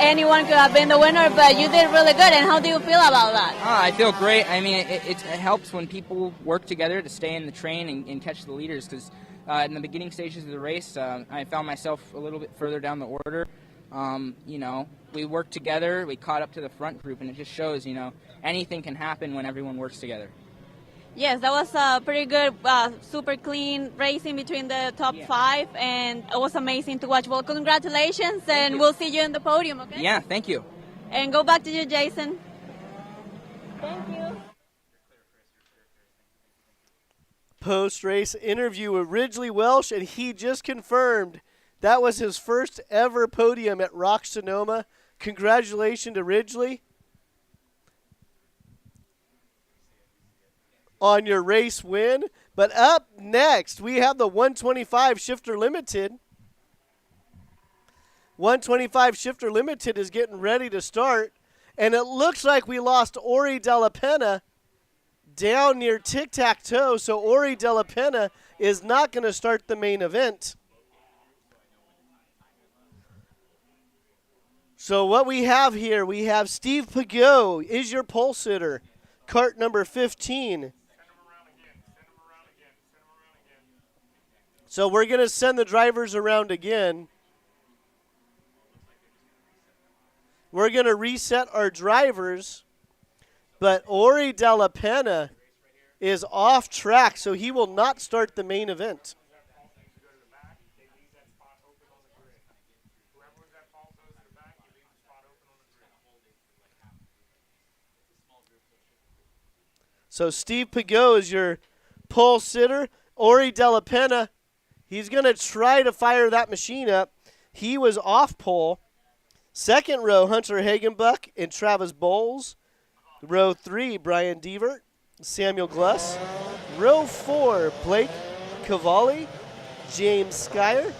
anyone could have been the winner, but you did really good. And how do you feel about that? I feel great. I mean, it helps when people work together to stay in the train and catch the leaders, because in the beginning stages of the race, I found myself a little bit further down the order. You know, we worked together, we caught up to the front group, and it just shows, you know, anything can happen when everyone works together. Yes, that was a pretty good, super clean racing between the top 5, and it was amazing to watch. Well, congratulations, and we'll see you in the podium, okay? Yeah, thank you. And go back to you, Jason. Thank you. Post-race interview with Ridgely Welsh, and he just confirmed that was his first ever podium at ROK Sonoma. Congratulations to Ridgely on your race win. But up next, we have the 125 Shifter Limited. 125 Shifter Limited is getting ready to start, and it looks like we lost Ori Della Pena down near tic-tac-toe, so Ori Della Pena is not going to start the main event. So what we have here, we have Steve Pageau is your pole sitter, cart number 15. So we're going to send the drivers around again. We're going to reset our drivers. But Ori Della Pena is off track, so he will not start the main event. So Steve Pageau is your pole sitter. Ori Della Pena, he's going to try to fire that machine up. He was off pole. Second row, Hunter Hagenbuck and Travis Bowles. Row 3, Brian Devert, Samuel Gluss. Row 4, Blake Cavalli, James Skyer.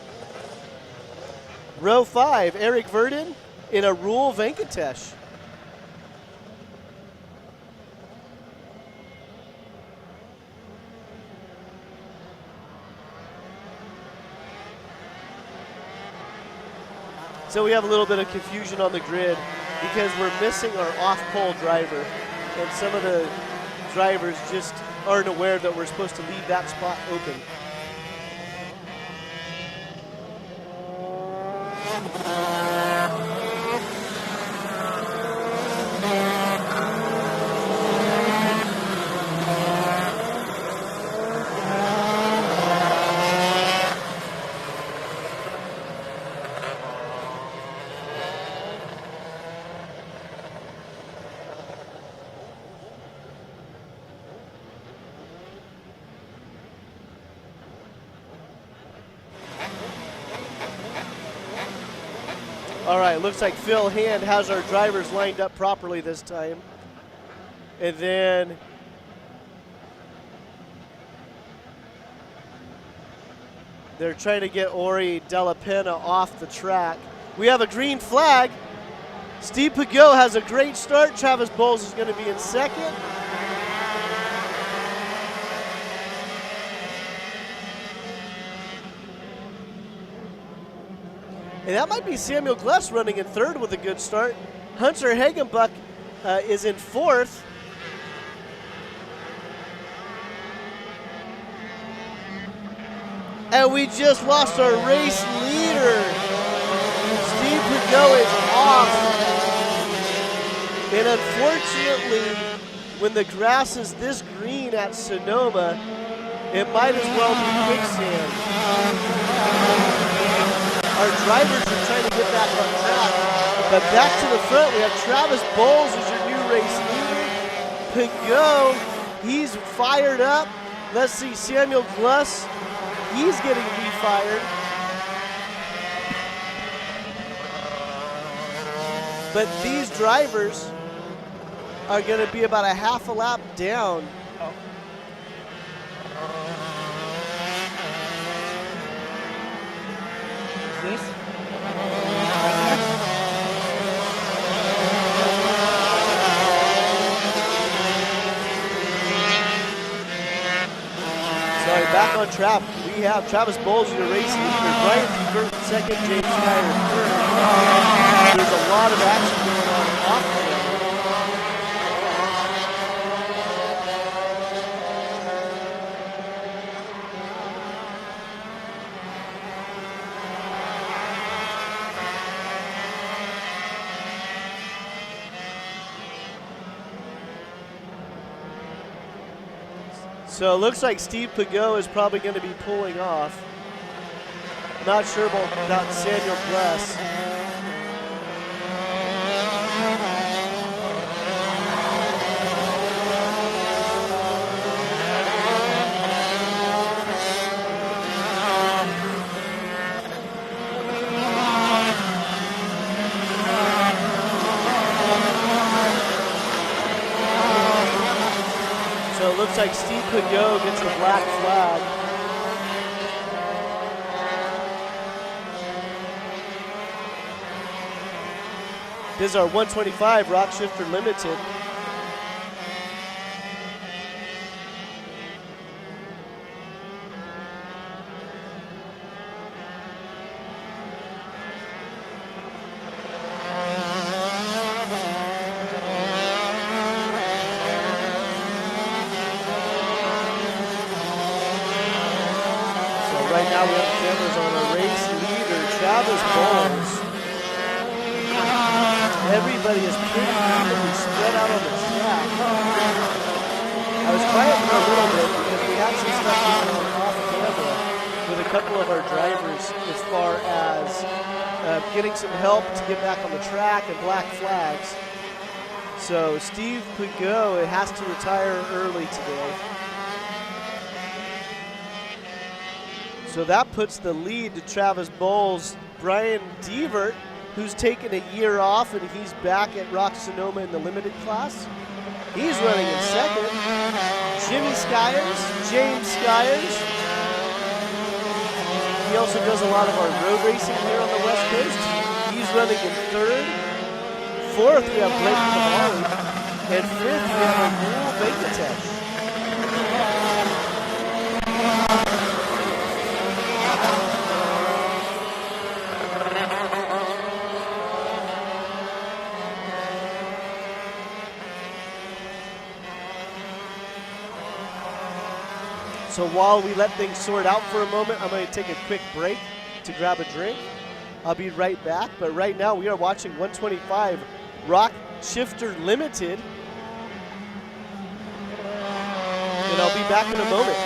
Row 5, Eric Verdon and Arul Venkatesh. So we have a little bit of confusion on the grid because we're missing our off-pole driver, and some of the drivers just aren't aware that we're supposed to leave that spot open. All right, looks like Phil Hand has our drivers lined up properly this time. And then they're trying to get Ori Della Pena off the track. We have a green flag. Steve Pageau has a great start. Travis Bowles is going to be in second. And that might be Samuel Gluss running in third with a good start. Hunter Hagenbuck is in fourth. And we just lost our race leader. Steve Pageau is off. And unfortunately, when the grass is this green at Sonoma, it might as well be quicksand. Our drivers are trying to get back on track. But back to the front, we have Travis Bowles as your new race leader. Pageau, he's fired up. Let's see, Samuel Gluss, he's getting refired. But these drivers are going to be about a half a lap down. This? Sorry, back on track. We have Travis Bowles, your race leader. Brian Deaver, second. James Schreier, third. There's a lot of action going on off camera. So it looks like Steve Pageau is probably going to be pulling off. Not sure about Samuel Bless. So it looks like Steve Pageau gets the black flag. This is our 125 Rock Shifter Limited. Right now we have cameras on our race leader, Travis Bowles. Everybody is pretty evenly spread out on the track. I was quiet for a little bit because we had some stuff going on off camera with a couple of our drivers as far as getting some help to get back on the track and black flags. So Steve Pageau has to retire early today. So that puts the lead to Travis Bowles. Brian Deaver, who's taken a year off, and he's back at ROK Sonoma in the limited class. He's running in second. Jimmy Skyers, James Skyers. He also does a lot of our road racing here on the West Coast. He's running in third. Fourth, we have Blake Kamali. And fifth, we have Rahul Venkatesh. So while we let things sort out for a moment, I'm going to take a quick break to grab a drink. I'll be right back, but right now we are watching 125 Rock Shifter Limited. And I'll be back in a moment.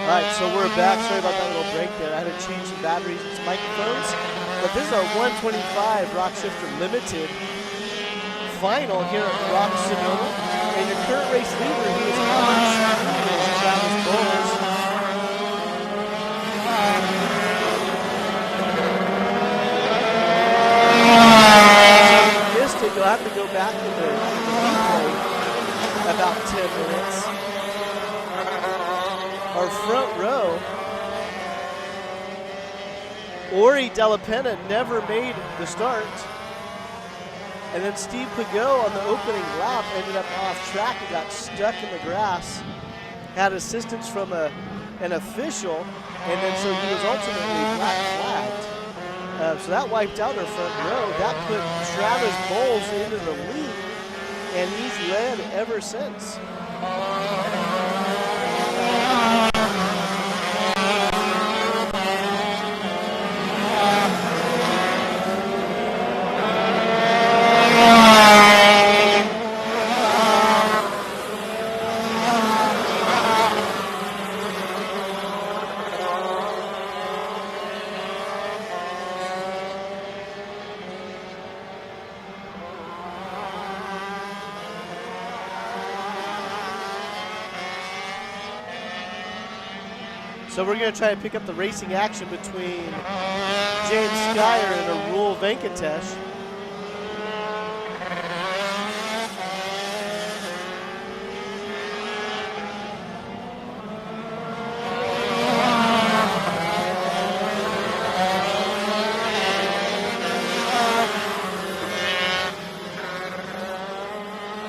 All right, so we're back. Sorry about that little break there. I had to change some batteries and some microphones. But this is our 125 Rock Shifter Limited final here at ROK Sonoma. And your current race leader, who is on screen, is Travis Bowles. If you missed it, you'll have to go back to the replay about 10 minutes. Our front row, Ori Della Penna never made the start. And then Steve Pagot on the opening lap ended up off track and got stuck in the grass. Had assistance from an official, and then so he was ultimately black flagged. So that wiped out our front row. That put Travis Bowles into the lead, and he's led ever since. So we're going to try to pick up the racing action between James Skyer and Arul Venkatesh.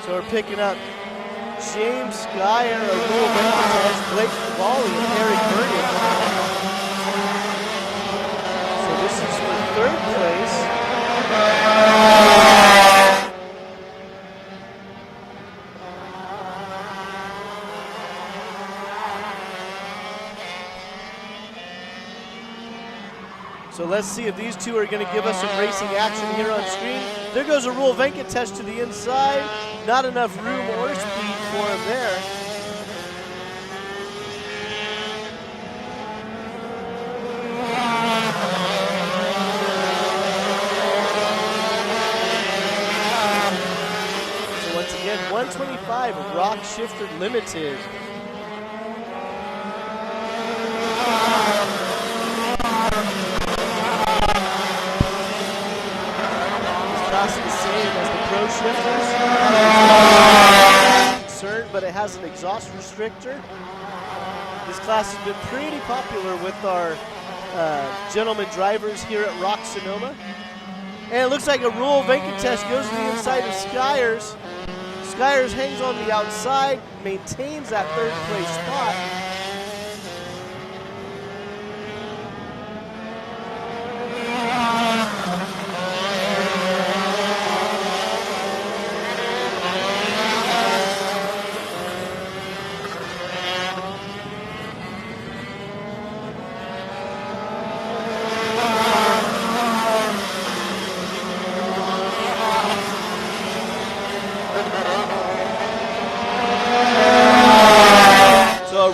So we're picking up James Skyer, Arul Venkatesh, Blake Cavalli, and Eric Bergen. So this is for third place. So let's see if these two are going to give us some racing action here on screen. There goes Arul Venkatesh to the inside. Not enough room or speed for him there. So once again, 125 ROK Shifter Limited. The same as the Pro Shifters. Concerned, but it has an exhaust restrictor. This class has been pretty popular with our gentlemen drivers here at ROK Sonoma. And it looks like a Rule Venkatesh goes to the inside of Skyers. Skyers hangs on the outside, maintains that third place spot.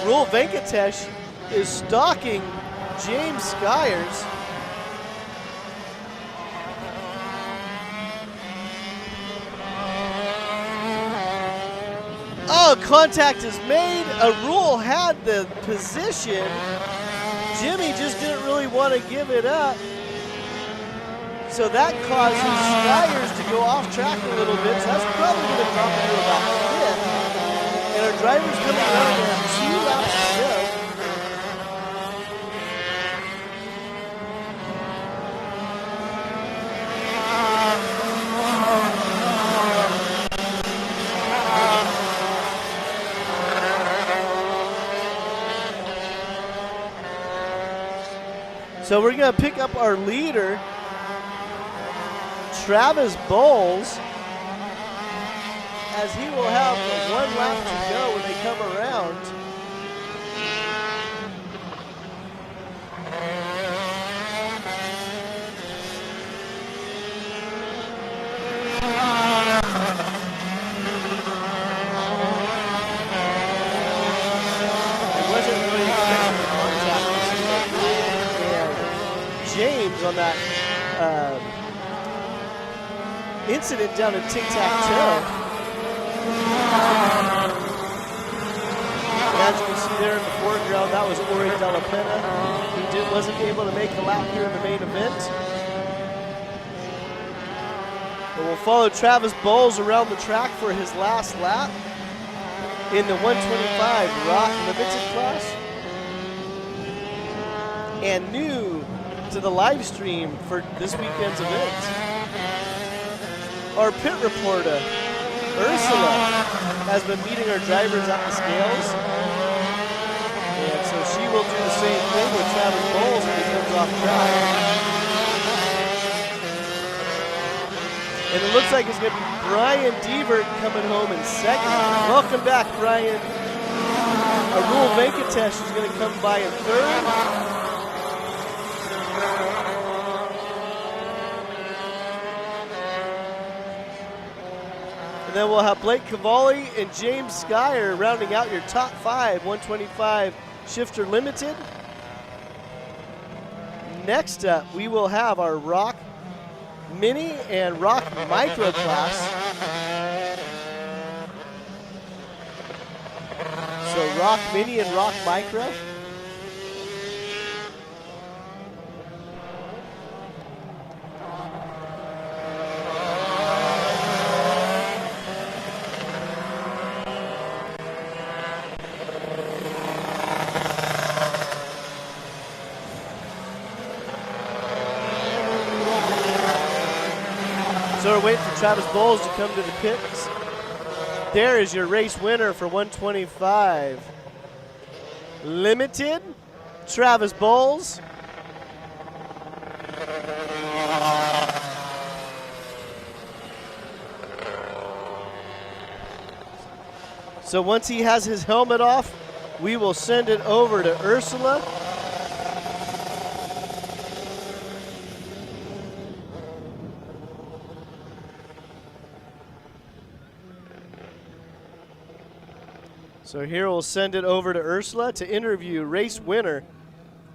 Rule Venkatesh is stalking James Skyers. Oh, contact is made. A Rule had the position. Jimmy just didn't really want to give it up. So that causes Skyers to go off track a little bit. So that's probably going to drop into about 5th. And our driver's coming around and have 2 laps to go. So we're going to pick up our leader, Travis Bowles, as he will have 1 lap to go when they come around. I wasn't really expecting the contact and James on that incident down at Tic-Tac-Toe. As you can see there in the foreground, that was Ori Della Pena, who wasn't able to make a lap here in the main event. But we'll follow Travis Bowles around the track for his last lap in the 125 ROK Limited class. And new to the live stream for this weekend's event, our pit reporter, Ursula, has been meeting our drivers at the scales. And so she will do the same thing with Travis Bowles when he comes off track. And it looks like it's going to be Brian Devert coming home in 2nd. Welcome back, Brian. A Rule Venkatesh is going to come by in 3rd. And then we'll have Blake Cavalli and James Skyer rounding out your top 5 125 Shifter Limited. Next up, we will have our ROK Mini and ROK Micro class. So ROK Mini and ROK Micro. So we're waiting for Travis Bowles to come to the pits. There is your race winner for 125 Limited, Travis Bowles. So once he has his helmet off, we will send it over to Ursula. So here we'll send it over to Ursula to interview race winner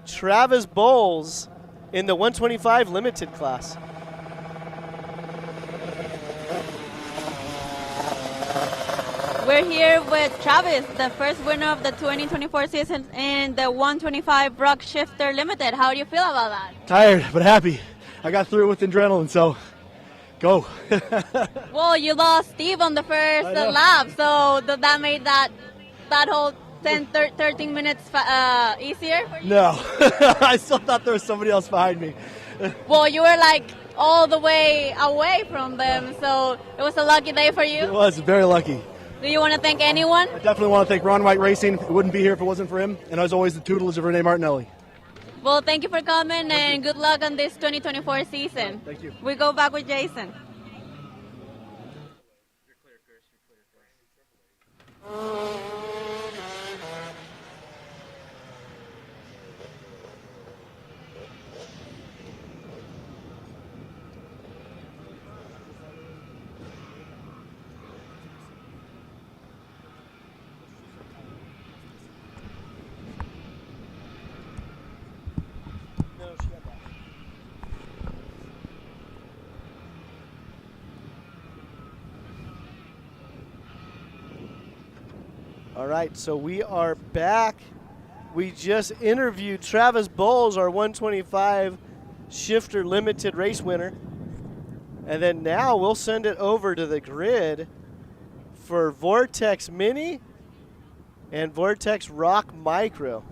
Travis Bowles in the 125 Limited class. We're here with Travis, the first winner of the 2024 season in the 125 ROK Shifter Limited. How do you feel about that? Tired, but happy. I got through it with adrenaline, so go. Well, you lost Steve on the first lap, so that made that whole 13 minutes easier for you? No, I still thought there was somebody else behind me. Well, you were like all the way away from them, so it was a lucky day for you. It was very lucky. Do you want to thank anyone? I definitely want to thank Ron White Racing. It wouldn't be here if it wasn't for him. And as always, the tutelage of Renee Martinelli. Well, thank you for coming and good luck on this 2024 season. Thank you. We go back with Jason. All right, so we are back. We just interviewed Travis Bowles, our 125 shifter limited race winner. And then now we'll send it over to the grid for Vortex Mini and Vortex ROK Micro.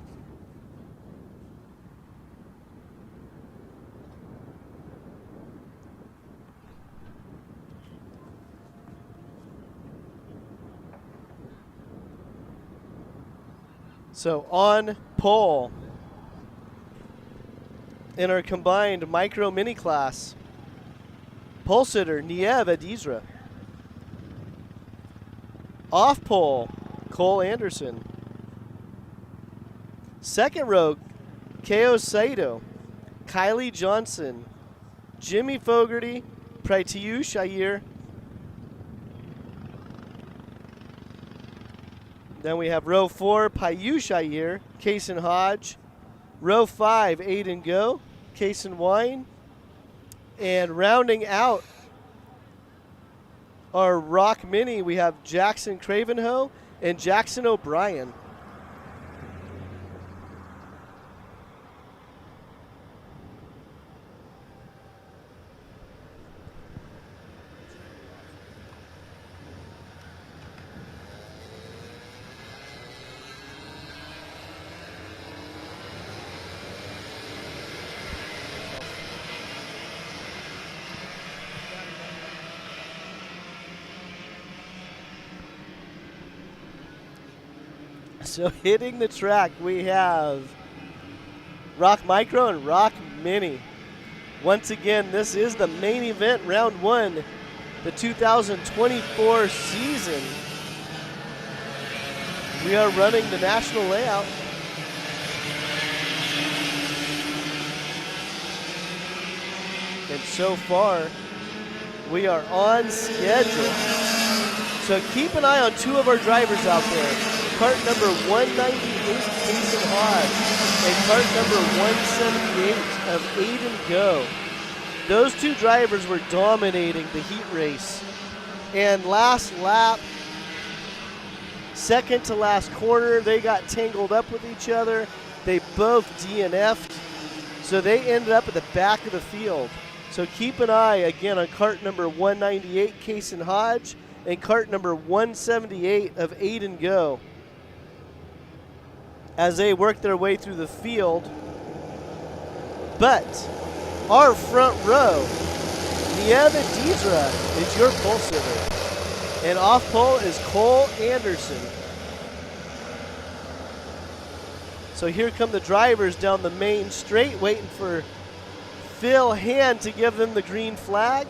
So on pole in our combined micro mini class, pole sitter Niev Adizra. Off pole, Cole Anderson. Second row, Keo Saito, Kylie Johnson, Jimmy Fogarty, Pratyush Iyer. Then we have row 4, Payush Iyer, Kason Hodge. Row 5, Aiden Go, Kason Wine. And rounding out our ROK Mini, we have Jackson Cravenho and Jackson O'Brien. So hitting the track, we have ROK Micro and ROK Mini. Once again, this is the main event, round 1, the 2024 season. We are running the national layout. And so far, we are on schedule. So keep an eye on 2 of our drivers out there. Cart number 198, Kason Hodge, and cart number 178 of Aiden Go. Those 2 drivers were dominating the heat race. And last lap, second to last corner, they got tangled up with each other. They both DNF'd. So they ended up at the back of the field. So keep an eye, again, on cart number 198, Kason Hodge, and cart number 178 of Aiden Go as they work their way through the field. But our front row, Niev Adizra is your pole sitter. And off pole is Cole Anderson. So here come the drivers down the main straight, waiting for Phil Hand to give them the green flag.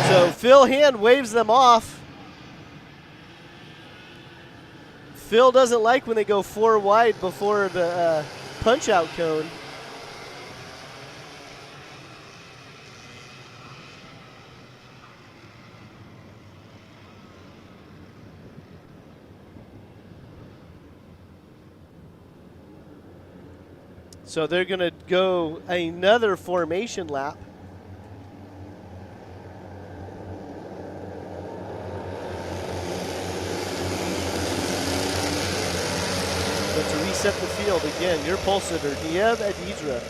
So Phil Hand waves them off. Phil doesn't like when they go 4 wide before the punch-out cone. So they're going to go another formation lap. But to reset the field, again, your pole sitter, Niev Adizra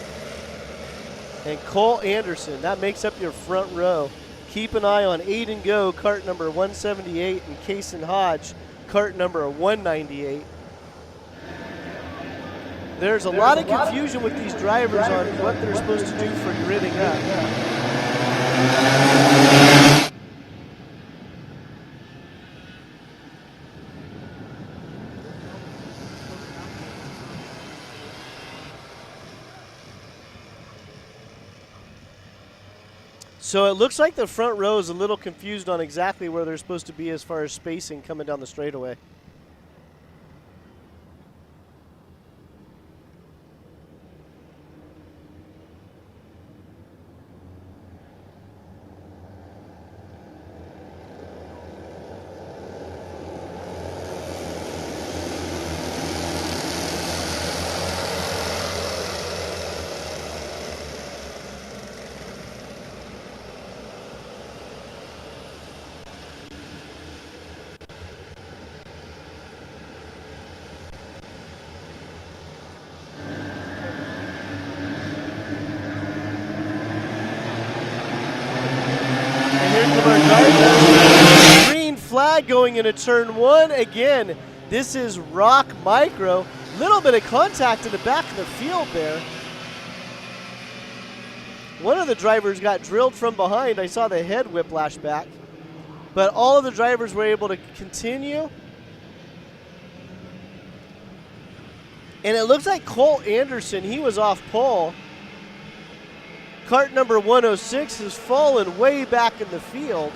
and Cole Anderson. That makes up your front row. Keep an eye on Aiden Go, cart number 178, and Kason Hodge, cart number 198. There's a lot of confusion with these drivers on what they're supposed to do for gridding up. So it looks like the front row is a little confused on exactly where they're supposed to be as far as spacing coming down the straightaway. Green flag going into turn 1 again. This is ROK Micro. Little bit of contact in the back of the field there. One of the drivers got drilled from behind. I saw the head whiplash back. But all of the drivers were able to continue. And it looks like Cole Anderson, he was off pole. Cart number 106 has fallen way back in the field.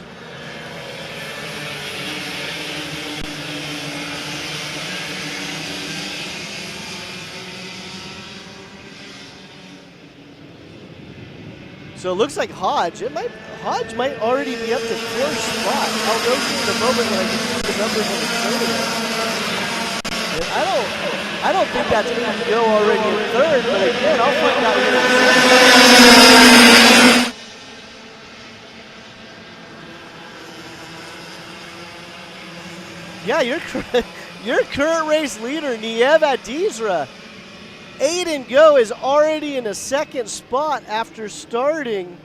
So it looks like Hodge might already be up to 4th spot. I'll go through in a moment when I can see the numbers on the straightaway. I don't think that's going to go already in 3rd, but again, I'll find out here in a second. Yeah, your current race leader, Niev Adizra. Aiden Go is already in a 2nd spot after starting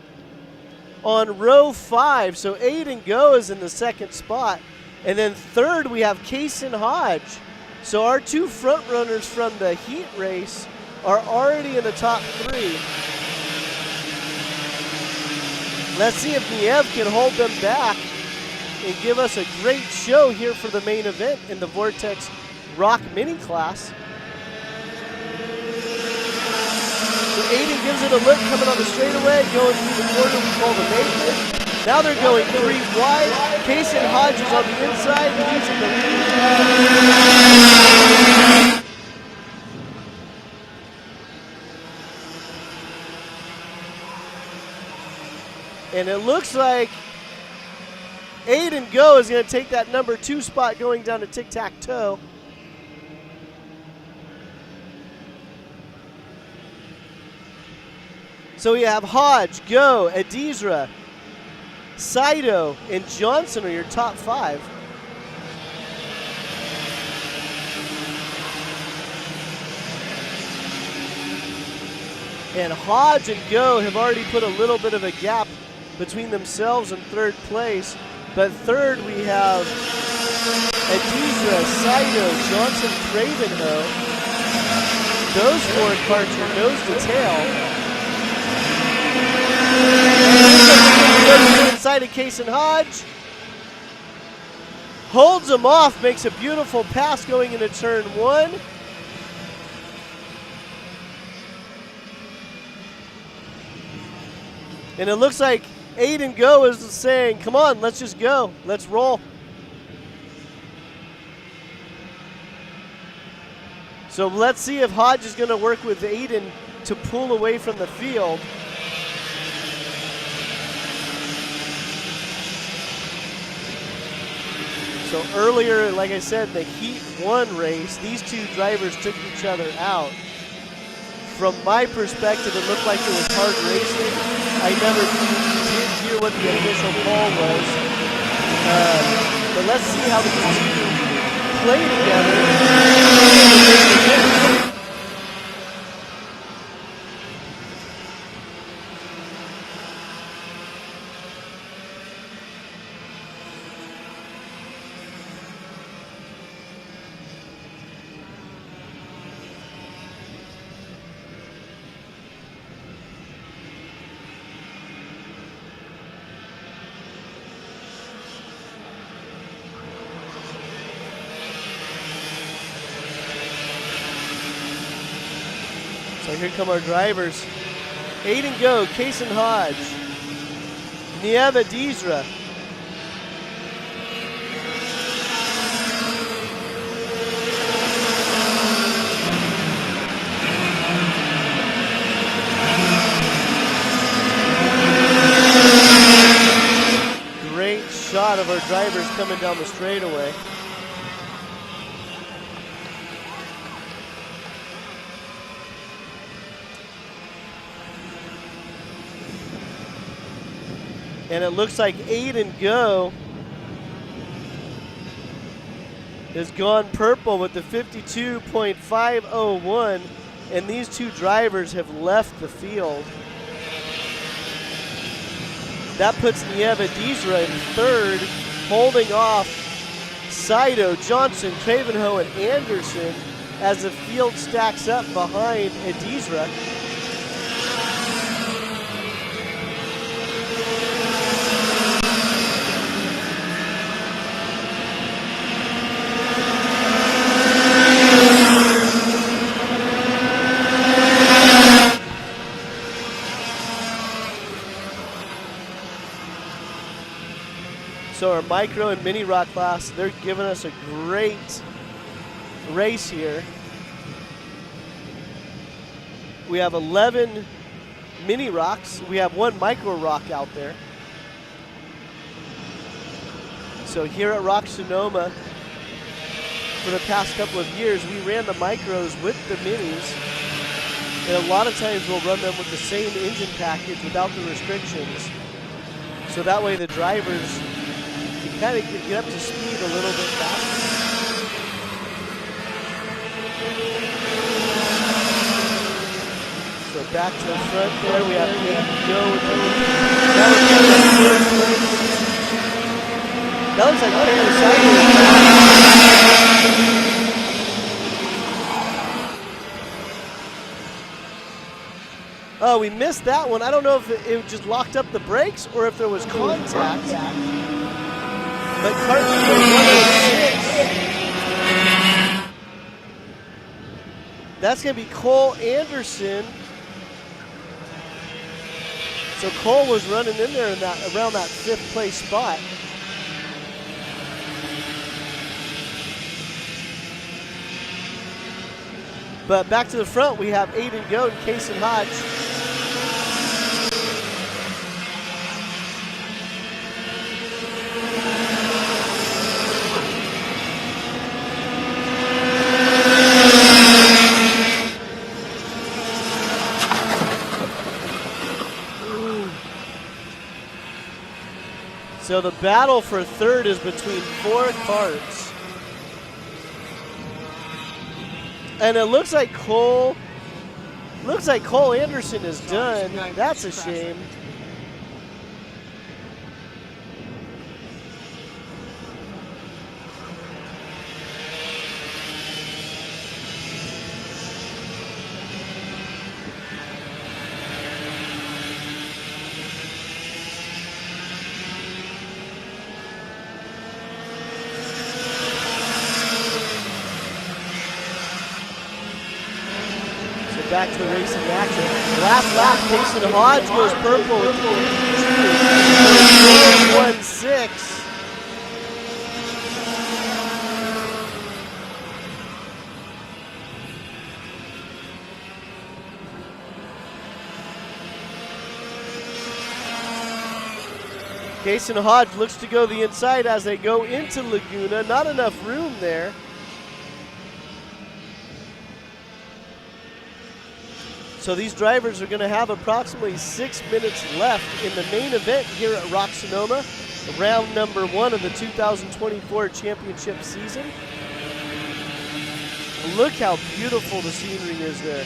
on row 5. So Aiden Go is in the 2nd spot. And then 3rd, we have Kason Hodge. So our 2 front runners from the heat race are already in the top 3. Let's see if Niev can hold them back and give us a great show here for the main event in the Vortex ROK Mini class. So Aiden gives it a look coming on the straightaway, going through the corner we call the maiden. Now they're going 3 wide. Kason Hodge is on the inside. He's in the lead. And it looks like Aiden Go is going to take that number 2 spot going down to tic-tac-toe. So we have Hodge, Go, Adizra, Saito, and Johnson are your top 5. And Hodge and Go have already put a little bit of a gap between themselves and 3rd place. But 3rd we have Adizra, Saito, Johnson, Cravenho. Those 4 carts are nose to tail. Inside of Kason Hodge. Holds him off, makes a beautiful pass going into turn 1. And it looks like Aiden Go is saying, come on, let's just go. Let's roll. So let's see if Hodge is going to work with Aiden to pull away from the field. So earlier, like I said, the Heat 1 race, these 2 drivers took each other out. From my perspective, it looked like it was hard racing. I never did hear what the official call was. But let's see how the 2 play together. So here come our drivers. 8 and go, Kason Hodge, Nieva Dizra, great shot of our drivers coming down the straightaway. And it looks like 8 and go has gone purple with the 52.501, and these two drivers have left the field. That puts Nieva Dizra in third, holding off Saito, Johnson, Cravenho, and Anderson as the field stacks up behind Dizra. So our micro and mini rock class, they're giving us a great race here. We have 11 mini rocks. We have 1 micro rock out there. So here at ROK Sonoma, for the past couple of years, we ran the micros with the minis. And a lot of times we'll run them with the same engine package without the restrictions. So that way the drivers kind of get up to speed a little bit faster. So back to the front there, we have 8 to go. That looks like Oh, we missed that one. I don't know if it just locked up the brakes or if there was contact. But Cart number 106. That's going to be Cole Anderson. So Cole was running in there in around that 5th place spot. But back to the front, we have 8 and go and Kason Hodge. So the battle for third is between 4 carts. And it looks like Cole Anderson is done. That's a shame. Back to the racing action. Last lap, Kason Hodge goes purple with 4.16. Kason Hodge looks to go the inside as they go into Laguna. Not enough room there. So these drivers are going to have approximately 6 minutes left in the main event here at ROK Sonoma, round number 1 of the 2024 championship season. Look how beautiful the scenery is there.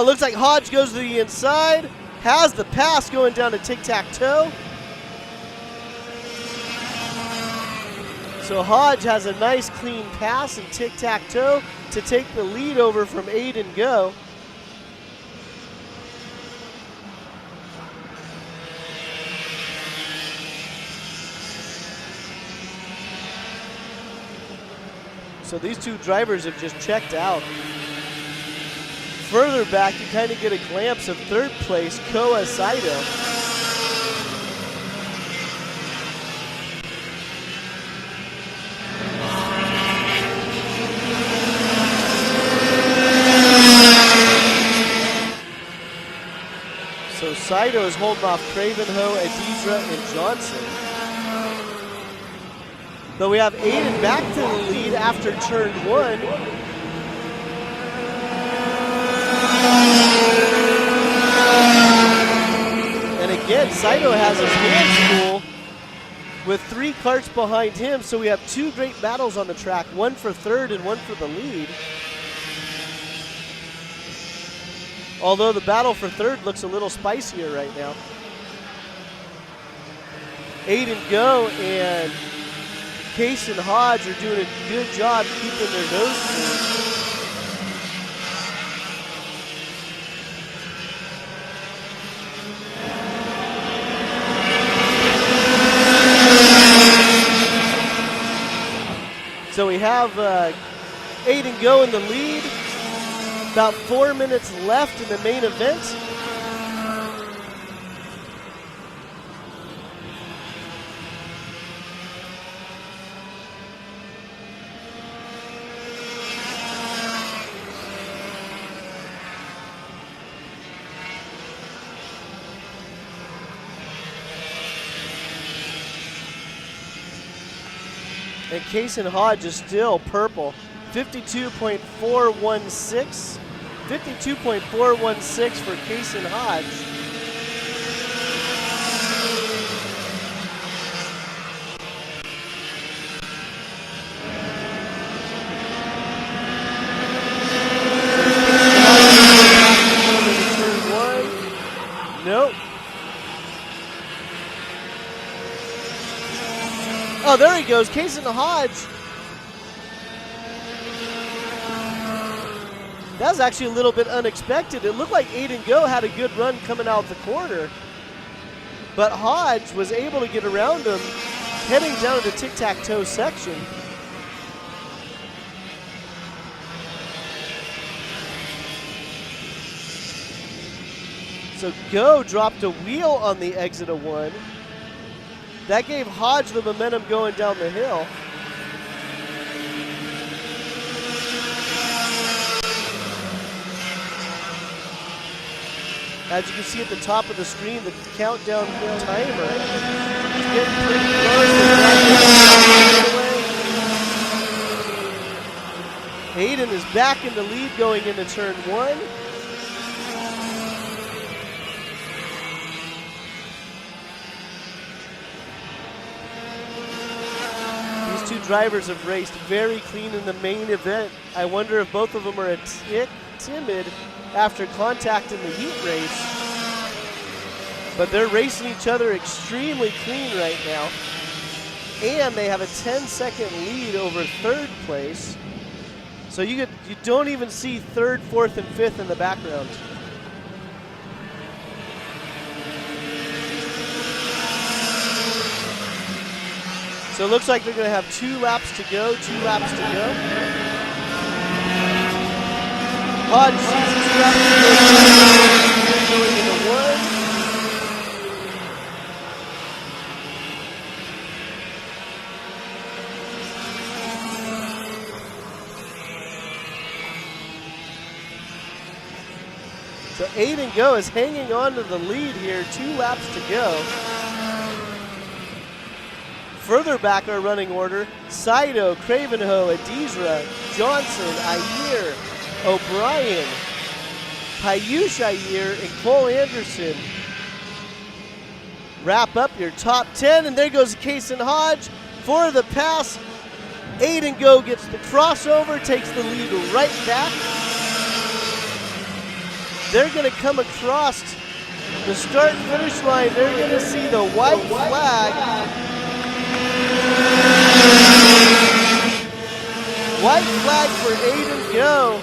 Looks like Hodge goes to the inside, has the pass going down to tic-tac-toe. So Hodge has a nice clean pass and tic-tac-toe to take the lead over from Aiden Go. So these two drivers have just checked out. Further back, you kind of get a glimpse of third place, Koa Saito. So Saito is holding off Cravenho, Adidra, and Johnson. Though we have Aiden back to the lead after turn 1. And again, Saito has his hands full with 3 karts behind him, so we have 2 great battles on the track, one for third and one for the lead. Although the battle for third looks a little spicier right now. Aiden Go and Case and Hodge are doing a good job keeping their nose clean. So we have Aiden Go in the lead. About 4 minutes left in the main event. And Case and Hodge is still purple. 52.416. 52.416 for Case and Hodge. Nope. Oh, there he goes. Case and Hodge. That was actually a little bit unexpected. It looked like Aiden Go had a good run coming out the corner, but Hodge was able to get around him, heading down to the tic-tac-toe section. So Go dropped a wheel on the exit of 1. That gave Hodge the momentum going down the hill. As you can see at the top of the screen, the countdown timer is getting pretty close. Aiden is back in the lead going into turn 1. These two drivers have raced very clean in the main event. I wonder if both of them are a tick timid after contacting the heat race. But they're racing each other extremely clean right now. And they have a 10-second lead over third place. So you don't even see third, fourth, and fifth in the background. So it looks like they're going to have 2 laps to go, 2 laps to go. Hodge sees 2 laps to go, going into 1. So Aiden Go is hanging on to the lead here, 2 laps to go. Further back our running order, Saito, Cravenho, Adidra, Johnson, Ayer, O'Brien, Payush Ayer, and Cole Anderson. Wrap up your top 10, and there goes Case and Hodge for the pass. Aiden Go gets the crossover, takes the lead right back. They're going to come across the start and finish line. They're going to see the white flag. flag for Aiden Go.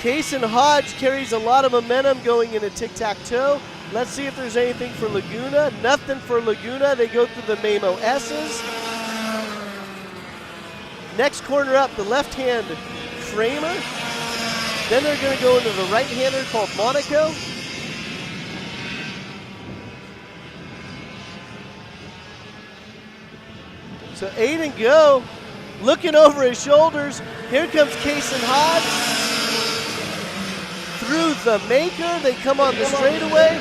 Kason Hodge carries a lot of momentum going into tic-tac-toe. Let's see if there's anything for Laguna. Nothing for Laguna. They go through the Mamo S's. Next corner up, the left-hand Kramer. Then they're going to go into the right-hander called Monaco. So Aiden Go looking over his shoulders. Here comes Kason Hodge. Through the maker, they come on the straightaway.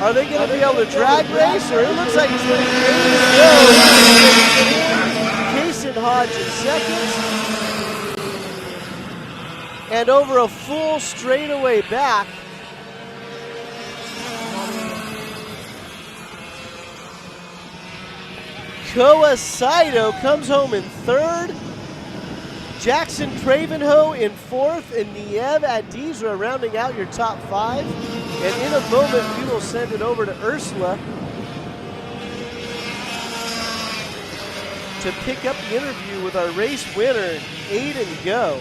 Are they going to be able to drag race, or it looks like it's going to be Aiden Go. Kason Hodge in second. And over a full straightaway back, Koa Saito comes home in third. Jackson Cravenho in fourth, and Niev Adizra rounding out your top five. And in a moment, we will send it over to Ursula to pick up the interview with our race winner, Aiden Go.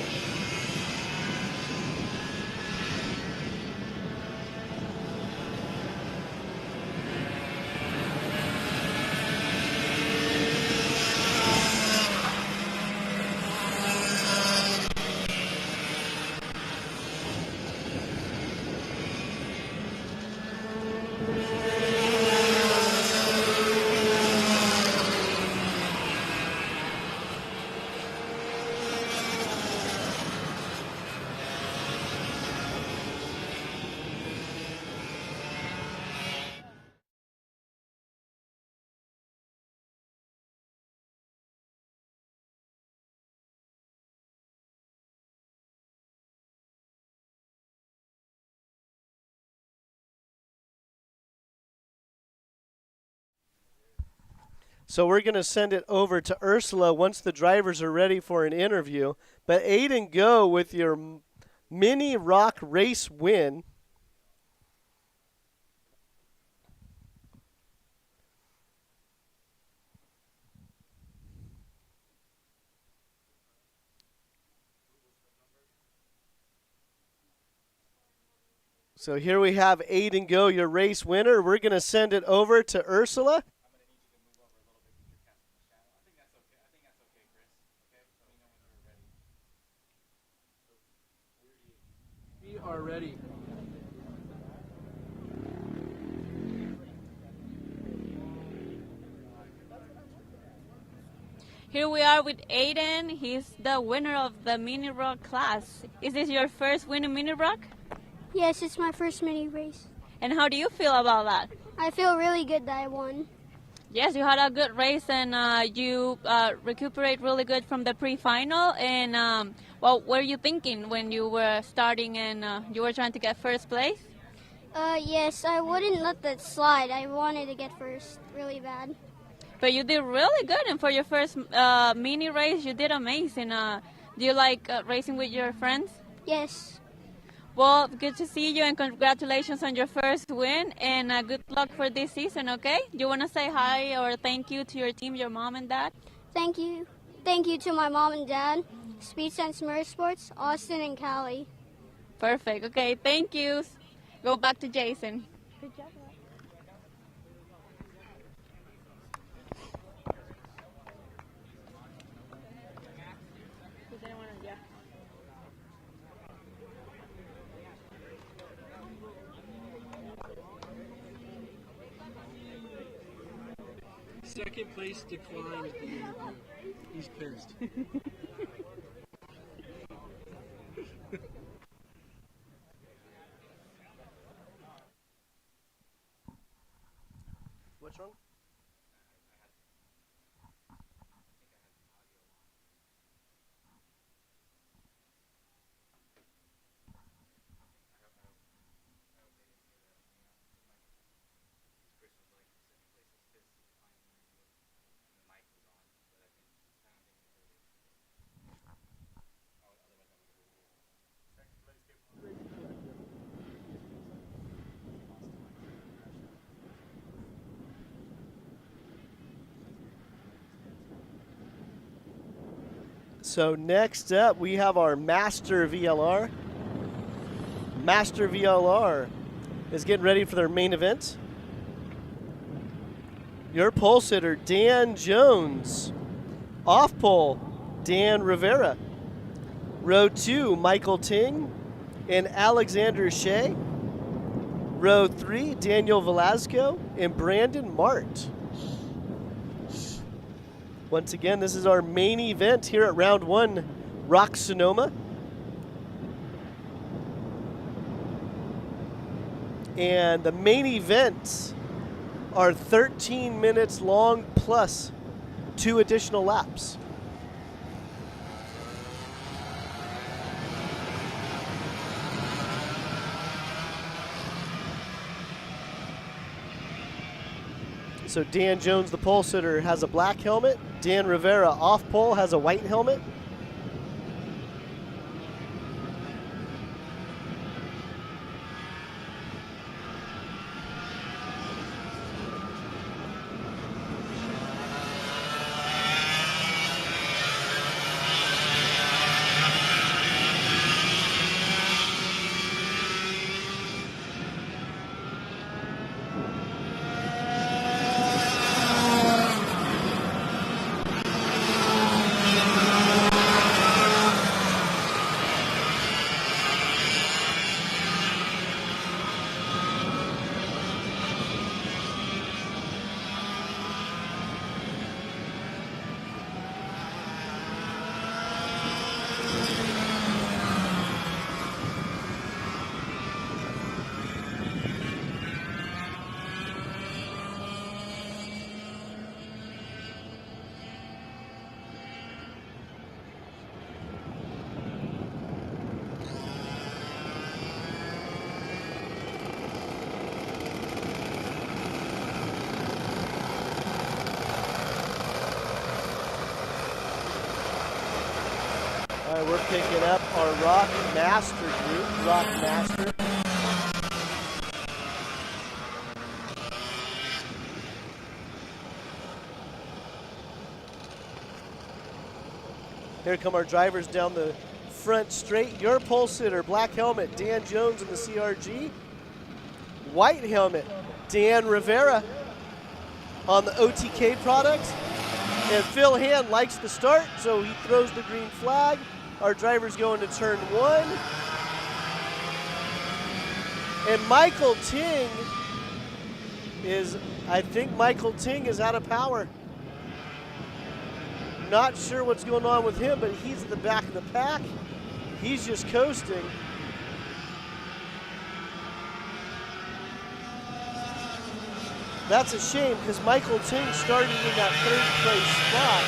So we're going to send it over to Ursula once the drivers are ready for an interview. But Aiden Go with your mini ROK race win. So here we have Aiden Go, your race winner. We're going to send it over to Ursula. We are ready. Here we are with Aiden. He's the winner of the mini ROK class. Is this your first win in mini ROK? Yes, it's my first mini race. And how do you feel about that? I feel really good that I won. Yes, you had a good race and you recuperate really good from the pre-final. And what were you thinking when you were starting and you were trying to get first place? Yes, I wouldn't let that slide. I wanted to get first really bad. But you did really good, and for your first mini race, you did amazing. Do you like racing with your friends? Yes. Well, good to see you, and congratulations on your first win, and good luck for this season, okay? Do you want to say hi or thank you to your team, your mom and dad? Thank you. Thank you to my mom and dad, Speed Sense Motorsports, Austin and Callie. Perfect. Okay, thank you. Go back to Jason. Good job. Second place declined the interview. He's pissed. What's wrong? So next up, we have our Master VLR. Master VLR is getting ready for their main event. Your pole sitter, Dan Jones. Off pole, Dan Rivera. Row 2, Michael Ting and Alexander Shea. Row 3, Daniel Velasco and Brandon Mart. Once again, this is our main event here at round 1, ROK Sonoma. And the main events are 13 minutes long plus 2 additional laps. So Dan Jones, the pole sitter, has a black helmet. Dan Rivera, off pole, has a white helmet. All right, we're picking up our ROK Master group, ROK Master. Here come our drivers down the front straight. Your pole sitter, black helmet, Dan Jones in the CRG. White helmet, Dan Rivera on the OTK product. And Phil Hand likes the start, so he throws the green flag. Our driver's going to turn 1. And Michael Ting I think Michael Ting is out of power. Not sure what's going on with him, but he's at the back of the pack. He's just coasting. That's a shame because Michael Ting started in that 3rd place spot.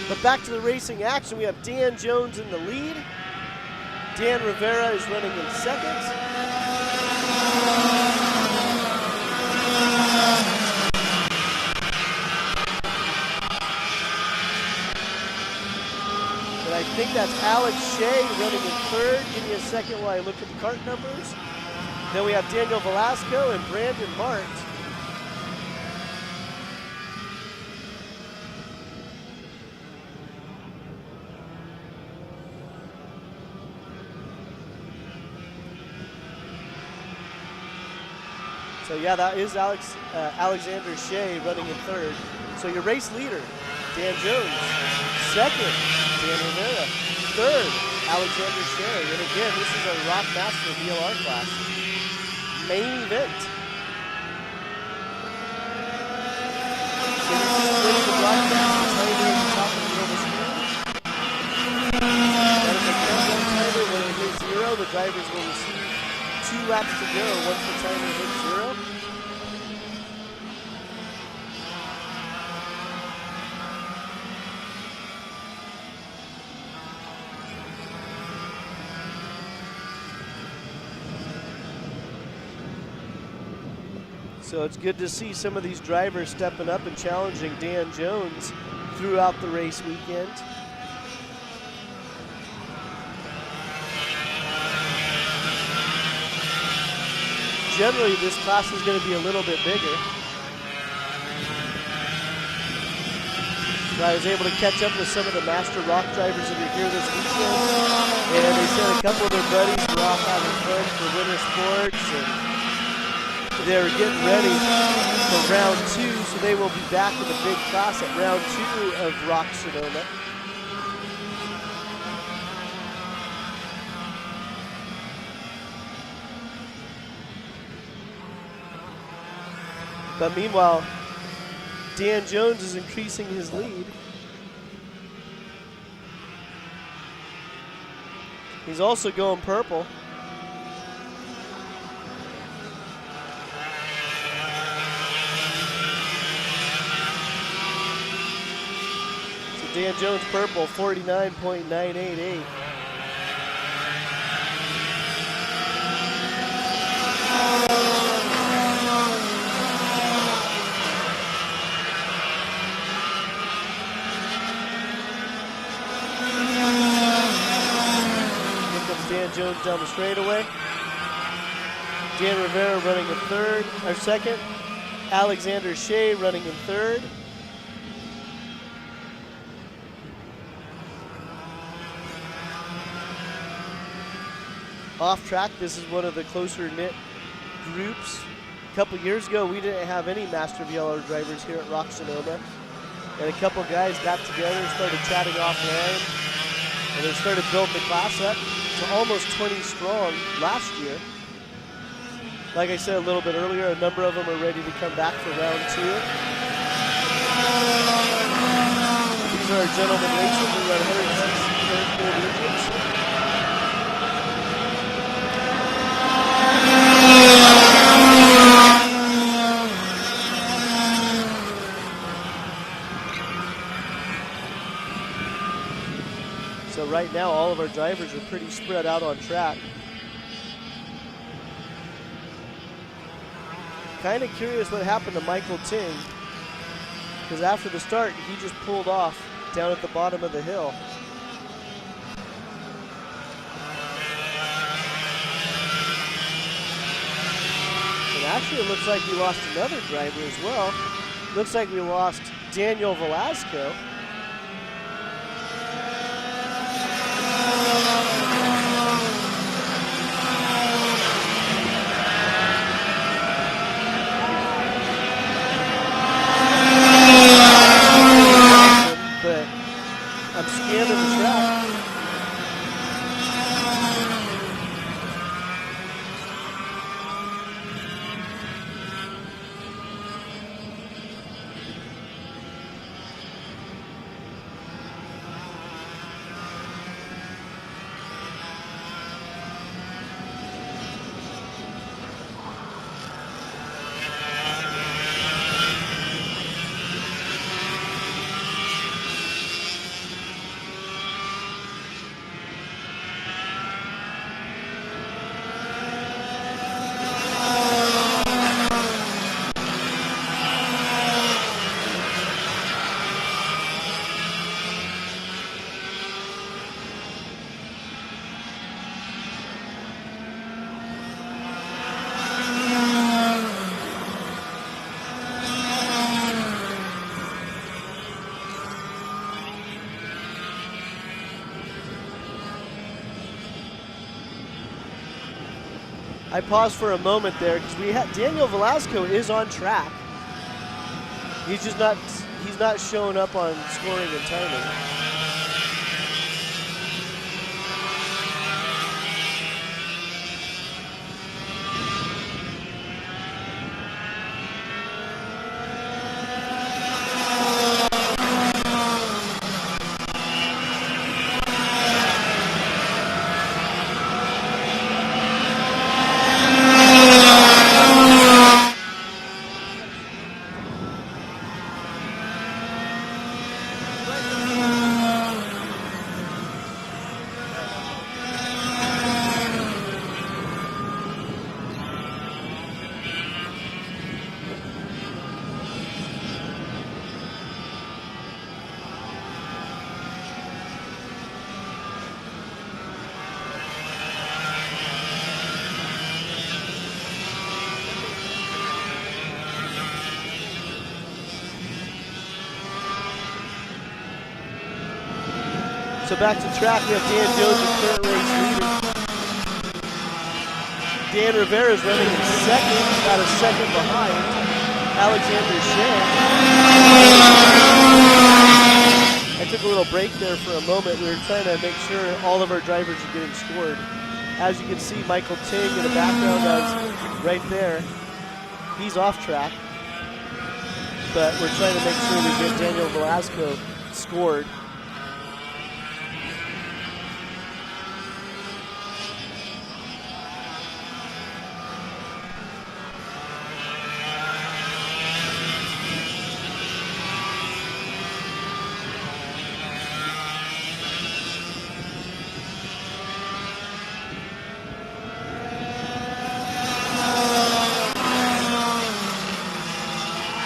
But back to the racing action, we have Dan Jones in the lead. Dan Rivera is running in 2nd. And I think that's Alex Shea running in 3rd. Give me a second while I look at the cart numbers. Then we have Daniel Velasco and Brandon Mart. So yeah, that is Alexander Shea running in 3rd. So your race leader, Dan Jones. 2nd, Dan Rivera. 3rd, Alexander Shea. And again, this is our ROK Master VLR class. Main event. So this is ready to broadcast the timer at the top of the middle of the screen. That is a countdown timer. When it hits 0, the drivers will receive 2 laps to go once the timer hits 0. So it's good to see some of these drivers stepping up and challenging Dan Jones throughout the race weekend. Generally, this class is going to be a little bit bigger. So I was able to catch up with some of the master ROK drivers that are here this weekend, and they said a couple of their buddies were off having fun for winter sports, and they were getting ready for round 2, so they will be back in the big class at round 2 of ROK Sonoma. But meanwhile, Dan Jones is increasing his lead. He's also going purple. So Dan Jones purple, 49.988. Dan Jones down the straightaway. Dan Rivera running in second. Alexander Shea running in third. Off track, this is one of the closer knit groups. A couple years ago, we didn't have any Master VLR drivers here at ROK Sonoma. And a couple guys got together and started chatting offline. And they started building the class up to almost 20 strong last year. Like I said a little bit earlier, a number of them are ready to come back for round 2. These are our gentlemen racers who run 160 engines. So right now, all of our drivers are pretty spread out on track. Kind of curious what happened to Michael Ting, because after the start, he just pulled off down at the bottom of the hill. And actually, it looks like we lost another driver as well. Looks like we lost Daniel Velasco. But I'm scanning the track. I paused for a moment there because Daniel Velasco is on track. He's just not showing up on scoring and timing. So back to track, we have Dan Jones in current race leader. Dan Rivera is running in second, about a second behind Alexander Shea. I took a little break there for a moment. We were trying to make sure all of our drivers are getting scored. As you can see, Michael Ting in the background is right there. He's off track. But we're trying to make sure we get Daniel Velasco scored.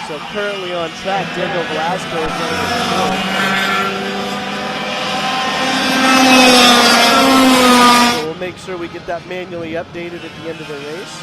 So currently on track, Daniel Velasco is running. So we'll make sure we get that manually updated at the end of the race.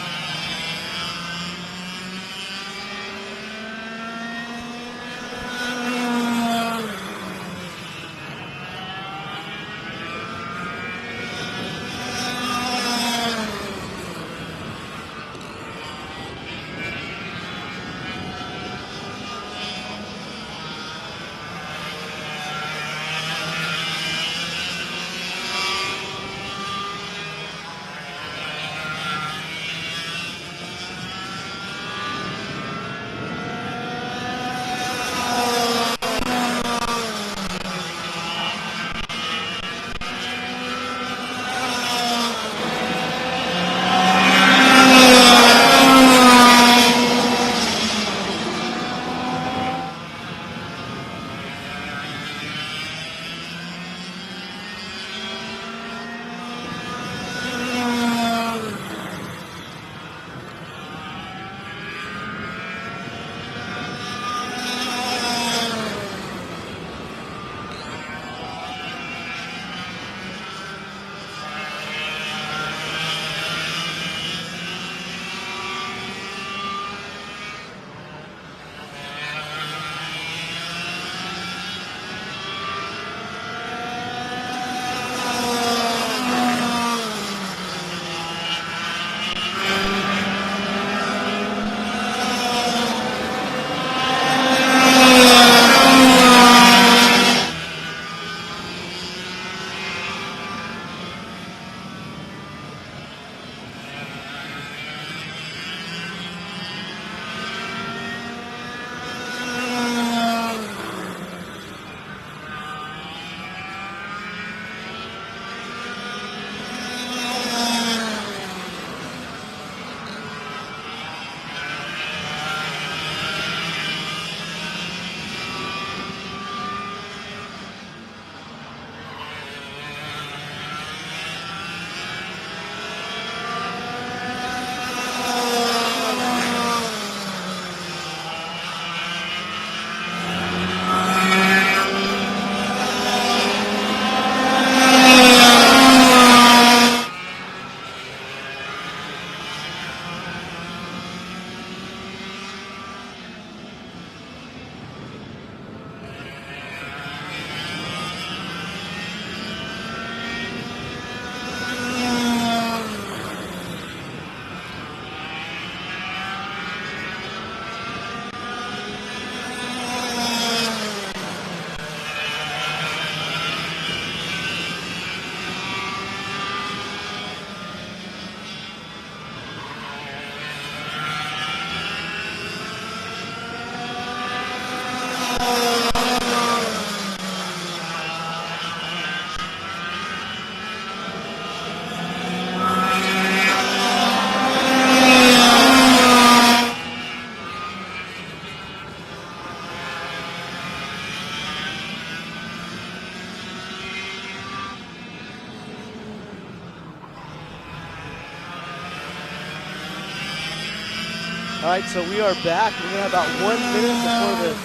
All right, so we are back. We're going to have about 1 minute before the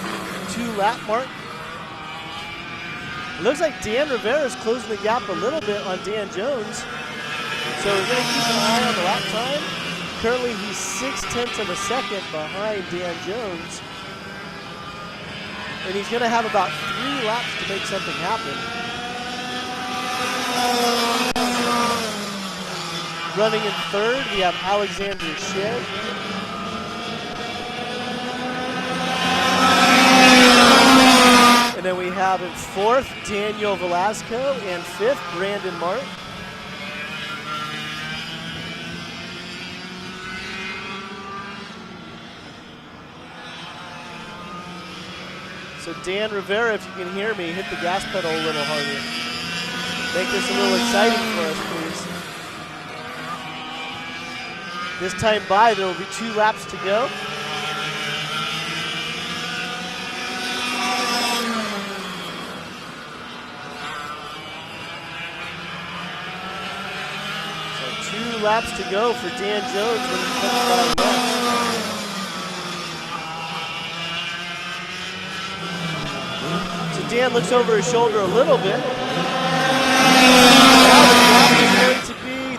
2-lap mark. It looks like Dan Rivera is closing the gap a little bit on Dan Jones. So we're going to keep an eye on the lap time. Currently, he's 0.6 of a second behind Dan Jones. And he's going to have about 3 laps to make something happen. Running in third, we have Alexander Shea. And then we have in fourth, Daniel Velasco, and fifth, Brandon Martin. So Dan Rivera, if you can hear me, hit the gas pedal a little harder. Make this a little exciting for us, please. This time by, there will be 2 laps to go. So 2 laps to go for Dan Jones when he comes by next. So Dan looks over his shoulder a little bit. Now the gap is going to be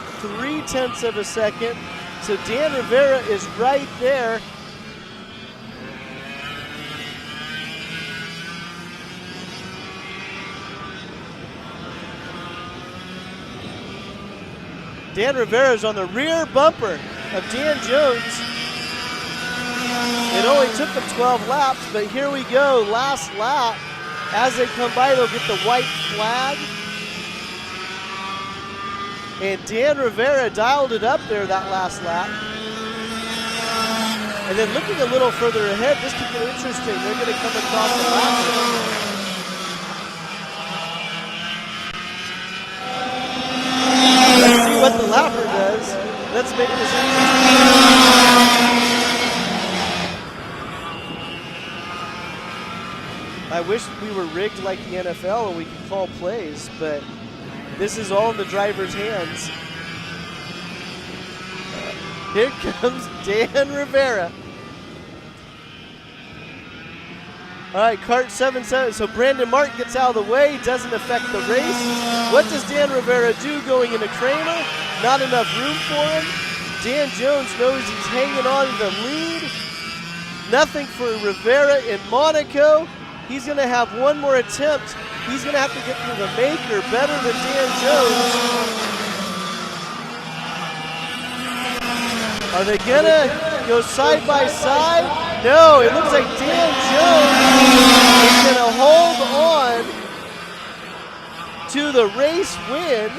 0.3 of a second. So Dan Rivera is right there. Dan Rivera is on the rear bumper of Dan Jones. It only took them 12 laps, but here we go, last lap. As they come by, they'll get the white flag. And Dan Rivera dialed it up there that last lap. And then looking a little further ahead, this could get interesting. They're going to come across the lap. Let's see what the lapper does. Let's make this interesting. I wish we were rigged like the NFL and we could call plays, but this is all in the driver's hands. Here comes Dan Rivera. All right, kart 7-7. So Brandon Martin gets out of the way, doesn't affect the race. What does Dan Rivera do going into Kramer? Not enough room for him. Dan Jones knows he's hanging on to the lead. Nothing for Rivera in Monaco. He's going to have one more attempt. He's going to have to get through the maker better than Dan Jones. Are they going to go side by side? No, it looks like Dan Jones is going to hold on to the race win.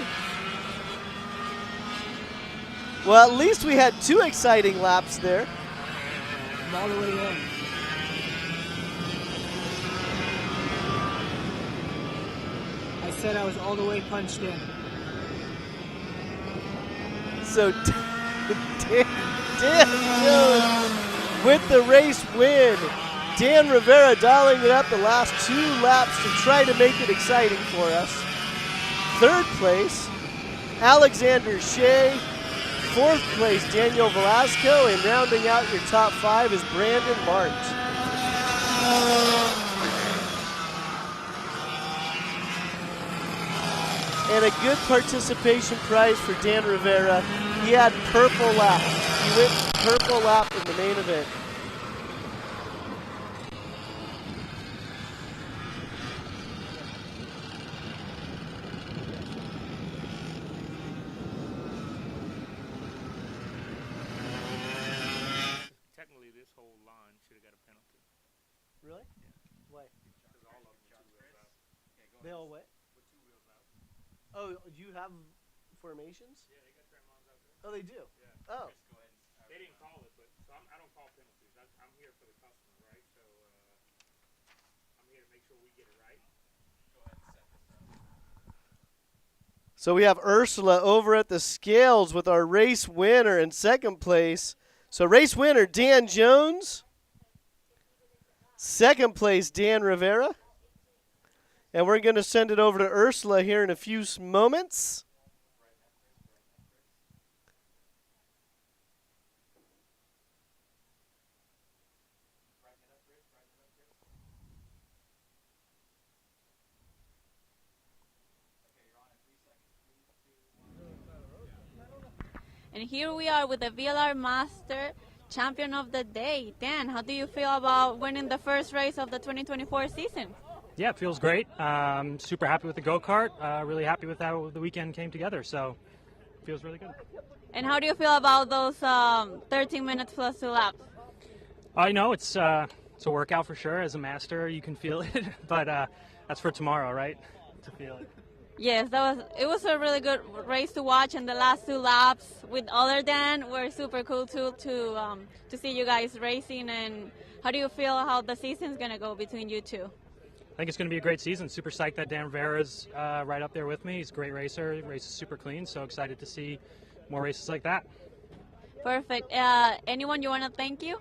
Well, at least we had 2 exciting laps there. I'm all the way in. I said I was all the way punched in. So Dan Jones with the race win. Dan Rivera dialing it up the last 2 laps to try to make it exciting for us. Third place, Alexander Shea. Fourth place, Daniel Velasco. And rounding out your top 5 is Brandon Martin. And a good participation prize for Dan Rivera. He had purple lap. He went purple lap in the main event. Technically, this whole line should have got a penalty. Really? Why? Because all of them 2 wheels out. They all what? With 2 wheels out. Oh, you have formations? Yeah, they got thermals out there. Oh, they do? Yeah. Oh. They didn't call it, but so I don't call penalties. I'm here for the customer, right? So I'm here to make sure we get it right. Go ahead and set this up. So we have Ursula over at the scales with our race winner in second place. So race winner, Dan Jones. Second place, Dan Rivera. And we're going to send it over to Ursula here in a few moments. And here we are with the VLR Master Champion of the Day. Dan, how do you feel about winning the first race of the 2024 season? Yeah, it feels great. Super happy with the go-kart. Really happy with how the weekend came together. So it feels really good. And how do you feel about those 13 minutes plus 2 laps? I know it's a workout for sure. As a master, you can feel it, but that's for tomorrow, right? To feel it. Yes, it was a really good race to watch, and the last 2 laps with other Dan were super cool too to see you guys racing. And how do you feel how the season's gonna go between you two? I think it's going to be a great season. Super psyched that Dan Rivera's right up there with me. He's a great racer. He races super clean, so excited to see more races like that. Perfect. Anyone you want to thank you?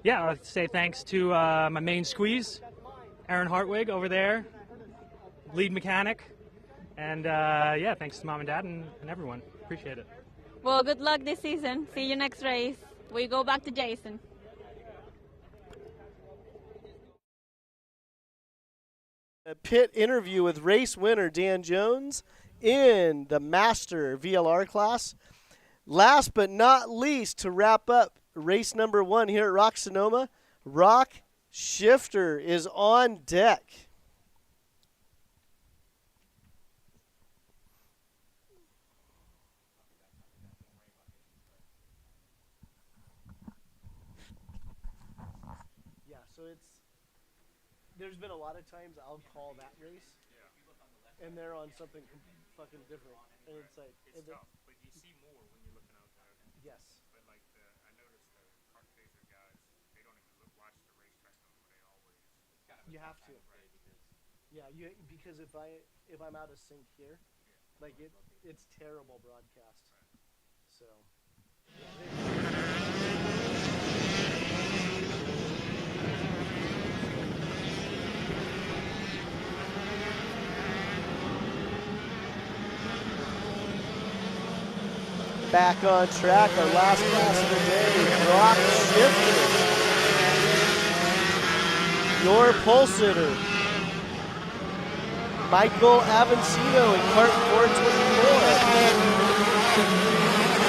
Yeah, I'd like to say thanks to my main squeeze, Aaron Hartwig over there, lead mechanic, and yeah, thanks to Mom and Dad and everyone. Appreciate it. Well, good luck this season. See you next race. We go back to Jason. A pit interview with race winner Dan Jones in the Master VLR class. Last but not least, to wrap up race number 1 here at ROK Sonoma, ROK Shifter is on deck. Yeah, so there's been a lot of times I'll call that race, and they're on something fucking different, and it's like It's tough, but you see more when you're looking out there. Yes. But like I noticed the kart phaser guys, they don't even watch the racetrack no more. They always. It's kind of You have to. right? Because if I'm out of sync here, like it's terrible broadcast. So. Back on track, our last class of the day, ROK Shifter. Your pole sitter, Michael Avancino in kart 424.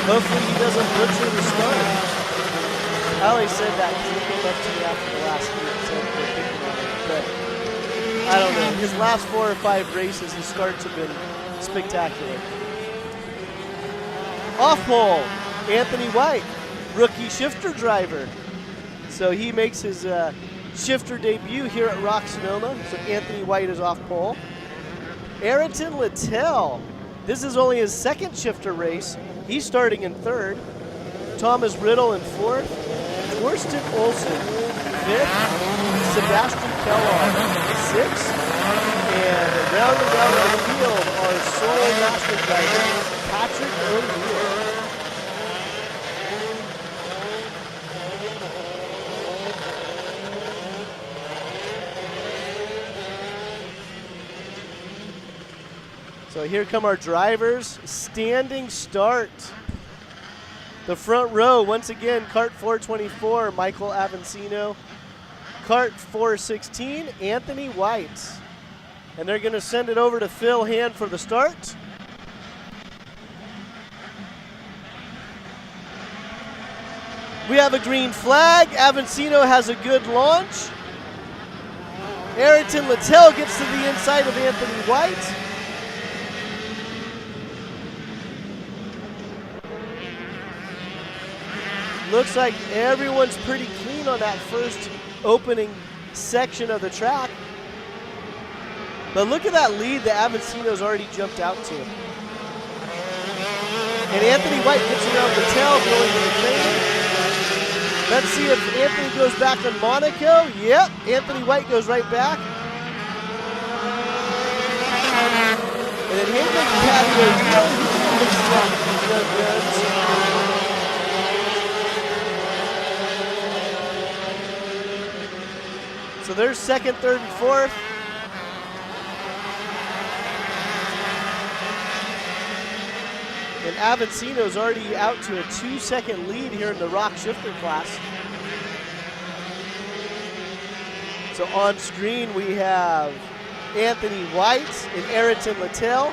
Hopefully he doesn't butcher the start. I only said that because he came up to me after the last heat and said they're picking on him, but I don't know. His last 4 or 5 races, his starts have been spectacular. Off pole, Anthony White, rookie shifter driver. So he makes his shifter debut here at ROK Sonoma. So Anthony White is off pole. Ayrton Littell, this is only his 2nd shifter race. He's starting in 3rd. Thomas Riddle in 4th. Torsten Olsen, 5th. Sebastian Kellogg, 6th. And rounding down the field, our sole master driver, Patrick O'Neill. So here come our drivers, standing start. The front row, once again, kart 424, Michael Avancino. Kart 416, Anthony White. And they're going to send it over to Phil Hand for the start. We have a green flag. Avancino has a good launch. Ayrton Littell gets to the inside of Anthony White. Looks like everyone's pretty clean on that first opening section of the track. But look at that lead that Avancino's already jumped out to. And Anthony White gets around Littell going to the clean. Let's see if Anthony goes back on Monaco. Yep, Anthony White goes right back. And then here goes Patio. Looks like he's no good. So there's 2nd, 3rd, and 4th. And Avancino's already out to a 2-second lead here in the ROK Shifter class. So on screen we have Anthony White and Ayrton Littell.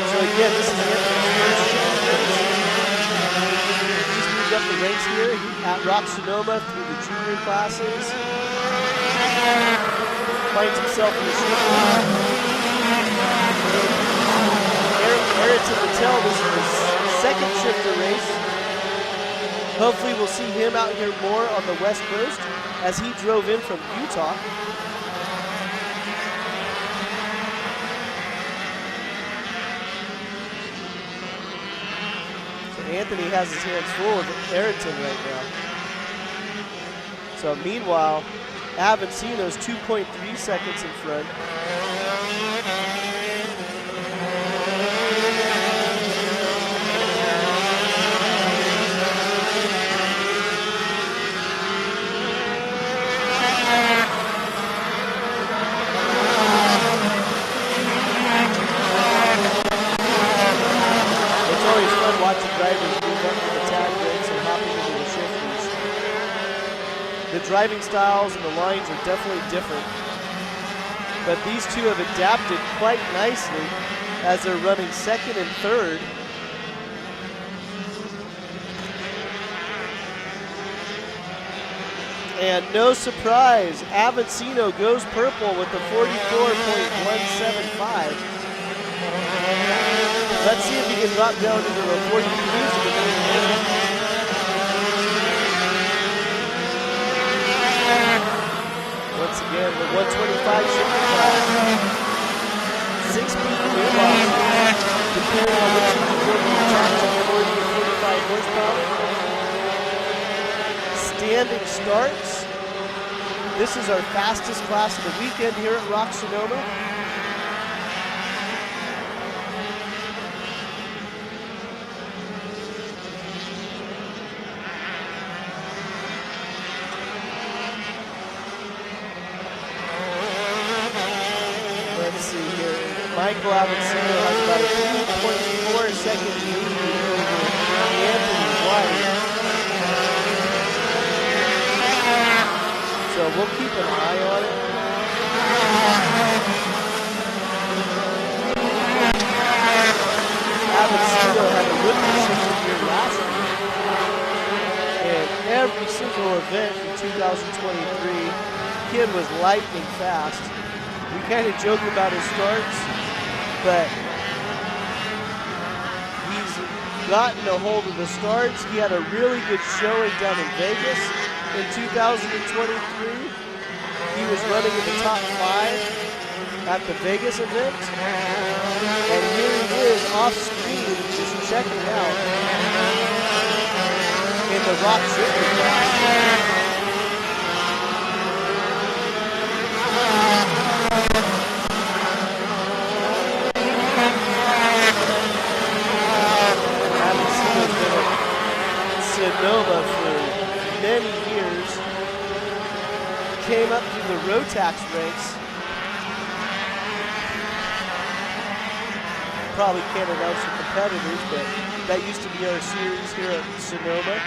So again, this is Anthony's first shifter race. He's moved up to the ranks here at ROK Sonoma through the junior classes. Finds himself in the shifter. Ayrton Mattel, this is his second shifter race. Hopefully we'll see him out here more on the West Coast as he drove in from Utah. So Anthony has his hands full with Ayrton right now. So meanwhile, Avancino's 2.3 seconds in front. It's always fun watching drivers move up to the tag brakes and hopping into the shifters. The driving styles and the lines are definitely different, but these two have adapted quite nicely as they're running second and third. And no surprise, Avancino goes purple with the 44.175. Let's see if he can drop down into the 43s in the main event. Once again, the 125 shifting class. 6-speed gearbox, depending on which engine you're going to attack to 40 to 45 horsepower. Standing starts. This is our fastest class of the weekend here at ROK Sonoma. Let's see here. Michael Avancino has about a 3.4 second lead over Anthony White. So we'll keep an eye on it. Avancino had a rookie shifter here last year. And every single event in 2023, kid was lightning fast. We kind of joke about his starts, but he's gotten a hold of the starts. He had a really good showing down in Vegas in 2023. He was running in the top 5 at the Vegas event. And here he is off screen, just checking out in the ROK shifter class. Avancino's been at Sonoma for many years. Came up through the Rotax ranks. Probably can't announce the competitors, but that used to be our series here at Sonoma.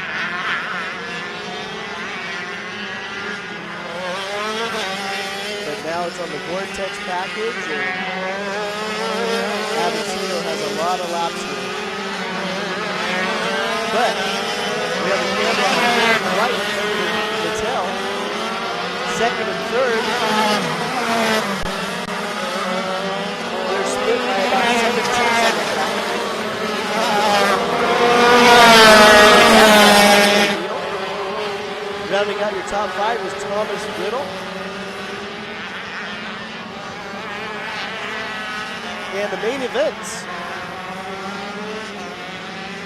But now it's on the Vortex package, and Avancino has a lot of laps here. But we have a camera on White, Mattel, second and third. They're split by about 17 seconds. Rounding out your top 5 was Thomas Riddle. And the main events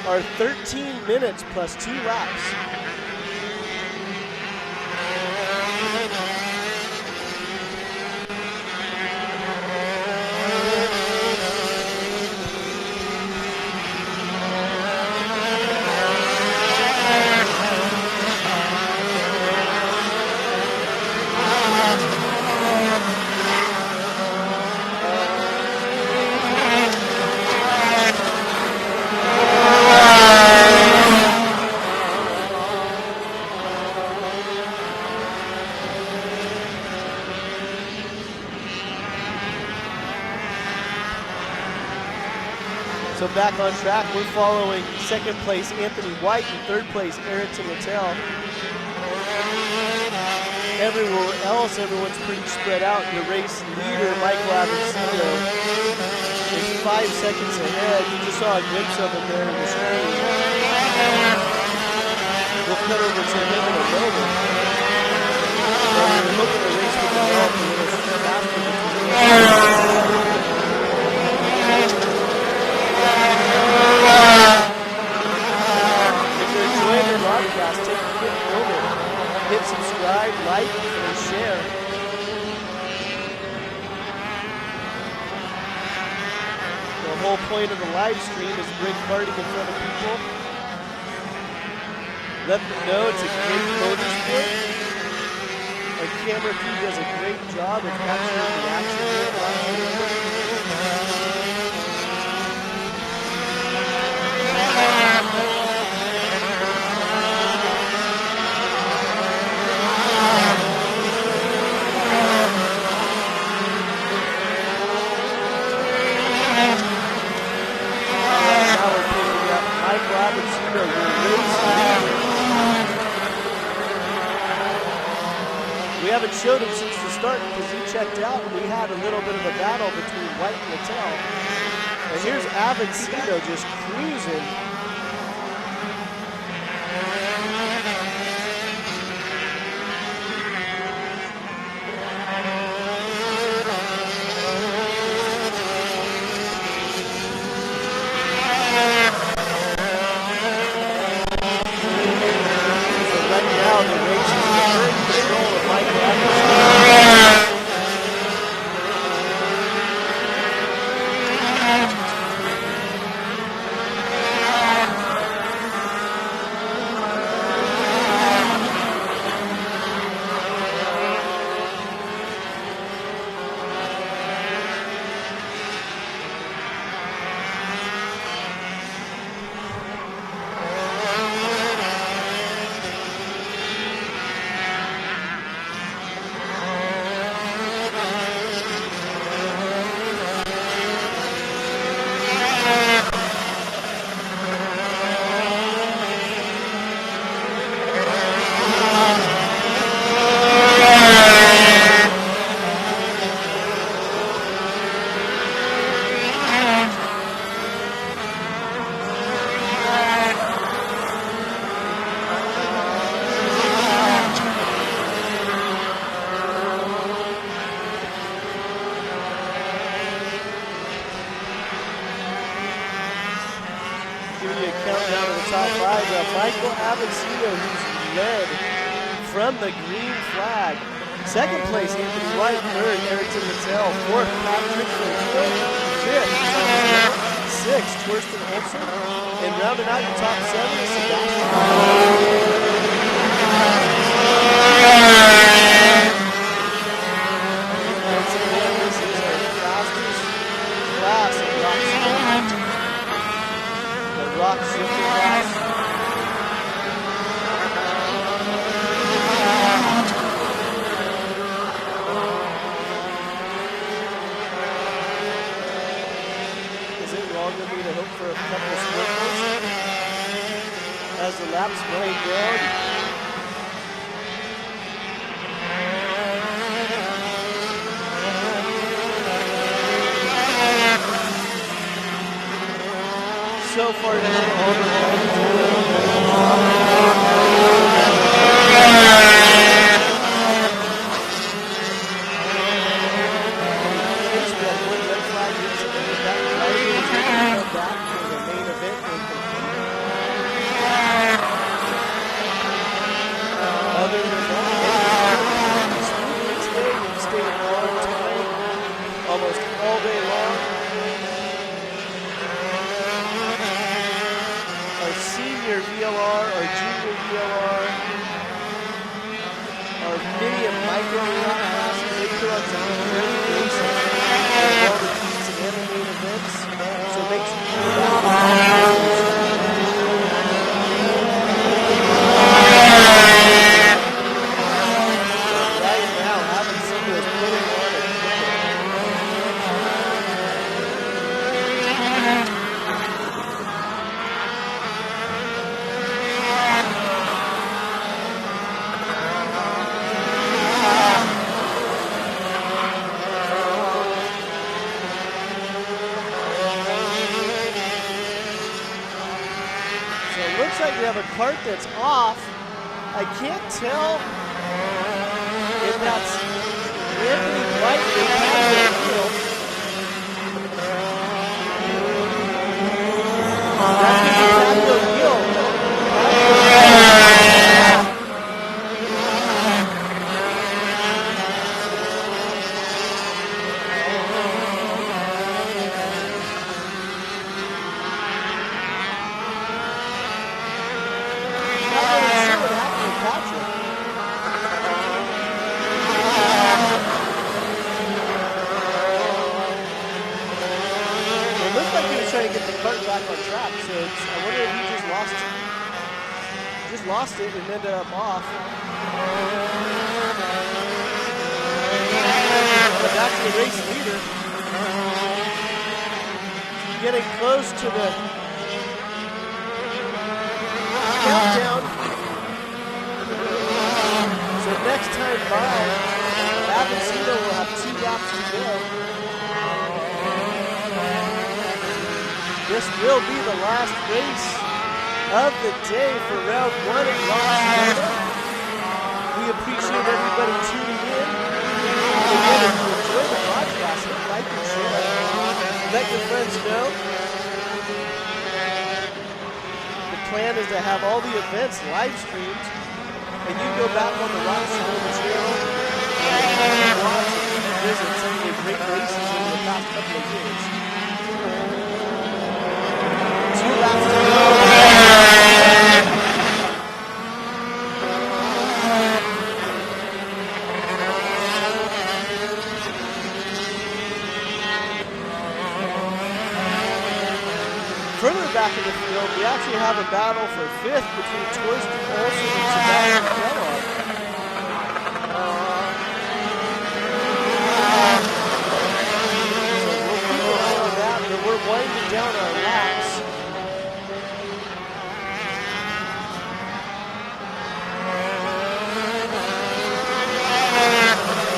are 13 minutes plus 2 laps. So back on track, we're following second place Anthony White and third place Erickson Littell. Everywhere else, everyone's pretty spread out. The race leader, Michael Avancito, is 5 seconds ahead. You just saw a glimpse of him there in the screen. We'll cut over to him in a moment. We're hoping the race will develop a little faster between If you're enjoying the broadcast, take a quick moment. Hit subscribe, like, and share. The whole point of the live stream is to bring karting in front of people. Let them know it's a great motorsport. Our camera crew does a great job of capturing the action here at Raceway. We haven't showed him since the start because he checked out and we had a little bit of a battle between White and Littell. And here's Avancito just cruising. Michael Avancito, who's led from the green flag. Second place, Anthony White. Third, Erickson Littell. Fourth, Patrick Hill. Fifth, sixth, Torsten Olsen. And rounding out your top seven is Sebastian. Once again, this is our fastest class at ROK Sonoma. The ROK Shifter class. For a couple of sprinkles as the laps wind down. So far down all the VLR, our actually have a cart that's off. I can't tell if that's Anthony White or Patio Hill. That's Patio Hill. Trying to get the cart back on track, so I wonder if he just lost it and ended up off. But back to the race leader. Getting close to the countdown. So next time by, Avancito will have 2 laps to go. This will be the last race of the day for round 1 at ROK Sonoma. We appreciate everybody tuning in. Again, if you enjoy the podcast, hit like and share. Let your friends know. The plan is to have all the events live streamed, and you go back on the ROK Sonoma channel and watch and visit some of the great races over the past couple of years. 2 laps to go. Further back in the field, we actually have a battle for 5th between Torsten Olsen and Sebastian Kellogg. So we'll keep an eye on that, but we're winding down our laps.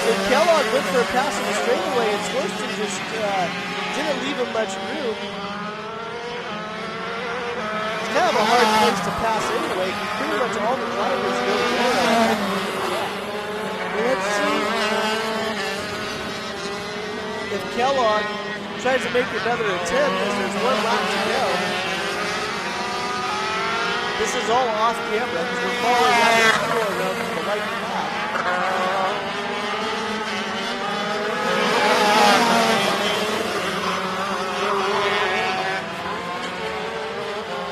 So Kellogg went for a pass in the straightaway, and Torsten just didn't leave him much room. It's kind of a hard place to pass anyway, because pretty much all the drivers go there. Let's see if Kellogg tries to make another attempt, as there's 1 lap to go. This is all off camera, because we're following Avancito around to the white flag.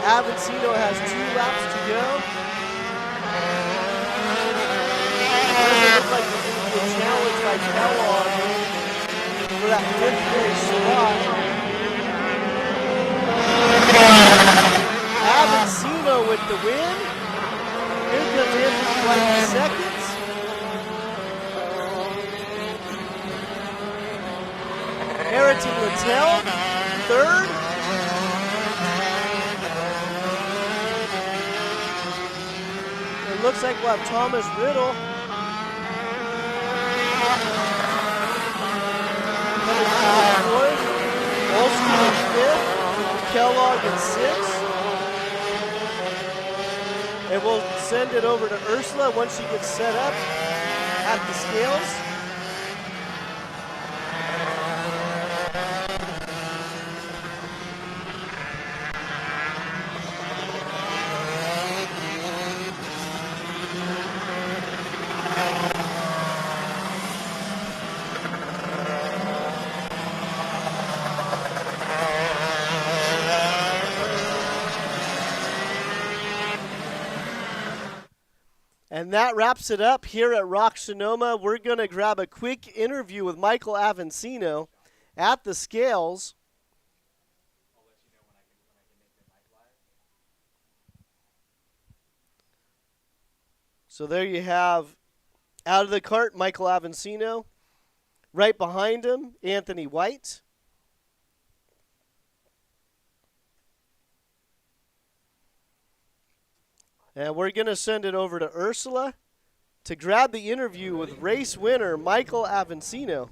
Avancito has 2 laps to go. It doesn't look like he's going to be challenged by Kellogg for that 5th place spot. Avancito with the win. Here comes Anthony White in 2nd. Harrington Littell, 3rd. It looks like we'll have Thomas Riddle coming 4th, Olsen in 5th, Kellogg in 6th. And we'll send it over to Ursula once she gets set up at the scales. And that wraps it up here at ROK Sonoma. We're going to grab a quick interview with Michael Avancino at the scales. So there you have, out of the cart, Michael Avancino. Right behind him, Anthony White. And we're going to send it over to Ursula to grab the interview with race winner Michael Avancino.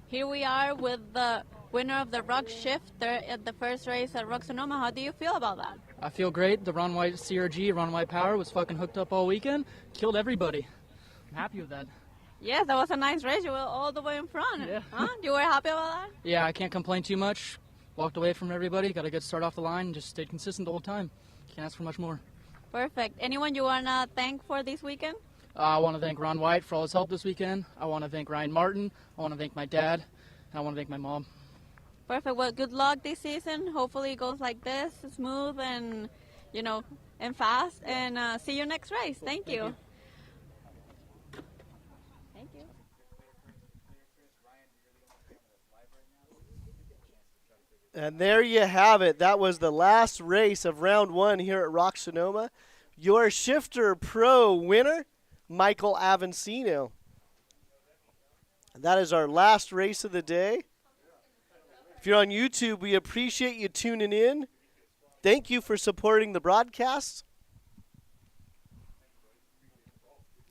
Here we are with the winner of the ROK Shift at the first race at ROK Sonoma. How do you feel about that? I feel great. The Ron White CRG, Ron White Power was fucking hooked up all weekend. Killed everybody. I'm happy with that. Yes, that was a nice race. You were all the way in front. Yeah. Huh? You were happy about that? Yeah, I can't complain too much. Walked away from everybody. Got a good start off the line and just stayed consistent the whole time. Can't ask for much more. Perfect. Anyone you want to thank for this weekend? I want to thank Ron White for all his help this weekend. I want to thank Ryan Martin. I want to thank my dad. And I want to thank my mom. Perfect. Well, good luck this season. Hopefully it goes like this, smooth and, and fast. And see you next race. Thank you. Thank you. And there you have it. That was the last race of round 1 here at ROK Sonoma. Your Shifter Pro winner, Michael Avancino. That is our last race of the day. If you're on YouTube, we appreciate you tuning in. Thank you for supporting the broadcast.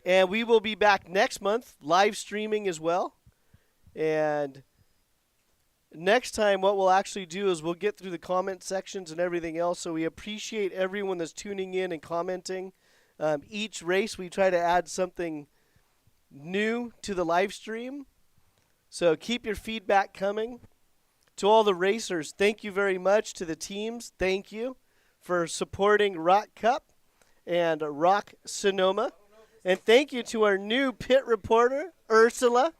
And we will be back next month, live streaming as well. And next time, what we'll actually do is we'll get through the comment sections and everything else. So we appreciate everyone that's tuning in and commenting. Each race, we try to add something new to the live stream. So keep your feedback coming. To all the racers, thank you very much. To the teams, thank you for supporting ROK Cup and ROK Sonoma. And thank you to our new pit reporter, Ursula,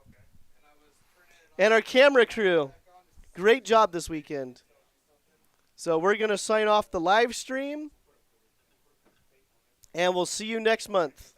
and our camera crew. Great job this weekend. So we're going to sign off the live stream, and we'll see you next month.